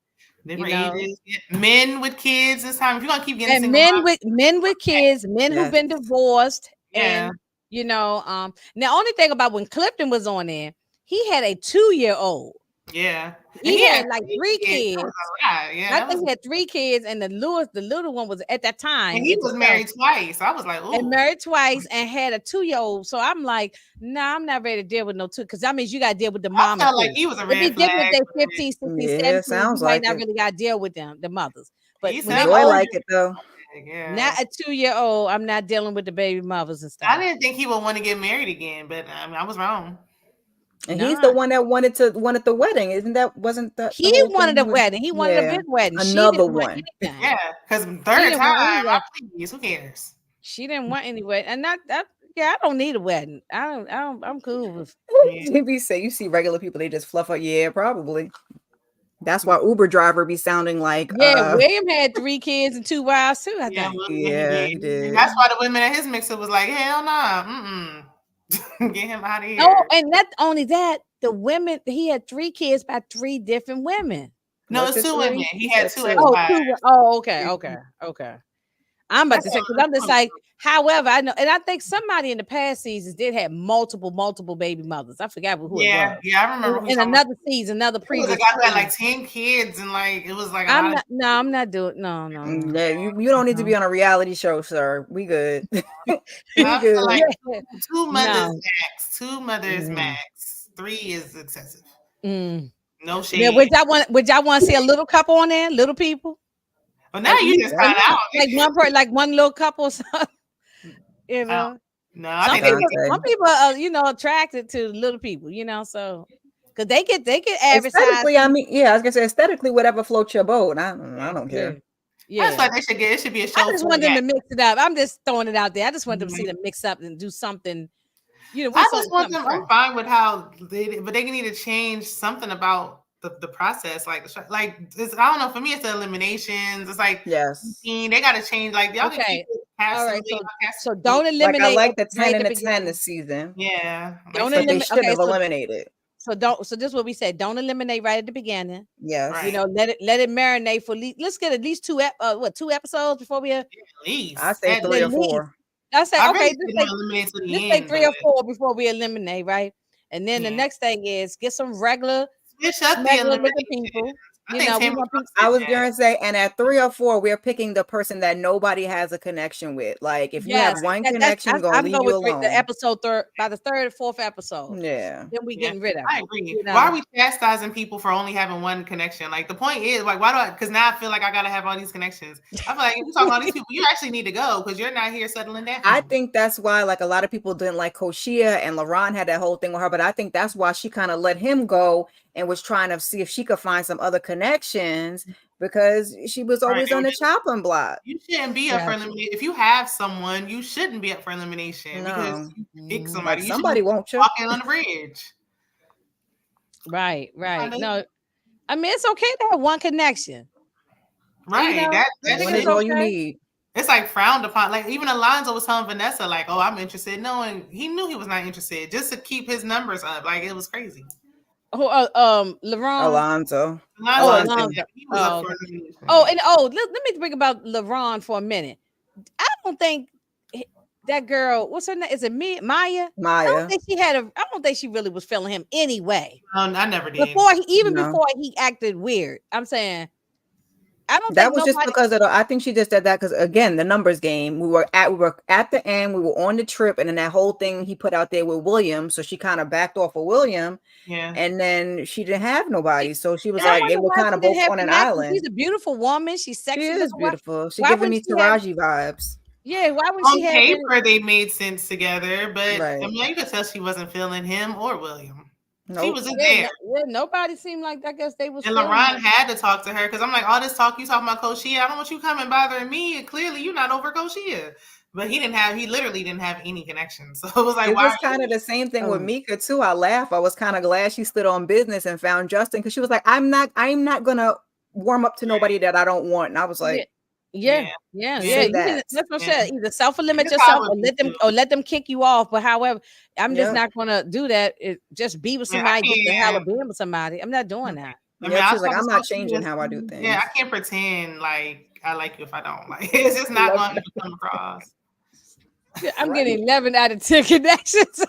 Different ages. Men with kids this time. If you're gonna keep getting men with kids, men who've been divorced, and. Now only thing about when Clifton was on there, he had a 2-year-old. Yeah. He had like 3 kids. I think he had 3 kids, and the little one was at that time. And he was married twice. I was like, ooh. And married twice and had a 2-year-old. So I'm like, I'm not ready to deal with no 2, because that means you gotta deal with the mom. I felt like he was a red flag. It'd be different if they're 15, 16, 17. Sounds you like might not really gotta deal with them, the mothers. But when I like it though. Yeah. Not a 2-year-old. I'm not dealing with the baby mothers and stuff. I didn't think he would want to get married again, but I was wrong. And he's the one that wanted the wedding. Wasn't that he wanted a wedding? He wanted a big wedding. Another one. Yeah, because third time, please, who cares? She didn't want any wedding, and I don't need a wedding. I'm cool with. You say you see regular people, they just fluff up. Yeah, probably. That's why Uber driver be sounding like William had 3 kids and 2 wives too. I think. He did. That's why the women at his mixer was like, hell nah, get him out of here. Oh, and not only that, the women, he had 3 kids by 3 different women. No, it's 2 women. He had 2 at okay. I'm about to say, because I'm just like, however, I know, and I think somebody in the past seasons did have multiple baby mothers. I forgot who it was. Yeah, I remember. In another season, another previous. The guy had like 10 kids, and like it was like. I'm not doing. No. Yeah, you don't need to be on a reality show, sir. We good. We good. Like 2 mothers max. 2 mothers max. 3 is excessive. No shade. Yeah, would y'all want to see a little couple on there? Little people. Well, now you just found out. Like one little couple. No, I think some people are, attracted to little people, so because they get advertised. Aesthetically, I was gonna say aesthetically, whatever floats your boat. I don't care. Yeah, that's like it should be a show. I just want them to mix it up. I'm just throwing it out there. I just want them to see them mix up and do something. I just want them. I'm fine with how but they need to change something about the process, it's, I don't know. For me, it's the eliminations. It's like they got to change. Like y'all okay, all right. So don't eliminate. I like the 10 and the 10 this season. Yeah, don't eliminate. They should have eliminated. So this is what we said. Don't eliminate right at the beginning. Yes, right. Let it marinate for. Let's get at least 2 episodes before we. At least I say 3 or 4. I say okay. Let's say 3 or 4 before we eliminate, right? And then the next thing is get some regular looking people. I think Tammy I was going to say, and at 3 or 4, we're picking the person that nobody has a connection with. Like, if you have one connection, going to leave you alone. The episode by the 3rd or 4th episode. Yeah. Then we getting rid of it. I agree. Why are we chastising people for only having one connection? Like, the point is, like, why do I? Because now I feel like I got to have all these connections. I feel like if you talk about these people, you actually need to go because you're not here settling down. I think that's why, like, a lot of people didn't like Koshia, and LaRon had that whole thing with her, but I think that's why she kind of let him go and was trying to see if she could find some other connections because she was always on the chopping block. You shouldn't be up for elimination. If you have someone, you shouldn't be up for elimination because you pick somebody. Like, somebody won't you walking on the bridge. Right. No, I mean, it's okay to have one connection. Right. You know, that's all you need. It's like frowned upon. Like even Alonzo was telling Vanessa, like, "Oh, I'm interested," knowing he knew he was not interested, just to keep his numbers up. Like it was crazy. LaRon. Alonzo. He was up for elimination. Let me think about LaRon for a minute. I don't think that girl. What's her name? Is it Maya? Maya. I don't think she really was feeling him anyway. I never did. Before he acted weird. I'm saying. I don't. That was just because of I think she just did that because again, the numbers game. We were at the end. We were on the trip, and then that whole thing he put out there with William. So she kind of backed off of William. Yeah. And then she didn't have nobody, so she was like, they were kind of both on an island. She's a beautiful woman. She's sexy. She is beautiful. She's giving me Taraji vibes. Yeah, why would she have? On paper, they made sense together, but I mean, you could tell she wasn't feeling him or William. Nope. She was in there. Yeah, nobody seemed like I guess they was. And LaRon had to talk to her because I'm like, all this talk you talking about Koshia. I don't want you coming bothering me. And clearly, you're not over Koshia. But he literally didn't have any connection. So it was like, it was kind of the same thing with Mika too. I laugh. I was kind of glad she stood on business and found Justin because she was like, I'm not gonna warm up to nobody that I don't want. And I was like, yeah. That's what I said. Either self-eliminate yourself or let them kick you off. But however, I'm just not gonna do that. Just be with somebody, get the hell of being with somebody. I'm not doing that. She's like, I'm not changing how I do things. Yeah, I can't pretend like I like you if I don't. Like it's just not going to come across. I'm getting 11 out of 10 connections.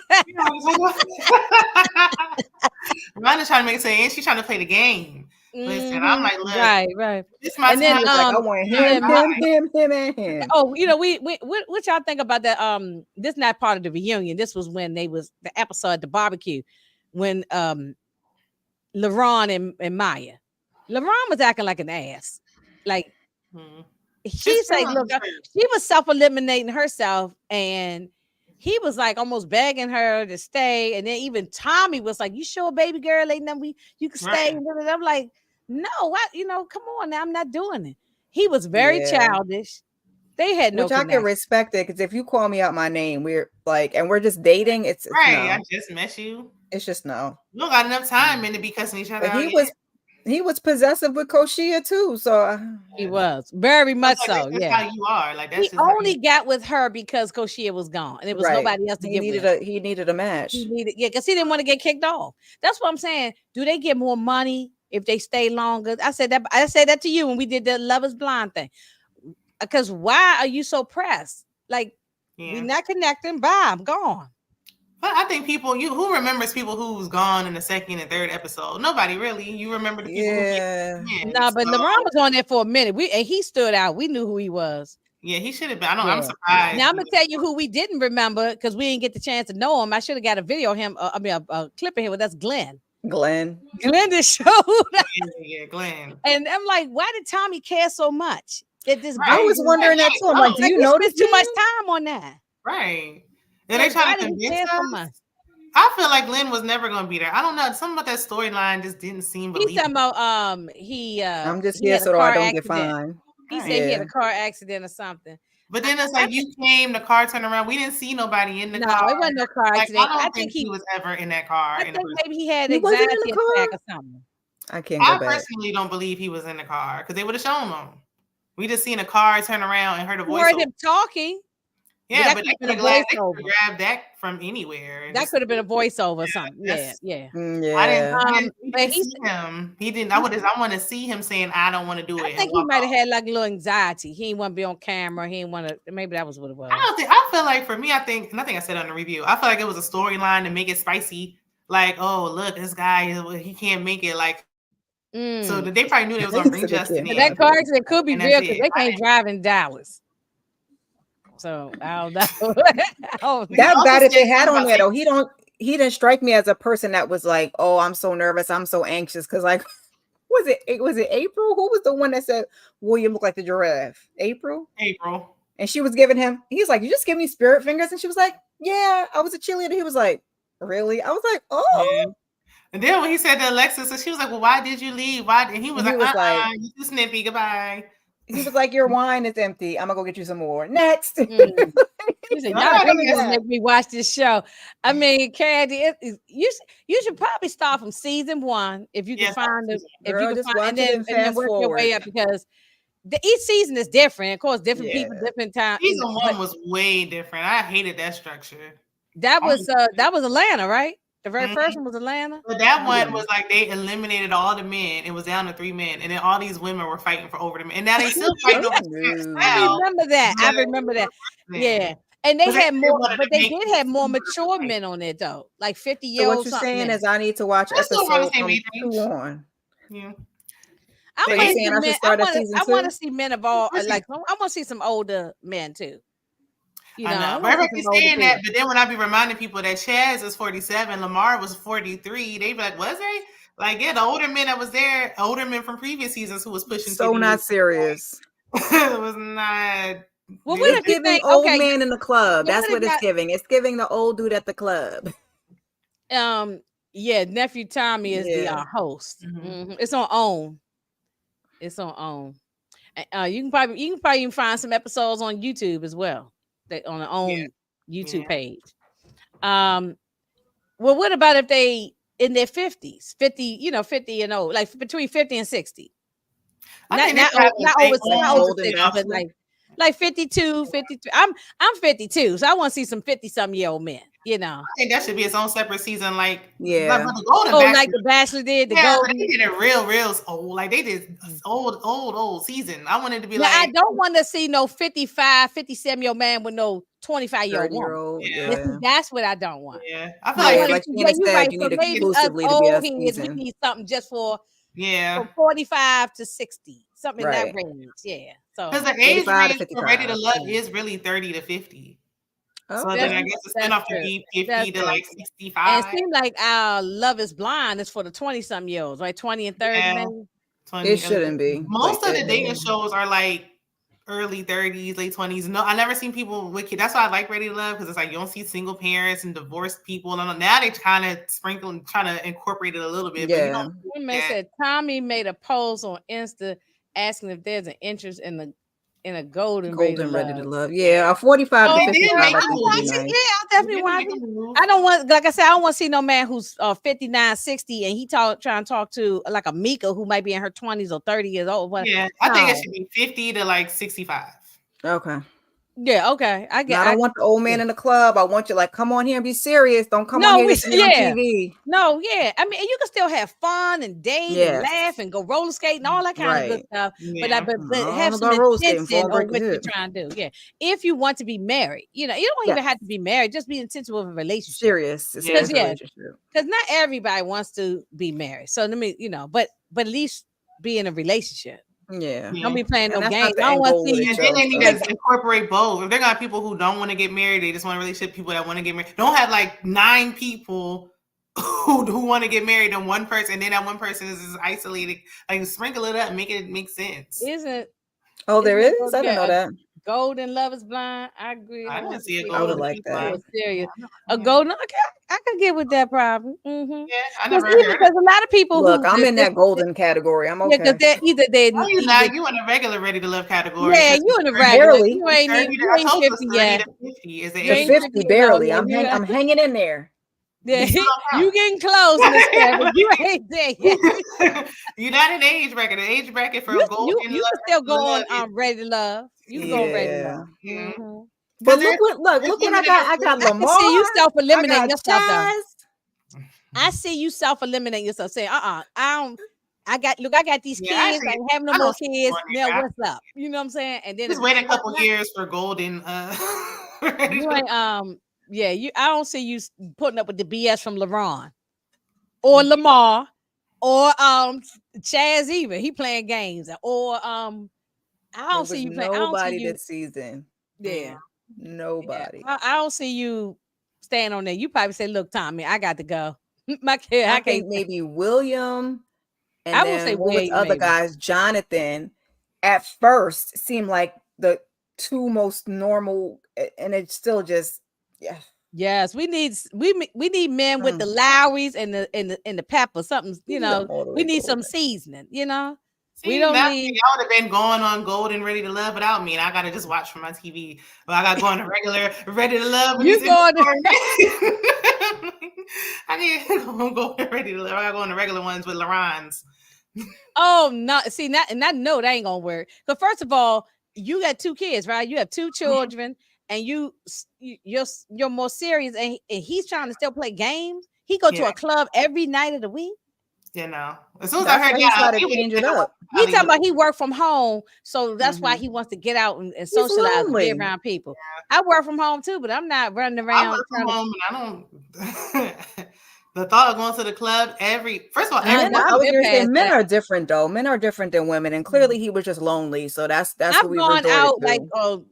Rhonda's trying to make it say, and she's trying to play the game. Listen, I'm like, look, right. This my time. I want him, and him. Oh, you know, what y'all think about that? This is not part of the reunion. This was when the episode at the barbecue when LaRon and Maya. LaRon was acting like an ass. Like she's like, look, she was self-eliminating herself, and he was like almost begging her to stay. And then even Tommy was like, "You sure, baby girl, ain't nothing you can stay?" And I'm like, "No, come on now, I'm not doing it." He was very childish. They had no. Which I can respect it because if you call me out my name, we're like, and we're just dating. It's right. No. I just met you. It's just no. We don't got enough time in to be cussing each other. But he was possessive with Koshia too, so he was very much so. That's how you are. Like that's he only got with her because Koshia was gone, and it was nobody else to get with. He needed a match. Because he didn't want to get kicked off. That's what I'm saying. Do they get more money if they stay longer? I said that to you when we did the Love Is Blind thing. Because why are you so pressed? Like we're not connecting. Bye, I'm gone. But I think who remembers people who's gone in the second and third episode? Nobody really. You remember the people but LaRon was on there for a minute. And he stood out. We knew who he was. Yeah, he should have been. I'm surprised. Now I'm gonna tell you who we didn't remember because we didn't get the chance to know him. I should have got a video of him. A clip of him. That's Glenn. Glenn just showed. Yeah, Glenn. And I'm like, why did Tommy care so much? I was wondering that too. I'm like, do you notice too much time on that? Right. And they trying to convince us. I feel like Glenn was never going to be there. I don't know. Something about that storyline just didn't seem believable. He's talking about I'm just here so I don't get fined. He said he had a car accident or something. But then it's like you came, the car turned around. We didn't see nobody in the car. No, it wasn't no car accident. I don't think he was ever in that car. I think maybe he had anxiety attack or something. I can't go back. I personally don't believe he was in the car because they would have shown him. We just seen a car turn around and heard a voice. We heard him talking. Yeah, but they could have grabbed that from anywhere. That could have been a voiceover or something. Yeah. I didn't see him. He didn't. I want to see him saying, "I don't want to do it." I think he might have had like a little anxiety. He didn't want to be on camera. He didn't want to. Maybe that was what it was. I feel like for me, I think I said on the review. I feel like it was a storyline to make it spicy. Like, oh look, this guy he can't make it. Like So they probably knew they was gonna bring Justin in. That car accident could be And real that's because it. they can't drive in Dallas. So I don't know. That also bad if they said had something on there about though. He didn't strike me as a person that was like, oh, I'm so nervous, I'm so anxious. Cause like, was it April? Who was the one that said William looked like the giraffe? April. And she was giving him, he's like, you just give me spirit fingers. And she was like, yeah, I was a cheerleader. He was like, really? I was like, oh. Yeah. And then when he said to Alexis, so she was like, well, why did you leave? Why? And he was like, you too snippy, goodbye. He was like, your wine is empty. I'm gonna go get you some more. Next. He said, y'all really gonna make me watch this show. I mean, Candy, you should probably start from season 1 if you can find it. If you can find and then work your way up because each season is different. Of course, different people, different times. Season 1 was way different. I hated that structure. That was Atlanta, right? The very first one was Atlanta. But that one was like they eliminated all the men. It was down to 3 men, and then all these women were fighting over the men. And now they still fighting over the men. I remember that. Yeah. And they had more, but they did have more mature men on it though, like 50-year-olds. So what you're saying is I need to watch episode 2 on. Yeah. I want to see men of all. Like I want to see some older men too. You know, I know. But everybody saying that, but then when I be reminding people that Chaz is 47, Lamar was 43, they be like, was they? Like, yeah, the older men that was there, older men from previous seasons who was pushing. So not serious. It was not. Well, we're giving old man in the club. That's what it's giving. It's giving the old dude at the club. Yeah, nephew Tommy is the host. It's on OWN. It's on OWN. You can probably even find some episodes on YouTube as well. On their own YouTube page. Well, what about if they in their 50s, 50 and old, like between 50 and 60? Not over 60, but like 52, 53. I'm 52, so I want to see some 50-some-year-old men. You know, I think that should be its own separate season. Like, yeah, like the Bachelor did. They did it real old. Like they did old season. I wanted to be I don't want to see no 55, 57-year-old man with no 25-year-old woman. Yeah. That's what I don't want. Yeah, I feel like you need exclusively to be a season. We need something just for from 45 to 60, something in that range. Yeah, so because the age range for Ready to Love is really 30 to 50. So then I guess it's enough to be 50 to like 65. And it seems like our Love is Blind is for the 20-some-year-olds, right? 20 and 30. Yeah. 20, it shouldn't be. Most of the dating shows are like early 30s, late 20s. No, I never seen people with kids. That's why I like Ready to Love, because it's like you don't see single parents and divorced people. And now they kind of trying to incorporate it a little bit. Yeah. But said Tommy made a post on Insta asking if there's an interest in a golden Ready to Love. Yeah, a 45 to 55. I'll definitely watch it. I don't want, like I said, I don't want to see no man who's 59, 60, and he trying to talk to like a Mika who might be in her 20s or 30 years old. Yeah, I think it should be 50 to like 65. Okay. Yeah, okay. I don't want the old man in the club. I want you like, come on here and be serious. Don't come on here and see on TV. No, yeah. I mean, you can still have fun and date and laugh and go roller skate and all that kind of good stuff. Yeah. But have some intention on what you're trying to do. Yeah. If you want to be married, you don't even have to be married. Just be intentional with a relationship. Serious. Because not everybody wants to be married. So let me, but at least be in a relationship. Yeah. Don't be playing no games. I don't want to see. And then they need to incorporate both. If they're gonna have people who don't want to get married, they just want a relationship. People that want to get married. Don't have like 9 people who want to get married and one person, and then that one person is just isolated. Like sprinkle it up, make it make sense. Isn't? Oh, there is. I didn't know that. Golden Love is Blind. I agree. I didn't see a golden. I would like that. Serious. A golden. I can get with that problem. Mm-hmm. Yeah, I never heard. Because a lot of people. Look, I'm in that golden category. I'm okay. Because they're either you in a regular Ready to Love category. Yeah, you in a regular. Barely. You ain't 50 yet. 50 barely. I'm hanging in there. Yeah, you getting close, Miss Kevin. You ain't there yet. You're not in the age bracket. The age bracket for a golden. You can still go on Ready to Love. You can go on Ready to Love. Mm-hmm. But look what I got. I got Lamar. I see you self-eliminating yourself. Though. I see you self-eliminating yourself, saying, I got these kids. I ain't having no more kids. Now what's up? You know what I'm saying? And then just wait a couple years for golden. You ain't I don't see you putting up with the BS from LeBron or Lamar or Chaz even he playing games, or I don't see you playing. I don't see Nobody you. this season. Yeah, Nobody. yeah. I don't see you staying on there. You probably say, "Look, Tommy, I got to go." My kid, I I think can't. maybe William, and I will say then what was the William, other maybe. guys? Jonathan at first seemed like the two most normal, and it's still just Yes, we need men with the Lowrys and the pepper. Something, You need 'em all the we way need some golden. seasoning. We See, don't that need. y'all would have been going on Gold and Ready to Love without me, and I gotta just watch from my TV. But I gotta go on the regular Ready to Love. When You going to- I can't go on Gold and Ready to Love. I gotta go on the regular ones with Laron's. Oh no! See, that ain't gonna work. Because first of all, you got 2 kids, right? You have 2 children, and you're more serious, and he's trying to still play games. He go to a club every night of the week. As soon as I heard that, he change it up. He talking about he work from home, so that's why he wants to get out and socialize and be around people. I work from home too, but I'm not running around. I work from home, and I don't. The thought of going to the club first of all, I was going to say men are different though. Men are different than women, and clearly he was just lonely. So that's what we gone out to. like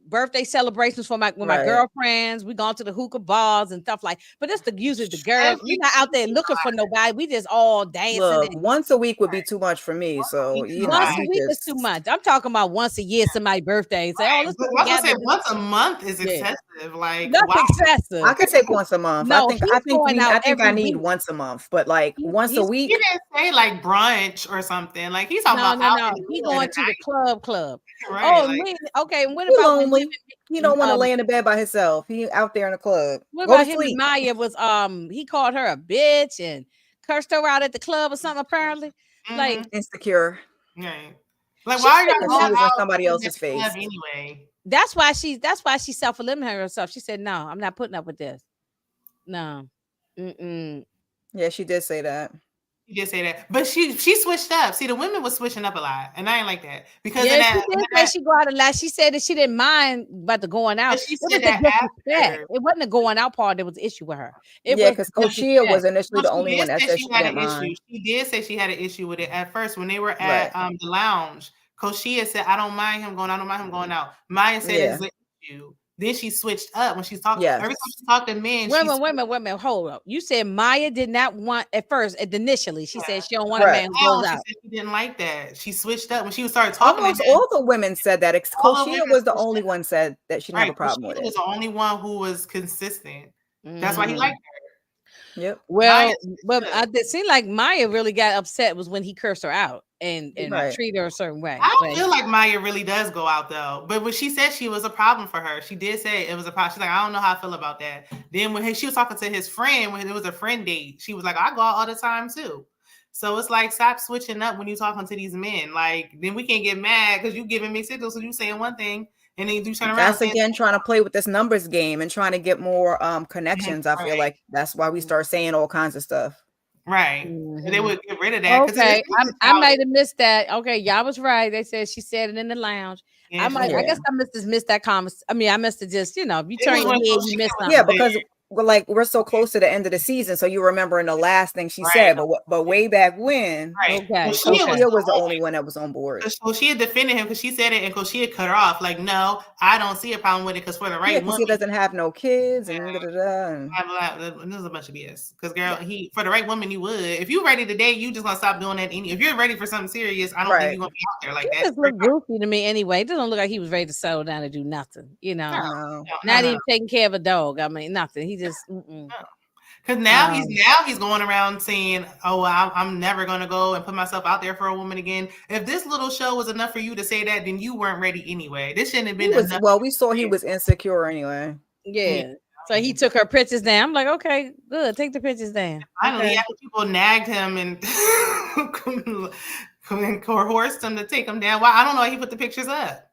birthday celebrations for my girlfriends. We gone to the hookah bars and stuff like. But it's usually the girls. We're not out there looking for nobody. We just all dancing. Look, once a week would be too much for me. So once a week is too much. I'm talking about once a year, somebody's birthday. Say, I was gonna say once a month is excessive. Like not excessive. I could take once a month. No, I think I need once a month, but like once a week. He didn't say like brunch or something. Like he's talking about no. He going to the club. Right, okay. What about lonely? He don't want to lay in the bed by himself. He out there in the club. What about him and Maya? Was he called her a bitch and cursed her out at the club or something? Apparently, like insecure. Right. Like why are you going out somebody else's face anyway? That's why she self-eliminated herself. She said, "No, I'm not putting up with this." No. Yeah, she did say that. She did say that, but she switched up. See, the women was switching up a lot, and I ain't like that because she did say she go out a lot. She said that she didn't mind about the going out. She said that it wasn't the going out part that was the issue with her. Because Koshia was initially the only one that said she had didn't an mind. issue. She did say she had an issue with it at first when they were at the lounge. Koshia said, "I don't mind him going. I don't mind him going out." Maya said it's an issue. Then she switched up when she's talking. Every time she talked to men, wait a minute, hold up. You said Maya did not want at first, initially. She said she don't want a man who goes out. She didn't like that. She switched up when she started talking. Almost all the women said that. Koshia was the only one said that she didn't have a problem with it. She was the only one who was consistent. That's why he liked her. Yep. Well, but it seemed like Maya really got upset was when he cursed her out and treated her a certain way. I don't feel like Maya really does go out though. But when she said she was a problem for her, she did say it was a problem. She's like, I don't know how I feel about that. Then when she was talking to his friend, when it was a friend date, she was like, I go out all the time too. So it's like, stop switching up when you're talking to these men. Like, then we can't get mad because you giving mixed signals. So you saying one thing and then you turn around. That's again trying to play with this numbers game and trying to get more connections. I feel like that's why we start saying all kinds of stuff. Right. And they would get rid of that. Okay. I might have missed that. Okay, y'all was right. They said she said it in the lounge. I guess I missed that comment. I mean, I missed it just, if you turn your head, you missed something. Yeah, because we're so close to the end of the season, so you remember in the last thing she said, but way back when, Koshia was the only one that was on board. Koshia defended him because she said it, and Koshia cut her off. Like, no, I don't see a problem with it because for the right woman, he doesn't have no kids and this is a bunch of BS. Because girl, for the right woman, you would. If you're ready to date, you just gonna stop doing that. If you're ready for something serious, I don't think you're gonna be out there like that. Just look goofy to me anyway. It doesn't look like he was ready to settle down and do nothing. Not even taking care of a dog. I mean, nothing. He just because now he's going around saying, "Oh, I'm never gonna go and put myself out there for a woman again." If this little show was enough for you to say that, then you weren't ready anyway. This shouldn't have been enough. Well, we saw he was insecure anyway. Yeah. So he took her pictures down. I'm like, okay, good. Take the pictures down. Finally, after people nagged him and coerced him to take them down, I don't know why he put the pictures up.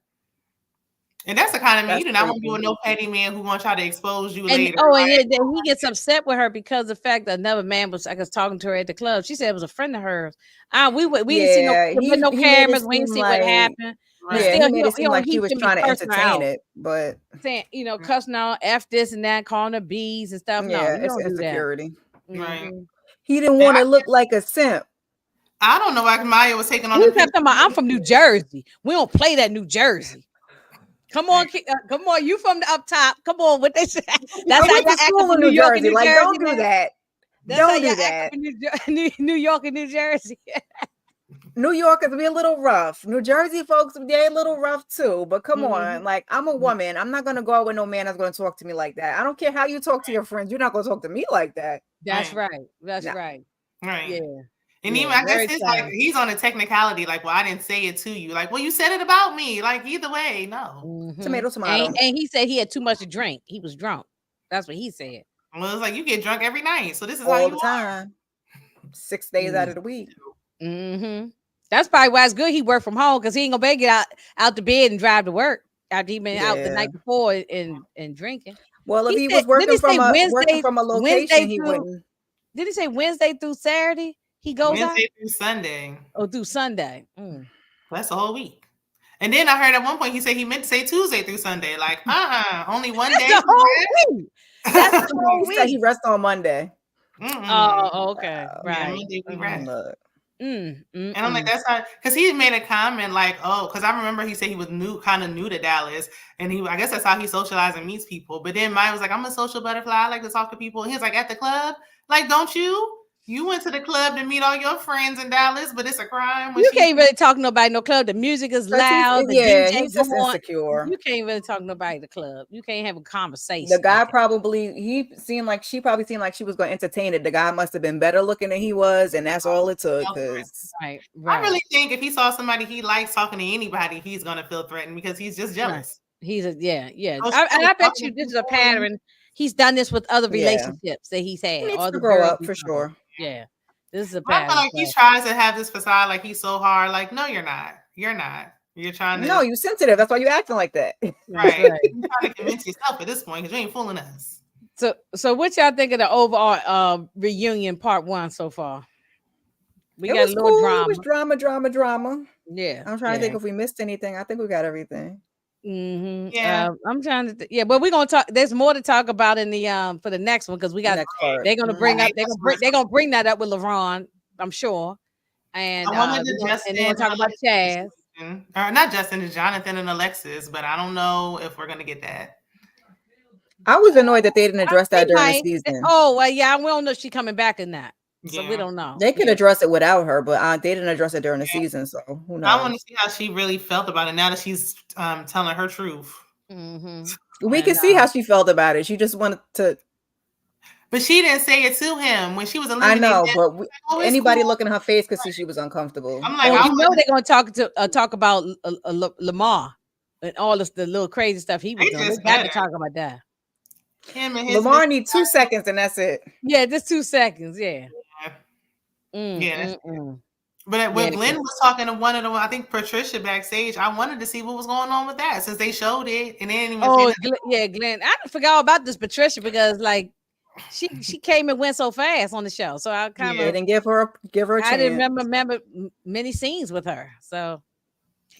And that's the kind of man you do not want to be with no petty man who gonna try to expose you later. And then he gets upset with her because of the fact that another man was talking to her at the club. She said it was a friend of hers. We didn't see no cameras. We didn't see what happened. But still, he made it seem like he was trying to entertain it, but saying cussing out F this and that, calling her B's and stuff. Yeah, it's insecurity. Right. He didn't want to look like a simp. I don't know why Maya was taking on Who the kept talking about, I'm from New Jersey. We don't play that New Jersey. Come on, come on. You from the up top. Come on, what they say. That's how I went to y'all act school up in in New York and Jersey. New Like, Jersey. don't do now. that. That's how Don't do y'all that. act up in New York and New Jersey. New Yorkers be a little rough. New Jersey folks, they're a little rough too. But come on, like, I'm a woman. I'm not gonna go out with no man that's gonna talk to me like that. I don't care how you talk to your friends. You're not gonna talk to me like that. That's right. That's right. Right. Yeah. And Yeah, even I very guess it's sad. like he's on a technicality, like, well, I didn't say it to you. Like, well, you said it about me. Like, either way, no. Tomato, tomato. And he said he had too much to drink. He was drunk. That's what he said. Well, it's like you get drunk every night, so this is All how you the are. time. 6 days out of the week. That's probably why it's good he worked from home, because he ain't gonna be able to get out the bed and drive to work after he been out the night before and drinking. Well, if he said, was working from a location, Wednesday he wouldn't. Did he say Wednesday through Saturday? He goes Wednesday out? through Sunday. Oh, through Sunday. That's the whole week. And then I heard at one point he said he meant to say Tuesday through Sunday. Like, only one day. The whole week. That's the whole He said he week. rests on Monday. Oh, okay. Right. Monday we rest. Look. And I'm like, that's not, because he made a comment like, oh, because I remember he said he was kind of new to Dallas, and I guess that's how he socializes and meets people. But then Maya was like, I'm a social butterfly. I like to talk to people. And he was like, at the club, like, don't you? You went to the club to meet all your friends in Dallas, but it's a crime. You can't really talk to nobody in no club. The music is loud. The DJ he's just come on. insecure. You can't really talk to nobody in the club. You can't have a conversation. The guy she probably seemed like she was going to entertain it. The guy must have been better looking than he was, and that's all it took. Right. I really think if he saw somebody he likes talking to anybody, he's gonna feel threatened because he's just jealous. He's I bet you this is a pattern. He's done this with other relationships that he's had. He needs or to grow up for sure. Yeah, this is a I pattern. feel like he tries to have this facade like he's so hard. Like, no, you're not. You're not. You're trying to. No, you're sensitive. That's why you're acting like that. Right. You're trying to convince yourself at this point because you ain't fooling us. So what y'all think of the overall reunion part 1 so far? We got a little cool. drama. It was drama. Yeah. I'm trying to think if we missed anything. I think we got everything. Yeah. I'm trying to but we're gonna talk. There's more to talk about in the for the next one, because we got they're gonna bring up they're gonna bring that up with LeBron, I'm sure. And I and then we'll talk about Chaz. Not Justin, Jonathan and Alexis, but I don't know if we're gonna get that. I was annoyed that they didn't address that during the season. Oh well, yeah, we don't know if she's coming back in that. So we don't know. They could address it without her, but they didn't address it during the season. So who knows? I want to see how she really felt about it now that she's telling her truth. We can see how she felt about it. She just wanted to. But she didn't say it to him when she was eliminated. I know, but anybody looking in her face could see she was uncomfortable. I'm like, you know they're gonna talk about Lamar and all this, the little crazy stuff he was doing. They got to talk about that. Lamar needs 2 seconds and that's it. Yeah, just 2 seconds. Yeah. But when Glenn was talking to one of them, I think Patricia backstage, I wanted to see what was going on with that since they showed it and they didn't even Glenn. I forgot all about this Patricia because like she came and went so fast on the show. So I kind of didn't give her a chance. I didn't remember many scenes with her. So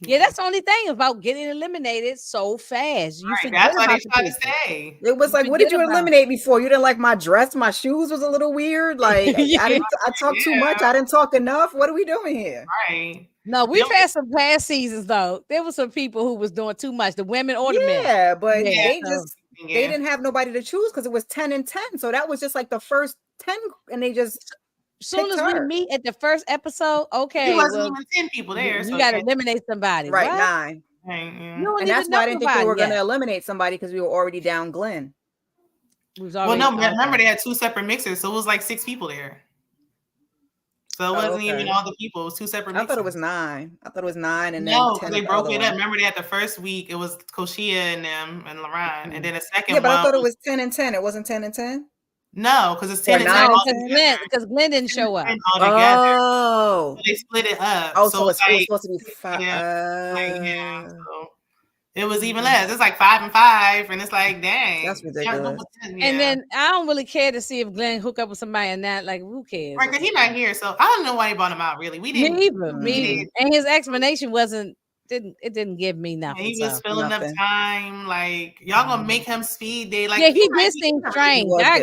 yeah, that's the only thing about getting eliminated so fast. That's what they trying to say. It was like, what did you eliminate me for? You didn't like my dress? My shoes was a little weird. Like I talked too much. I didn't talk enough. What are we doing here? Right. No, we've had some past seasons though. There were some people who was doing too much, the women or the men. Yeah, but they didn't have nobody to choose because it was 10 and 10. So that was just like the first 10, and they just. Soon as we meet at the first episode, okay, there wasn't even 10 people there. You got to eliminate somebody, right? What? 9. And that's why I didn't think we were going to eliminate somebody because we were already down Glenn. Well, no, remember they had 2 separate mixers, so it was like 6 people there. So it wasn't even all the people. It was 2 separate mixers. I thought it was 9. I thought it was 9 and no, then 10. They broke it up. Remember they had the first week, it was Koshia and them and Lauren, and then the second one. Yeah, but I thought it was 10 and 10. It wasn't 10 and 10? No, because it's 10 and 10. Because Glenn didn't show up. Oh. So they split it up. Oh, so it's supposed to be 5. So it was even less. It's like 5 and 5, and it's like, dang. That's ridiculous. And then I don't really care to see if Glenn hook up with somebody and that. Like, who cares? Right, because he's not here, so I don't know why he bought him out. Really, we didn't. Me either. And his explanation didn't give me nothing. And he was filling up time. Like, y'all gonna make him speed day. Like, yeah, he did seem strange. I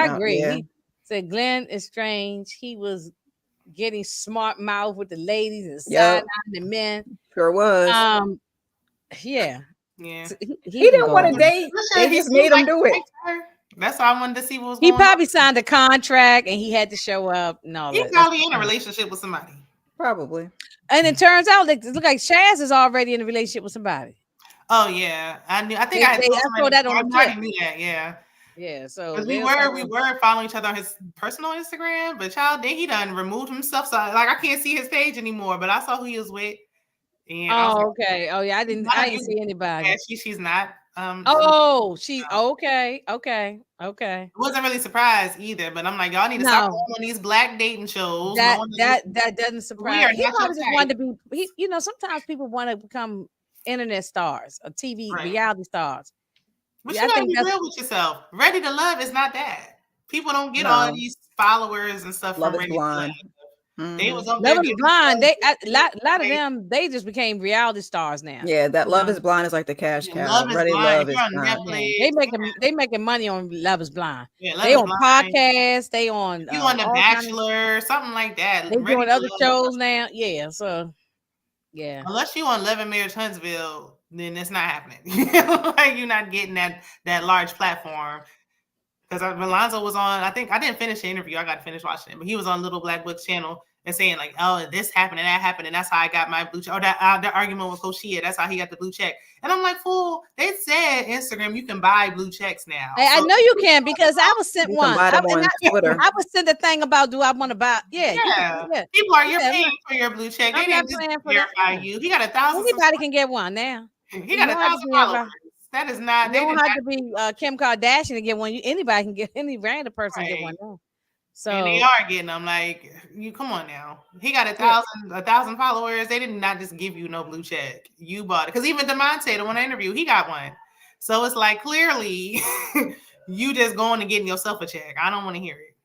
agree. Yeah. He said Glenn is strange. He was getting smart mouth with the ladies and Yep. side eyeing the men. Sure was. Yeah. Yeah. He didn't want to date. They just made him do it. That's why I wanted to see what was He going on. probably signed a contract and he had to show up and all He's that. probably in a relationship with somebody. Probably. And it turns out that it look like Chaz is already in a relationship with somebody. Oh yeah, I knew. I think I saw that on the already knew that. Yeah. Yeah. So because we were following each other on his personal Instagram, but then he done removed himself, so like I can't see his page anymore. But I saw who he was with. And okay. Oh yeah, I didn't see anybody. Yeah, she's not. She's okay. I wasn't really surprised either, but I'm like, y'all need to stop going on these black dating shows. That doesn't surprise me. He probably just wanted to be. Sometimes people want to become internet stars or TV reality stars. But you gotta be real with yourself. Ready to Love is not that. People don't get all these followers and stuff from Ready to Love. They was on Love is Blind. A lot of them, they just became reality stars now. Yeah, that Love is Blind is like the cash cow. Love is Blind. They making money on Love is Blind. Yeah, they on podcasts. They on you on The Bachelor, something like that. They doing other shows now. Yeah, so yeah. Unless you on Love and Marriage Huntsville, then it's not happening. Like you're not getting that large platform. Because Alonzo was on, I think I didn't finish the interview. I got to finish watching it, but he was on Little Black Book's channel and saying like, "Oh, this happened and that happened, and that's how I got my blue check." Or that argument with Coach Shea, that's how he got the blue check. And I'm like, "Fool! They said Instagram you can buy blue checks now." I know you can because I was sent one. I was sent the thing about do I want to buy? Yeah. People are paying for your blue check. They didn't just verify you. He got 1,000. Anybody can get one now. He got 1,000 followers. That is not. They don't have to be Kim Kardashian to get one. Anybody can get. Any random person get one now. So and they are getting them. Like you, come on now. He got 1,000 followers. They did not just give you no blue check. You bought it because even DeMonte, the one I interviewed, he got one. So it's like clearly you just going and getting yourself a check. I don't want to hear it.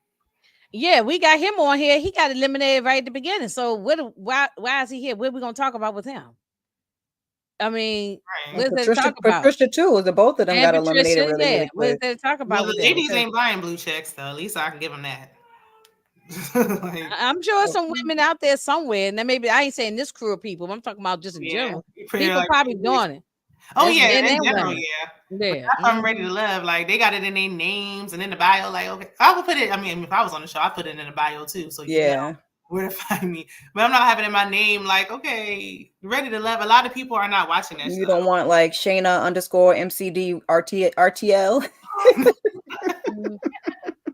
Yeah, we got him on here. He got eliminated right at the beginning. So why is he here? What are we gonna talk about with him? I mean, what is there to talk about? Patricia too. The both of them got eliminated really what is there to talk about? Well, the ladies ain't buying blue checks though. At least I can give them that. I'm sure some women out there somewhere, and then maybe I ain't saying this crew of people. I'm talking about just in general. People probably doing it. Oh yeah, in general, yeah. I'm Ready to Love. Like they got it in their names and in the bio. Like okay, I would put it. I mean, if I was on the show, I put it in the bio too. So you know where to find me. But I'm not having in my name. Like okay, Ready to Love. A lot of people are not watching that. You don't want like Shayna_MCD RTL.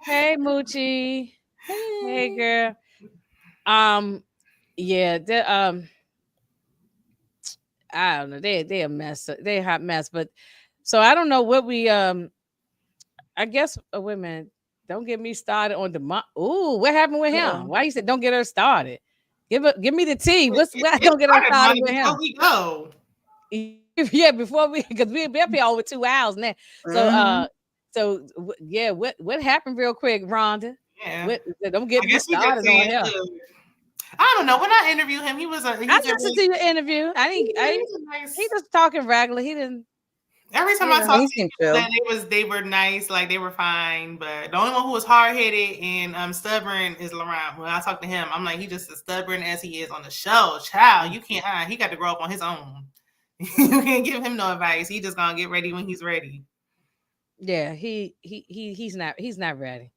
Hey Moochie. Hey girl. Yeah, I don't know. They're a mess. They're a hot mess. But so I don't know what we I guess women don't get me started on the ooh, what happened with him? Why you said don't get her started? Give me the tea. Don't get her started with him? We go. Yeah, before because we'll be up here over 2 hours now. So what happened real quick, Rhonda? Yeah. Don't get me started on him. I don't know. When I interviewed him, he was I listened to your interview. He just talking regular. He didn't. Every time I talked to them, they were nice, like they were fine. But the only one who was hard headed and stubborn is Laurent. When I talk to him, I'm like, he just as stubborn as he is on the show. Child, you can't. He got to grow up on his own. You can't give him no advice. He just gonna get ready when he's ready. Yeah, he's not ready.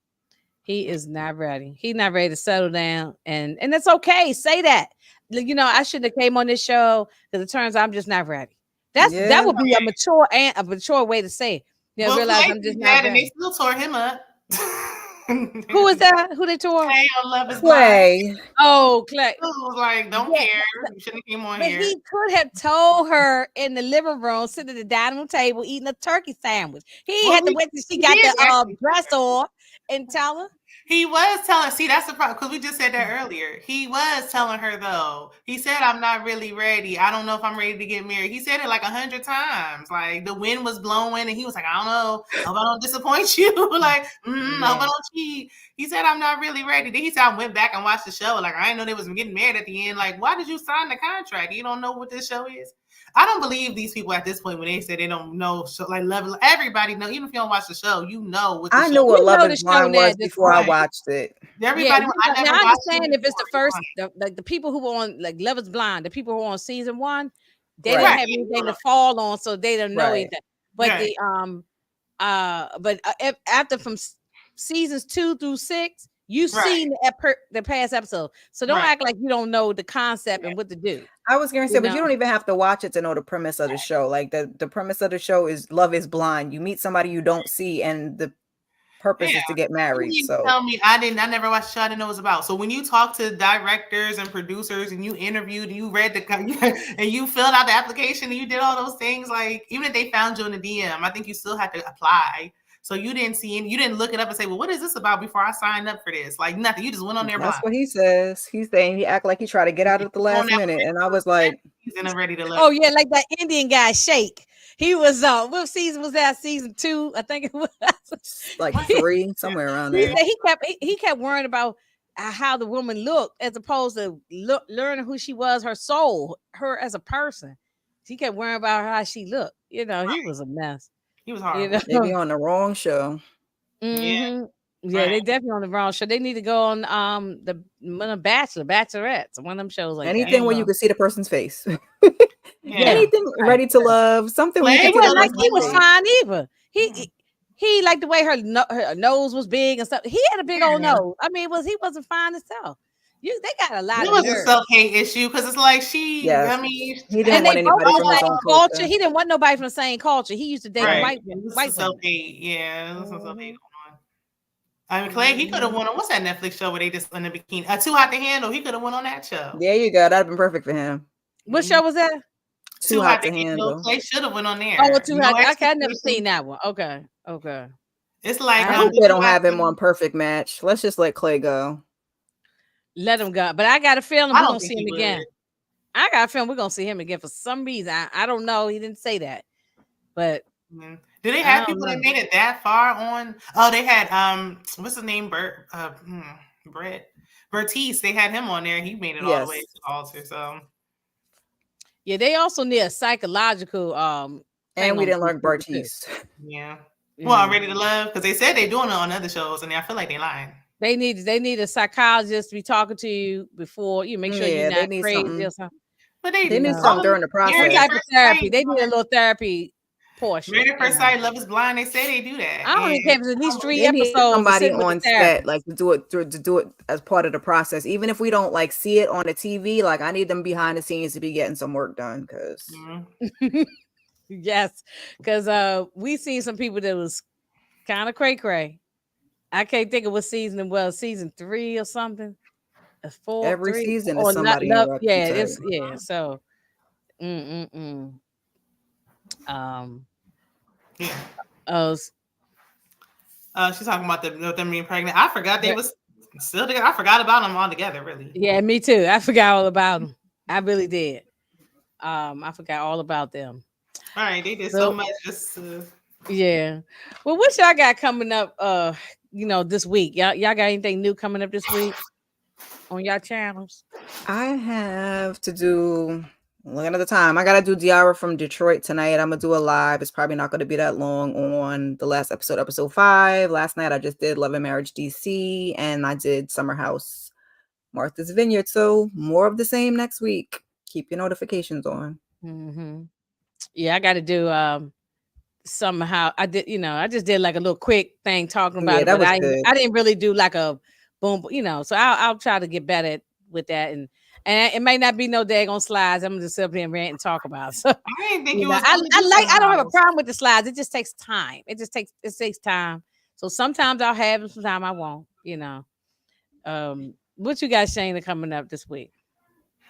He is not ready. He's not ready to settle down, and it's okay. Say that. You know, I shouldn't have came on this show because it turns out I'm just not ready. That would be a mature way to say it. You know, realize I'm just not ready. And they still tore him up. Who is that? Who they tore? Clay on Love is Blind. Oh, Clay. He was like, don't care. You shouldn't have came on here. He could have told her in the living room, sitting at the dining room table, eating a turkey sandwich. He had to wait till she got the dress on and tell her. He was telling, see, that's the problem, because we just said that earlier. He was telling her, though. He said, I'm not really ready. I don't know if I'm ready to get married. He said it like 100 times. Like, the wind was blowing, and he was like, I don't know. I hope I don't disappoint you. Like, I hope I don't cheat. He said, I'm not really ready. Then he said, I went back and watched the show. Like, I didn't know they was getting married at the end. Like, why did you sign the contract? You don't know what this show is? I don't believe these people at this point when they say they don't know show, like Love. Everybody know, even if you don't watch the show, you know what the I show knew what We Love know the is show Blind now was at this before I point. watched it. Everybody, Yeah, I never now I watched understand it if it's the before. first, like the people who were on like Love is Blind, the people who were on season 1, they Right. didn't Right. have anything to fall on, so they don't know Right. anything. But Right. after from seasons 2 through 6, you've Right. seen the past episode, so don't Right. act like you don't know the concept and what to do. I was gonna say, You but you know? don't even have to watch it to know the premise of the show. Like the premise of the show is Love is Blind. You meet somebody you don't see, and the purpose Yeah. is to get You married. didn't So tell me I never watched the show. I didn't know what it was about. So when you talk to directors and producers and you interviewed and you read and you filled out the application and you did all those things, like even if they found you in the DM, I think you still had to apply. So you didn't look it up and say, well, what is this about before I signed up for this? Like nothing. You just went on there. that's what he says. He's saying he act like he tried to get out at the last minute, and I was like, and ready to look. Oh yeah, like that Indian guy Shake. He was what season was that? Season 2, I think it was. like 3, somewhere around He there. said he kept worrying about how the woman looked as opposed to learning who she was, her soul, her as a person. He kept worrying about how she looked. You know, he was a mess. He was You horrible. know? They be on the wrong show. Mhm. Yeah, Right. they definitely on the wrong show. They need to go on the Bachelor, Bachelorettes, one of them shows like Anything that. where you can see the person's face. Yeah. Anything Ready to Love, something where you Like, can It see the wasn't like he was person's face. fine either. He liked the way her nose was big and stuff. He had a big old Yeah. nose. I mean, he wasn't fine himself. They got a lot It of was a nerve. self-hate issue because it's like Yes. I mean, He didn't And want they both anybody from from the his same own culture. culture. He didn't want nobody from the same culture. He used to date right. white It was women. self-hate. Yeah, it was some self-hate going on. I mean, Clay, he could have won on what's that Netflix show where they just in the bikini? Too Hot to Handle. He could have won on that show. There you go. That'd been perfect for him. What show was that? Too Hot to Handle. Clay should have went on there. Oh, Too Hot. Okay, I never Expectations. seen that one. Okay. It's like I I hope they don't have him on Perfect Match. Let's just let Clay go. Let him go. But I got a feeling I we're don't gonna think see him he again. would. I got a feeling we're gonna see him again for some reason. I don't know. He didn't say that, but Do they I have don't people that know. made it that far on? Oh, they had what's his name? Brett Bertice. They had him on there. He made it all the way to the altar. So yeah, they also need a psychological And we didn't learn people too. Bartiz. yeah. Yeah. Well, Ready to Love because they said they're doing it on other shows, and I feel like they're lying. They need a psychologist to be talking to you before you make sure Yeah, you're they not need crazy something. or something. But They need know. something during the Some process. type of therapy. They need a little therapy portion. Married at First you know. Sight, Love is Blind. They say they do that. I don't even care if it's at least 3 They need episodes. of somebody sitting with the on set, therapist. like to do it as part of the process. Even if we don't like see it on the TV, like I need them behind the scenes to be getting some work done. Because Yes, because we seen some people that was kind of cray. I can't think of what season it was. Season 3 or something. 4, every 3, season or is somebody. not. in a Yeah, record it's title. yeah. So, Yeah. She's talking about them being pregnant. I forgot they was still together. I forgot about them all together. Really. yeah, me too. I forgot all about them. I really did. I forgot all about them. All right, they did so much. Just Yeah. Well, what y'all got coming up? This week. Y'all got anything new coming up this week on y'all channels? I have to do. Looking at the time, I gotta do Diara from Detroit tonight. I'm gonna do a live. It's probably not gonna be that long on the last episode 5. Last night I just did Love and Marriage DC, and I did Summer House Martha's Vineyard. So more of the same next week. Keep your notifications on. Mm-hmm. Yeah, I got to do somehow. I did, I just did like a little quick thing talking about Yeah, it, that but was good. I didn't really do like a boom, So I'll try to get better with that, and it may not be no daggone slides. I'm just sit up here and rant and talk about. So I didn't think you was. I don't have a problem with the slides. It just takes time. It takes time. So sometimes I'll have it, sometimes I won't. What you guys saying coming up this week?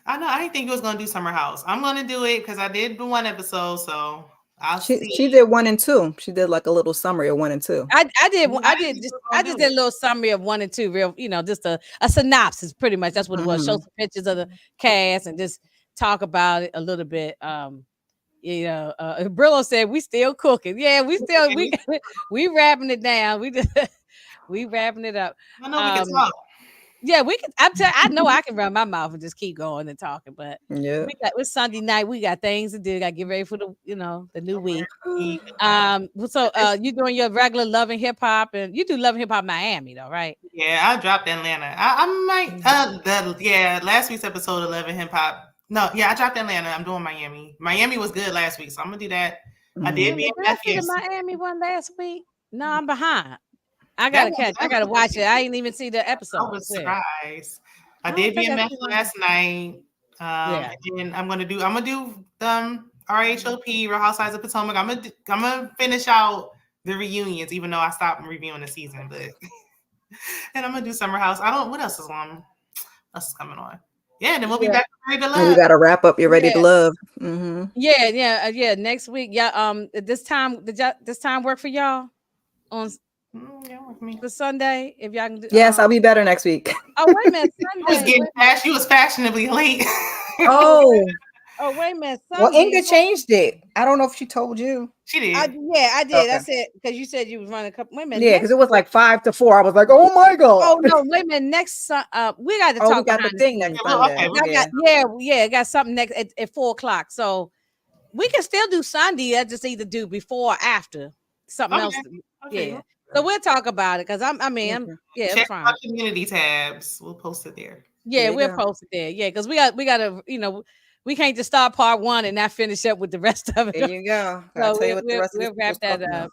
I know. I didn't think you was gonna do Summer House. I'm gonna do it because I did do one episode, so I'll see. She did 1 and 2. She did like a little summary of 1 and 2. I just did a little summary of 1 and 2, real, just a synopsis, pretty much. That's what it was. Show some pictures of the cast and just talk about it a little bit. Brillo said we still cooking. Yeah, we wrapping it down. We wrapping it up. I know we can talk. Yeah, we can. I know I can run my mouth and just keep going and talking, but Yeah. it's Sunday night. We got things to do. Got to get ready for the new week. So you doing your regular Love and Hip Hop, and you do Love and Hip Hop Miami though, right? Yeah, I dropped Atlanta. I might last week's episode of Love and Hip Hop. No, yeah, I dropped Atlanta. I'm doing Miami. Miami was good last week, so I'm gonna do that. I did Did I see the Miami one last week? No, I'm behind. I gotta catch. I gotta watch it. I ain't even see the episode. I was surprised. I did BMF last night. And I'm gonna do RHOP, Real Housewives of Potomac. I'm gonna finish out the reunions, even though I stopped reviewing the season, but and I'm gonna do Summer House. What else is on? What else is coming on? Yeah, and then we'll be back to Ready to Love. We gotta wrap up. You're Ready to Love. Mm-hmm. Yeah. Next week, this time work for y'all on for Sunday? If y'all can do, yes, I'll be better next week. Oh wait a minute, Sunday. She was fashionably late. Oh, wait a minute. Sunday. Well, Inga changed it. I don't know if she told you. She did. I did. Okay. I said because you said you was running a couple. Wait a minute. Yeah, because it was like 5 to 4. I was like, oh my god. Oh no, wait a minute. Next, we got to talk. We got the thing next Sunday. I got something next at 4:00. So we can still do Sunday. I just either do before or after something else. Okay. Yeah. So we'll talk about it because check our community tabs. We'll post it there. Yeah, we'll post it there. Yeah, because we got to, we can't just start part 1 and not finish up with the rest of it. There you go. So we'll wrap that up.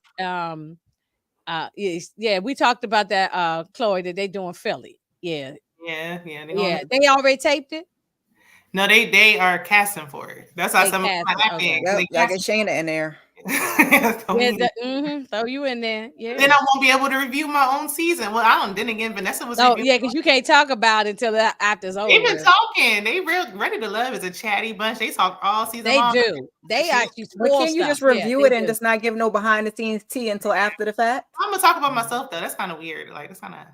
We talked about that, Chloe, that they doing Philly. Yeah. They already taped it. No, they are casting for it. That's how some happening. I got Shayna in there. Throw you in there. Yeah. Then I won't be able to review my own season. Well, I don't. Then again, Vanessa was. Oh yeah, because you can't talk about it until after it's over. They've been talking. They Ready to Love is a chatty bunch. They talk all season. They do. They actually. But can't you just review it and just not give no behind the scenes tea until after the fact? I'm gonna talk about myself though. That's kind of weird. Like it's kind of.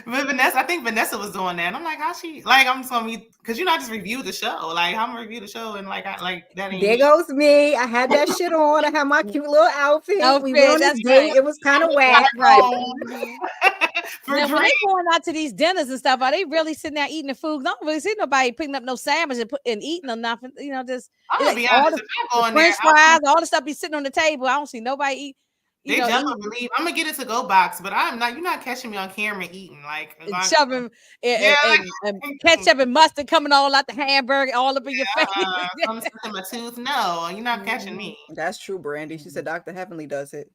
But Vanessa, I think Vanessa was doing that. And I'm like, how she? Like I'm just gonna be because I just review the show. Like I'm gonna review the show and like that. There goes me. I had that shit on. I had my cute little outfit. We went on this date. It was kind of whack, right? Now, when they going out to these dinners and stuff, are they really sitting there eating the food? Don't really see nobody picking up no sandwich and eating or nothing. Just I'm be honest, all the French fries, all the stuff be sitting on the table. I don't see nobody eat. They just believe I'm gonna get it to go box, but I'm not. You're not catching me on camera eating like shoving and ketchup and mustard coming all out the hamburger, all up in your face. I'm in my tooth. No, you're not catching me. That's true, Brandy. She said Dr. Heavenly does it.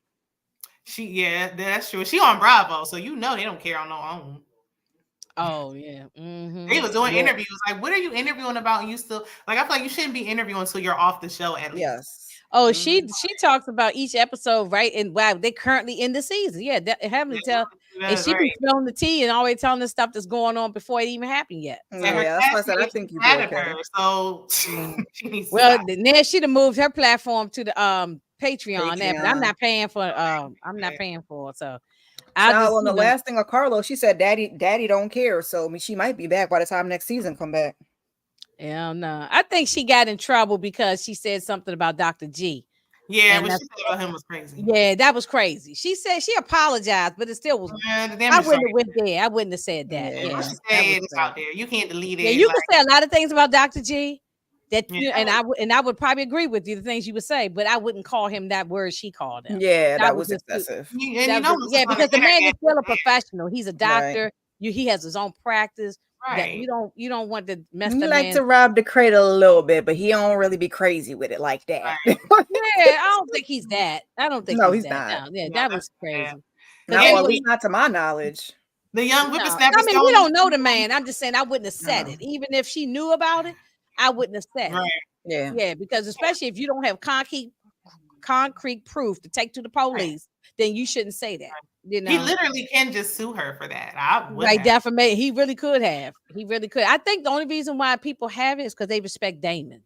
That's true. She on Bravo, so they don't care on no own. Oh yeah, They was doing interviews. Like, what are you interviewing about? And you still I feel like you shouldn't be interviewing until you're off the show at least. Yes. Oh, she talks about each episode, right? And wow, they currently in the season. Yeah, Heavenly tell, and she be spilling the tea and always telling us stuff that's going on before it even happened yet. Yeah, that's what I said. I think you do okay. So she needs then she'd have moved her platform to the Patreon. But I'm not paying for. I'm not paying for it. So. On the last thing of Carlo, she said, "Daddy don't care." So she might be back by the time next season come back. Yeah, no. I think she got in trouble because she said something about Dr. G. Yeah, what she said about him was crazy. Yeah, that was crazy. She said she apologized, but it still was. I wouldn't have went there. I wouldn't have said that. Yeah, it's out there. You can't delete it. Yeah, you can say a lot of things about Dr. G. And I would probably agree with you the things you would say, but I wouldn't call him that word she called him. Yeah, that was excessive. Because the man is still a professional. He's a doctor. Right. He has his own practice. Right. You don't want to mess the man. Like to rob the cradle a little bit, but he don't really be crazy with it like that. Right. I don't think he's that. I don't think he's that. No, that was crazy. At least not to my knowledge. The young whippersnapper. We don't know the man. I'm just saying I wouldn't have said it. Even if she knew about it, I wouldn't have said it. Yeah. Yeah, because especially if you don't have concrete proof to take to the police, then you shouldn't say that. You know? He literally can just sue her for that. Defamation. He really could have. He really could. I think the only reason why people have it is because they respect Damon.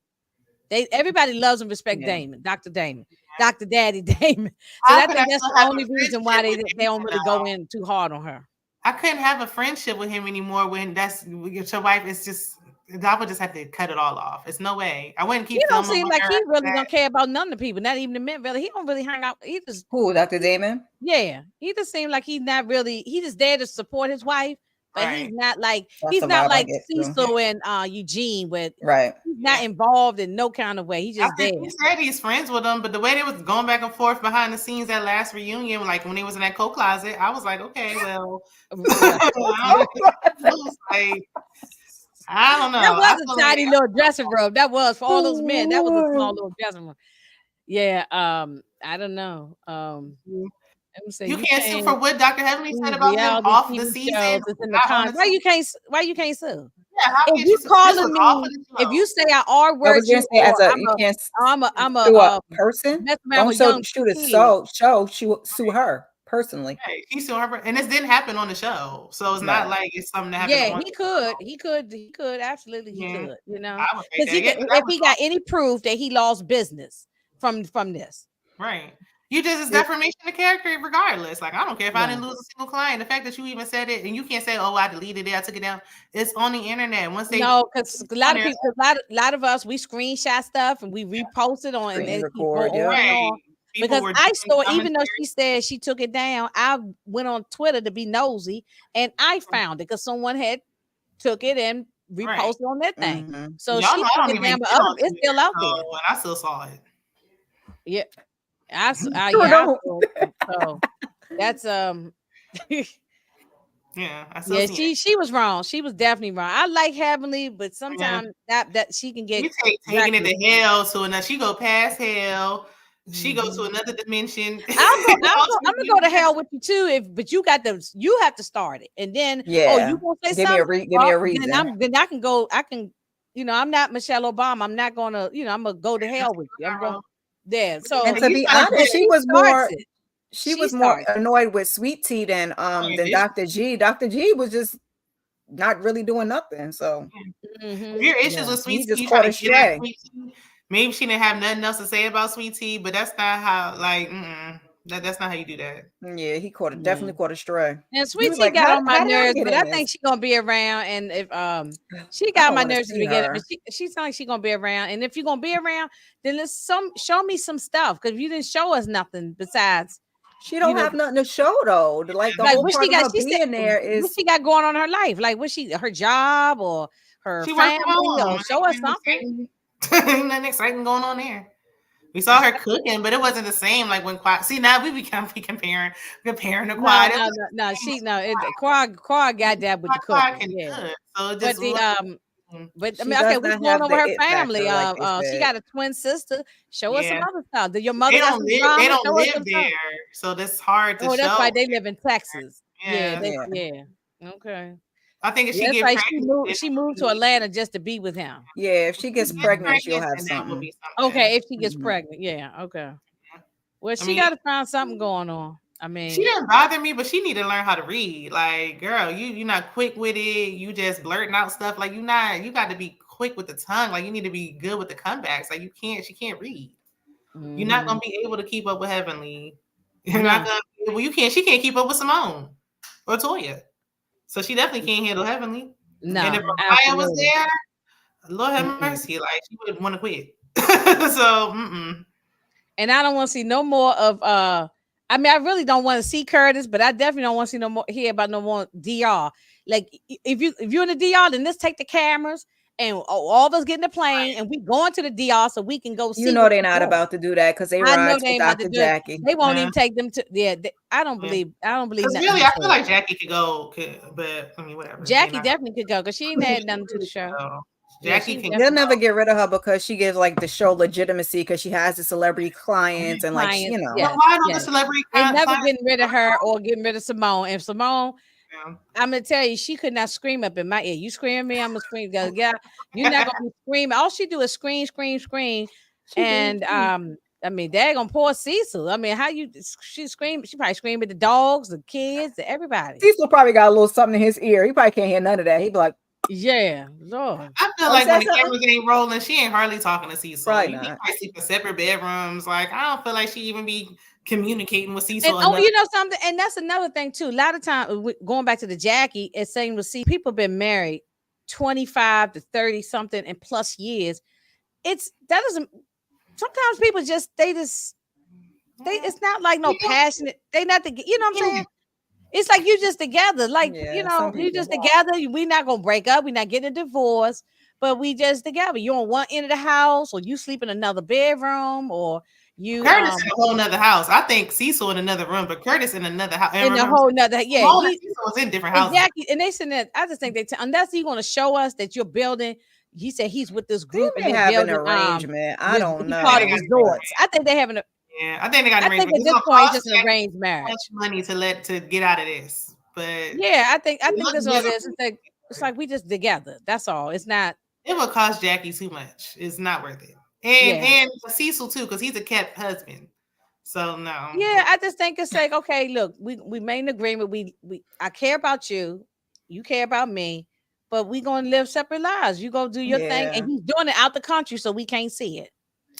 Everybody loves and respect Damon, Dr. Damon, Dr. Daddy Damon. So I think that's the only reason why they don't really go in too hard on her. I couldn't have a friendship with him anymore when your wife is just I would just have to cut it all off. It's no way. I wouldn't keep. He don't filming seem like he really don't care about none of the people, not even the men. Really, he don't really hang out. He just Who, Dr. Damon? Yeah, he just seemed like he's not really. He just there to support his wife, but Right. he's not like That's he's the not vibe I like get, too. Cecil and Eugene with Right. He's not involved in no kind of way. He's just I there. think he said he's friends with them, but the way they was going back and forth behind the scenes that last reunion, like when he was in that coat closet, I was like, okay, well, I was like, I don't know. That was a tiny like, little dressing room. That was for all those men. That was a small little dressing room. Yeah. I don't know. Let me say, you can't sue for what Dr. Heavenly said about him off the season. Why you can't sue? Yeah, how if you calling me, if you say I R word you, I'm a person. Don't shoot it. Sue her personally. Right. He sued her, and this didn't happen on the show, so it's not like it's something that happened. Yeah, he could absolutely he could. You know, because if he got any proof that he lost business from this, right. You just it's defamation of character regardless. Like I don't care if I didn't lose a single client. The fact that you even said it and you can't say, "Oh, I deleted it, I took it down." It's on the internet. Once they because a lot of people, a lot of us, we screenshot stuff and we repost it on and record. Because I saw, even though she said she took it down, I went on Twitter to be nosy and I found it because someone had took it and reposted on that thing. Mm-hmm. So she took it down, but it's still out there. And I still saw it. Yeah. So that's she was wrong. She was definitely wrong. I like Heavenly, but sometimes that she can get taking it to hell. So now she go past hell. She goes to another dimension. I'm gonna go to hell with you too. But you have to start it, and then you gonna say give something. Give me a reason. Then I can go. I can, I'm not Michelle Obama. I'm not gonna, I'm gonna go to hell with you. I'm going. Yeah. So and to be honest, she was more annoyed with Sweet Tea than Dr. G. Dr. G was just not really doing nothing. So your issues with Sweet Tea, just caught a stray. Maybe she didn't have nothing else to say about Sweet Tea, but that's not how. Like, that's not how you do that. Yeah, he definitely caught a stray. And Sweet Tea got on my nerves, but I think she's gonna be around. And if she got my nerves to the beginning, but she sounds like she's gonna be around. And if you're gonna be around, then show me some stuff. Because if you didn't show us nothing besides, she don't have nothing to show though. Like the whole part of her being there is what she got going on in her life. Like what her job or her family, or show us something. Nothing exciting going on there. We saw her cooking, but it wasn't the same. Like when Quad. See, now we comparing the Quad. Quad got that with the cooking. Yeah. So just but I mean, okay, what's going on with her family? She got a twin sister. Show us some other stuff. Your mother they don't live there, so that's hard to show. That's why they live in Texas. Yeah. Okay. I think if she gets pregnant, she moved to Atlanta just to be with him. Yeah, if she gets pregnant, she'll have something. Okay, if she gets pregnant, okay. Well, she got to find something going on. I mean, she doesn't bother me, but she need to learn how to read. Like, girl, you're not quick with it. You just blurting out stuff. Like, you got to be quick with the tongue. Like, you need to be good with the comebacks. Like, she can't read. You're not gonna be able to keep up with Heavenly. You're not gonna. Well, you can't. She can't keep up with Simone or Toya. So she definitely can't handle Heavenly. No, and if Mariah was there, Lord have mercy, like she would want to quit. So, and I don't want to see no more of. I mean, I really don't want to see Curtis, but I definitely don't want to see no more. Hear about no more DR. Like if you're in the DR, then let's take the cameras and all of us get in the plane and we going to the DR so we can go see. You know they're not about to do that because they ride with Dr. Jackie. They won't even take them to. Yeah, I don't believe. Really, I feel like Jackie could go, but I mean, whatever. Jackie definitely could go because she ain't had nothing to the show. Jackie can. They'll never get rid of her because she gives like the show legitimacy because she has the celebrity clients and like why don't the celebrity? They never getting rid of her or getting rid of Simone. And Simone. I'm gonna tell you, she could not scream up in my ear. You scream at me, I'm gonna scream. Yeah, you're not gonna be screaming. All she do is scream. And I mean, they're gonna pour Cecil. I mean, she scream? She probably scream at the dogs, the kids, everybody. Cecil probably got a little something in his ear. He probably can't hear none of that. He'd be like, yeah, Lord. I feel like when the cameras ain't rolling, she ain't hardly talking to Cecil. Right, you might sleep in separate bedrooms. Like I don't feel like she even be communicating with Cecil. And you know something, and that's another thing too. A lot of times, going back to the Jackie, it's saying with people been married 25 to 30 something and plus years, that doesn't. Sometimes people it's not like no passionate. They not you know what I'm saying? It's like you just together, like you just together. We not gonna break up. We not getting a divorce, but we just together. You on one end of the house, or you sleep in another bedroom, or you Curtis in a whole nother house. I think Cecil in another room, but Curtis in another house. In a whole nother, Cecil was in different houses. Exactly, and they said that. I just think unless you're gonna show us that you're building. He said he's with this group and have building an arrangement. I don't know. Part of resorts. I think they have an. Yeah, I think they got an arrangement. I think at this point it's just an arranged marriage. Much money to get out of this, but yeah, I think that's all it is. It's like we just together. That's all. It's not. It would cost Jackie too much. It's not worth it, and Cecil too, because he's a kept husband. So no. Yeah, I just think it's like, okay, look, we made an agreement. I care about you, you care about me, but we gonna live separate lives. You go do your thing, and he's doing it out the country, so we can't see it.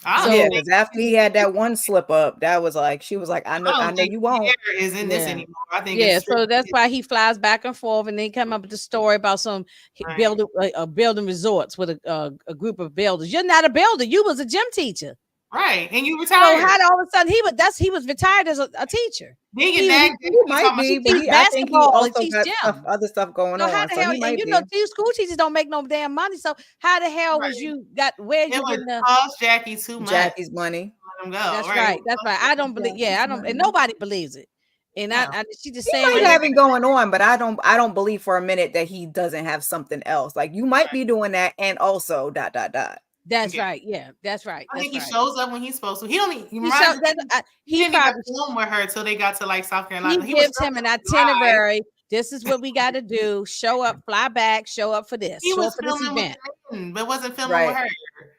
Because after he had that one slip up, that was like she was like, I know you won't. Is in this anymore. I think so that's why he flies back and forth, and they come up with the story about some building resorts with a group of builders. You're not a builder. You was a gym teacher. Right, and you retired. So how all of a sudden he was retired as a teacher. He might be, but I think he also got other stuff going on. How the hell? And you know, these school teachers don't make no damn money. So how the hell was you got where you would cost Jackie too much? Jackie's money. Let him go. That's right. That's right. I don't believe. Yeah, I don't. And nobody believes it. And she just saying might have it going on, but I don't believe for a minute that he doesn't have something else. Like you might be doing that, and also ... That's right. Yeah, that's right. I think he shows up when he's supposed to. He only he didn't even film with her till they got to like South Carolina. He gives him an itinerary. This is what we got to do. Show up, fly back, show up for this. He was for this event, but wasn't filming with her.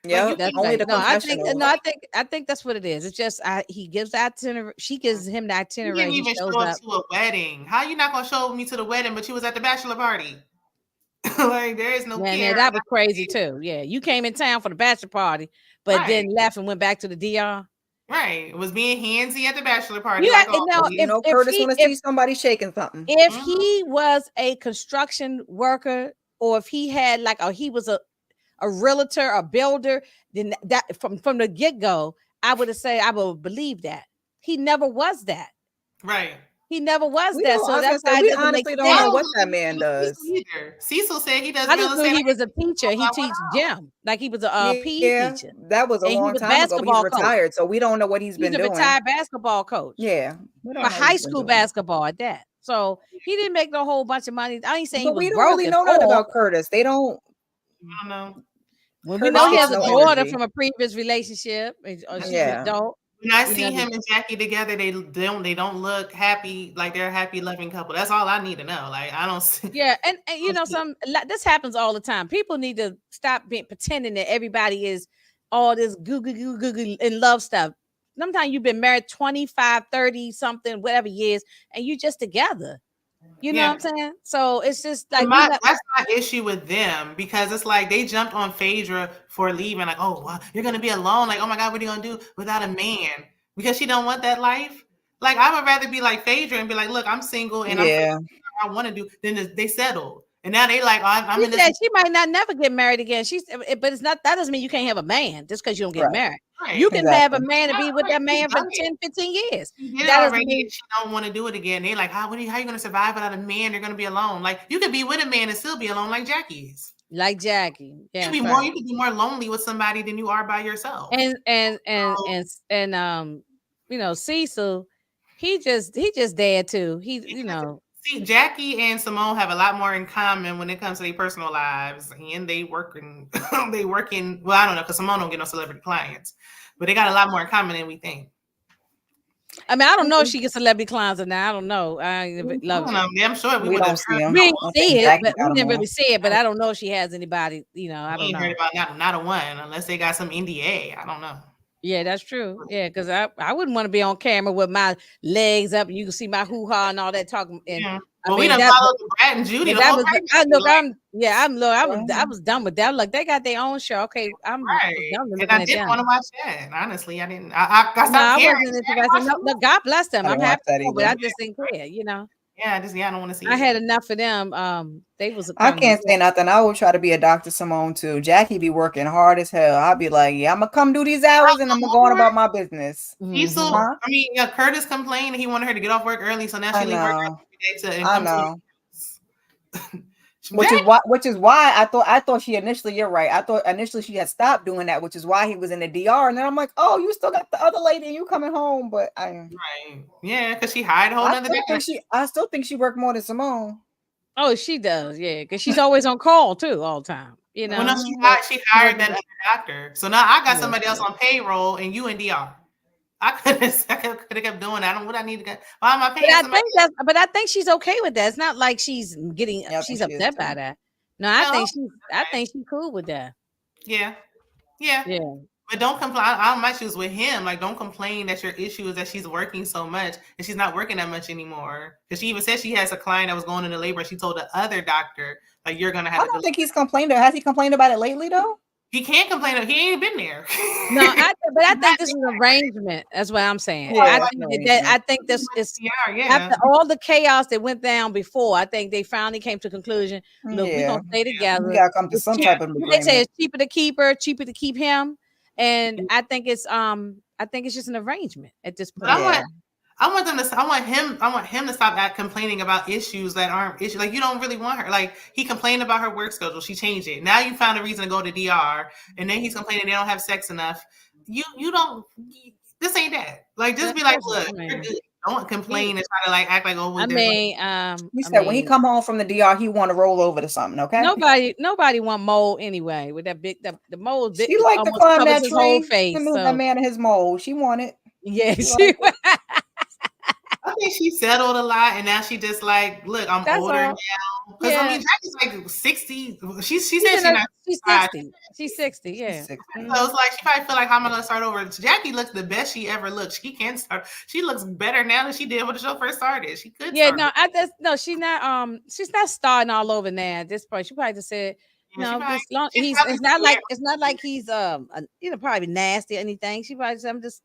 Yeah, that's only right. I think that's what it is. It's just he gives that itinerary. She gives him the itinerary. He didn't even show up to a wedding. How you not gonna show me to the wedding, but you was at the bachelor party? Like there is no care. Yeah, that was crazy too. Yeah, you came in town for the bachelor party, but then left and went back to the DR. Right, it was being handsy at the bachelor party. Yeah, like, Curtis want to see somebody shaking something. If he was a construction worker, or if he had he was a realtor, a builder, then that from the get go, I would have believed that. He never was that. Right. He never was that. So that's why we honestly don't know what that man does. Cecil said he does. I just knew he was a teacher. He teaches gym, like he was a PE teacher. That was a long time ago. He's retired, so we don't know what he's been doing. He's a retired basketball coach. Yeah, a high school basketball at that. So he didn't make no whole bunch of money. I ain't saying he was we don't broke really know nothing about Curtis. They don't. I don't know. Well, we know he has a daughter from a previous relationship. Or she's an adult. When I see him and Jackie together, they don't look happy, like they're a happy, loving couple. That's all I need to know. Like I don't see. Yeah, and you know, this happens all the time. People need to stop pretending that everybody is all this goo and love stuff. Sometimes you've been married 25, 30 something, whatever years, and you just together. You know what I'm saying? So it's just like that's my issue with them, because it's like they jumped on Phaedra for leaving. Like, oh, well, you're gonna be alone. Like, oh my God, what are you gonna do without a man? Because she don't want that life. Like, I would rather be like Phaedra and be like, look, I'm single and I want to do. Then they settled, and now they like, I'm in this. She might not never get married again. But it's not. That doesn't mean you can't have a man just because you don't get married. Right. You can have a man and be with that man for 10, 15 years. That already mean she don't want to do it again. They're like, how are you going to survive without a man? You're going to be alone. Like, you could be with a man and still be alone, like Jackie is. Like Jackie. Yeah. You could be more lonely with somebody than you are by yourself. And you know, Cecil, he just there too. See, Jackie and Simone have a lot more in common when it comes to their personal lives, and they working. Well, I don't know, because Simone don't get no celebrity clients, but they got a lot more in common than we think. I mean, I don't know if she gets celebrity clients or not. I don't know. I'm sure we don't see them. We didn't see it, but we didn't really see it. But I don't know if she has anybody. You know, I don't know. Heard about not a one, unless they got some NDA. I don't know. Yeah, that's true. Yeah, because I wouldn't want to be on camera with my legs up and you can see my hoo-ha and all that talking. And well, we done followed Brad and Judy. I was done with that. Look, they got their own show. Okay, I'm right. And I didn't want to watch that. Honestly, I didn't. I stopped caring. No, God bless them. I'm happy, but I just didn't care. You know. Yeah, I don't want to see I it. had enough of them. They was. I can't say nothing. I would try to be a Dr. Simone too. Jackie be working hard as hell. I'll be like, yeah, I'm gonna come do these hours and I'm gonna go on about my business. I mean, yeah, Curtis complained he wanted her to get off work early, so now she leave work every day to come to which is why I thought she initially, you're right. I thought initially she had stopped doing that, which is why he was in the DR. And then I'm like, oh, you still got the other lady and you coming home. But yeah, because she hired a whole other I still think she worked more than Simone. Oh, she does, yeah, because she's always on call too, all the time. You know, well, no, she hired that other doctor. So now I got somebody else on payroll and you in DR. I could have kept doing that. What I need to get. Why am I paying? But I think she's okay with that. It's not like she's getting. She's upset by that. No, I think she's cool with that. Yeah. But don't complain. I don't my issues with him. Like, don't complain that your issue is that she's working so much and she's not working that much anymore. Because she even said she has a client that was going into labor. And she told the other doctor, like, you're gonna have. I don't think he's complained. Has he complained about it lately though? He can't complain. He ain't been there. No, but I think this is an arrangement. That's what I'm saying. Yeah, I think this is after all the chaos that went down before. I think they finally came to a conclusion. Look, we're gonna stay together. We gotta come to some type of agreement. They say it's cheaper to keep her, cheaper to keep him, and I think it's just an arrangement at this point. I want him to stop complaining about issues that aren't issues. Like, you don't really want her. Like, he complained about her work schedule. She changed it. Now you found a reason to go to DR, and then he's complaining they don't have sex enough. You don't. This ain't that. Like, just be like, look, you're good. Don't complain and try to like act like, oh. He said when he come home from the DR, he want to roll over to something. Okay. Nobody want mold anyway. With that the mold. She like to climb that tree. Whole face, to move that man in his mold. She wanted. Yeah. I think she settled a lot, and now she just like, look, I'm older now. Because I mean, Jackie's like 60. She said she's 60. She's 60. Yeah. 60. So it's like she probably feel like, how am I gonna start over? Jackie looks the best she ever looked. She can start. She looks better now than she did when the show first started. She could. Yeah. She's not. She's not starting all over now at this point. She probably just said. It's not like he's probably nasty or anything. She probably said, I'm just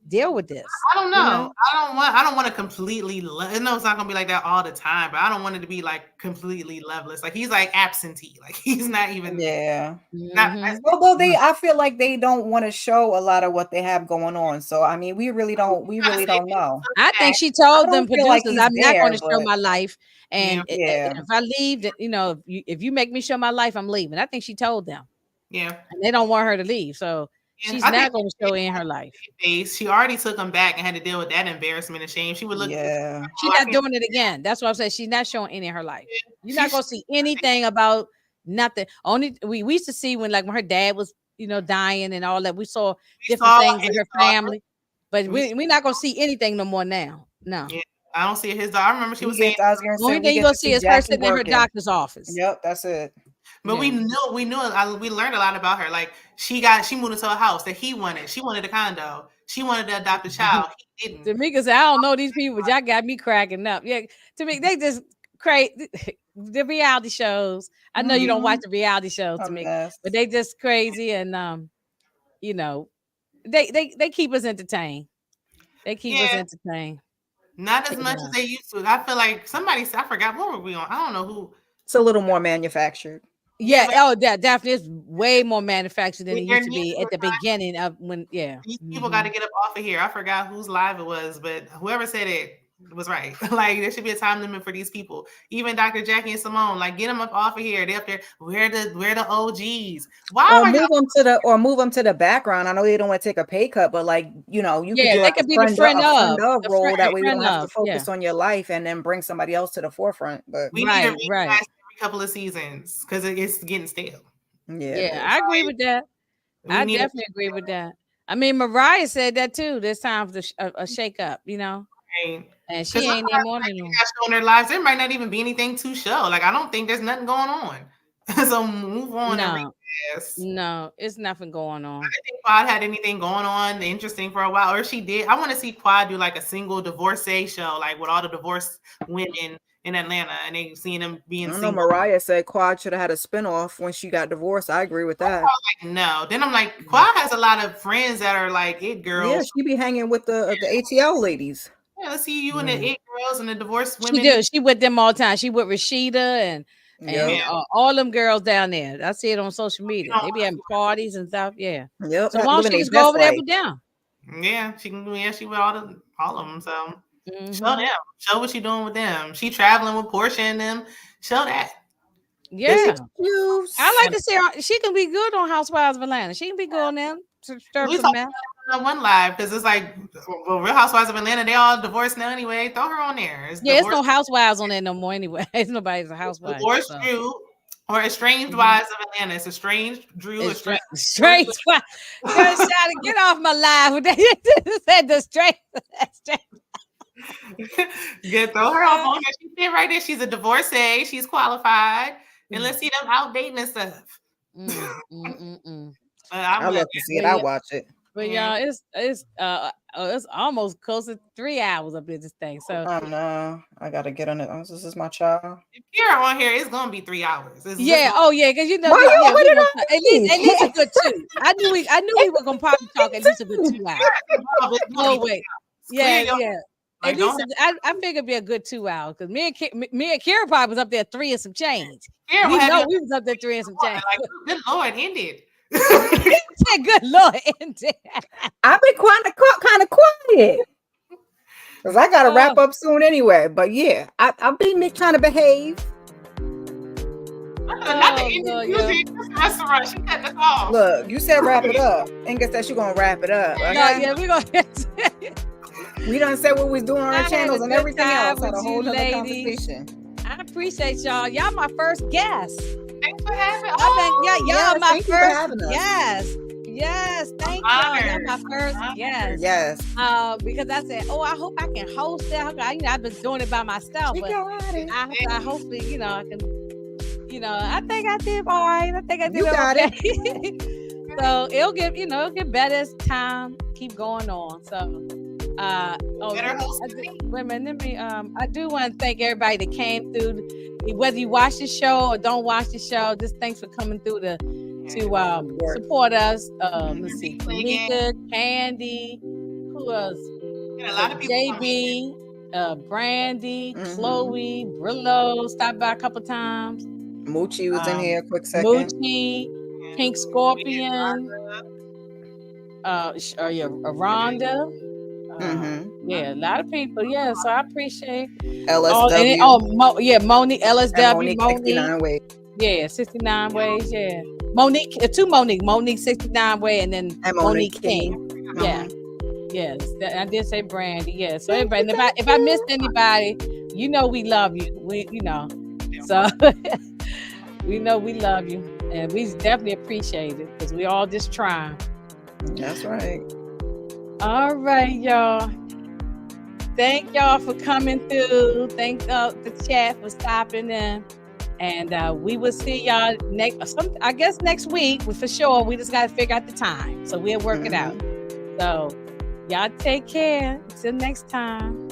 deal with this. I don't know. I don't want to completely. No, it's not gonna be like that all the time. But I don't want it to be like completely loveless. Like, he's like absentee. Like, he's not even. Yeah. Although I feel like they don't want to show a lot of what they have going on. So I mean, we really don't know. I think she told them producers, I'm not going to show my life. And if I leave, if you make me show my life, I'm leaving. I think she told them. Yeah. And they don't want her to leave. So she's not going to show in her life. She already took him back and had to deal with that embarrassment and shame. She would look. Yeah. She's not doing it again. That's what I'm saying. She's not showing any of her life. You're not going to see anything about nothing. Only we used to see when her dad was, dying and all that. We saw different things in her family, but we're not going to see anything no more now. No. Yeah. I don't see his daughter. I remember she was saying. The only thing you're going to see is her sitting in her doctor's office. Yep, that's it. But we learned a lot about her. Like, she moved into a house that he wanted. She wanted a condo. She wanted to adopt a child. He didn't. Tamika said, I don't know these people. Y'all got me cracking up. Yeah, Tamika, they just crazy. The reality shows. I know you don't watch the reality shows, Tamika, but they just crazy, and they keep us entertained. They keep us entertained. Not as much as they used to. I feel like somebody said, I forgot, what were we on? I don't know who. It's a little more manufactured. Yeah, definitely. It's way more manufactured than it used to be at the beginning of when. Yeah, these people got to get up off of here. I forgot whose live it was, but whoever said it was right. Like, there should be a time limit for these people. Even Dr. Jackie and Simone, like, get them up off of here. They're up there. We're the OGs. Move them to the background. I know they don't want to take a pay cut, but you could do they could be the friend of role that way you don't have to focus on your life and then bring somebody else to the forefront. But we need to every couple of seasons because it's getting stale. Yeah, I agree with that. I definitely agree with that. I mean, Mariah said that too. There's time for a shake up, Right. And she ain't there more than showing their lives. There might not even be anything to show. Like, I don't think there's nothing going on. So move on. No, it's nothing going on. I didn't think Quad had anything going on interesting for a while, or she did. I want to see Quad do like a single divorcee show, like with all the divorced women in Atlanta, and they seeing them being. I know Mariah said Quad should have had a spinoff when she got divorced. I agree with that. No, then I'm like, Quad has a lot of friends that are like it girls. Yeah, she be hanging with the ATL ladies. Yeah, let's see you and the 8 girls and the divorced women. She do. She with them all the time. She with Rashida and all them girls down there. I see it on social media. They be having parties and stuff. Yeah. Yep. So why don't she just go over there with them? Yeah, she can. Yeah, she with all of them. So show them. Show what she doing with them. She traveling with Portia and them. Show that. Yeah. I like to see her. She can be good on Housewives of Atlanta. She can be good on them. We talk on one live because it's like, well, Real Housewives of Atlanta, they all divorced now anyway. Throw her on there. It's no housewives on there no more anyway. It's nobody's a housewife. Divorced Drew or Estranged Wives of Atlanta. It's Estranged Drew. Estranged Wives. Trying to get off my live with that. You said the straight. Throw her off on there. She's there right there. She's a divorcee. She's qualified. And let's see them out dating and stuff. I love to see it. I watch it. But y'all, it's almost close to 3 hours up in this thing. So no, I gotta get on it. This is my child. If you're on here, it's gonna be 3 hours. Because you know, at least a good 2. I knew we were gonna probably talk at least a good 2 hours. Oh wait, yeah. At least I figured it'd be a good 2 hours because me and Kira probably was up there 3 and some change. We was up there 3 and some change. Like, good Lord, ended. Good Lord, ended. I've been kind of quiet because I gotta wrap up soon anyway. But yeah, I've been trying to behave. Not the Indian music, restaurant. She cutting us off. Look, you said wrap it up. Inga said she gonna wrap it up. Okay? No, yeah, we gonna. We done said what we're doing on our channels and everything else. Had a whole other conversation. I appreciate y'all. Y'all my first guest. Thanks for having us. Y'all my first. Yes. Thank y'all. Y'all my first guest. Yes. Because I said, I hope I can host that. I've been doing it by myself, but I hopefully, I can. I think I did all right. I think I did. You got okay. it. So it'll get better as time keep going on. So. Wait a minute, I do want to thank everybody that came through. Whether you watch the show or don't watch the show, just thanks for coming through to support us. Let's see, Nika, Candy, who else? A lot of people. JB, Brandy, Chloe, Brillo stopped by a couple times. Moochie was in here a quick second. Moochie, Pink Scorpion, Rhonda. Yeah, a lot of people. Yeah, so I appreciate LSW. Monique, LSW, Monique 69 ways. Yeah, 69 ways. Yeah, Monique, 2 Monique 69 way, and then Monique King. Yeah, yes, I did say Brandy. Yeah, so everybody, if I missed anybody, we love you. So we know we love you, and we definitely appreciate it because we all just trying. That's right. All right, y'all. Thank y'all for coming through. Thank the chat for stopping in. And we will see y'all next week for sure. We just got to figure out the time. So we'll work it out. So y'all take care. Until next time.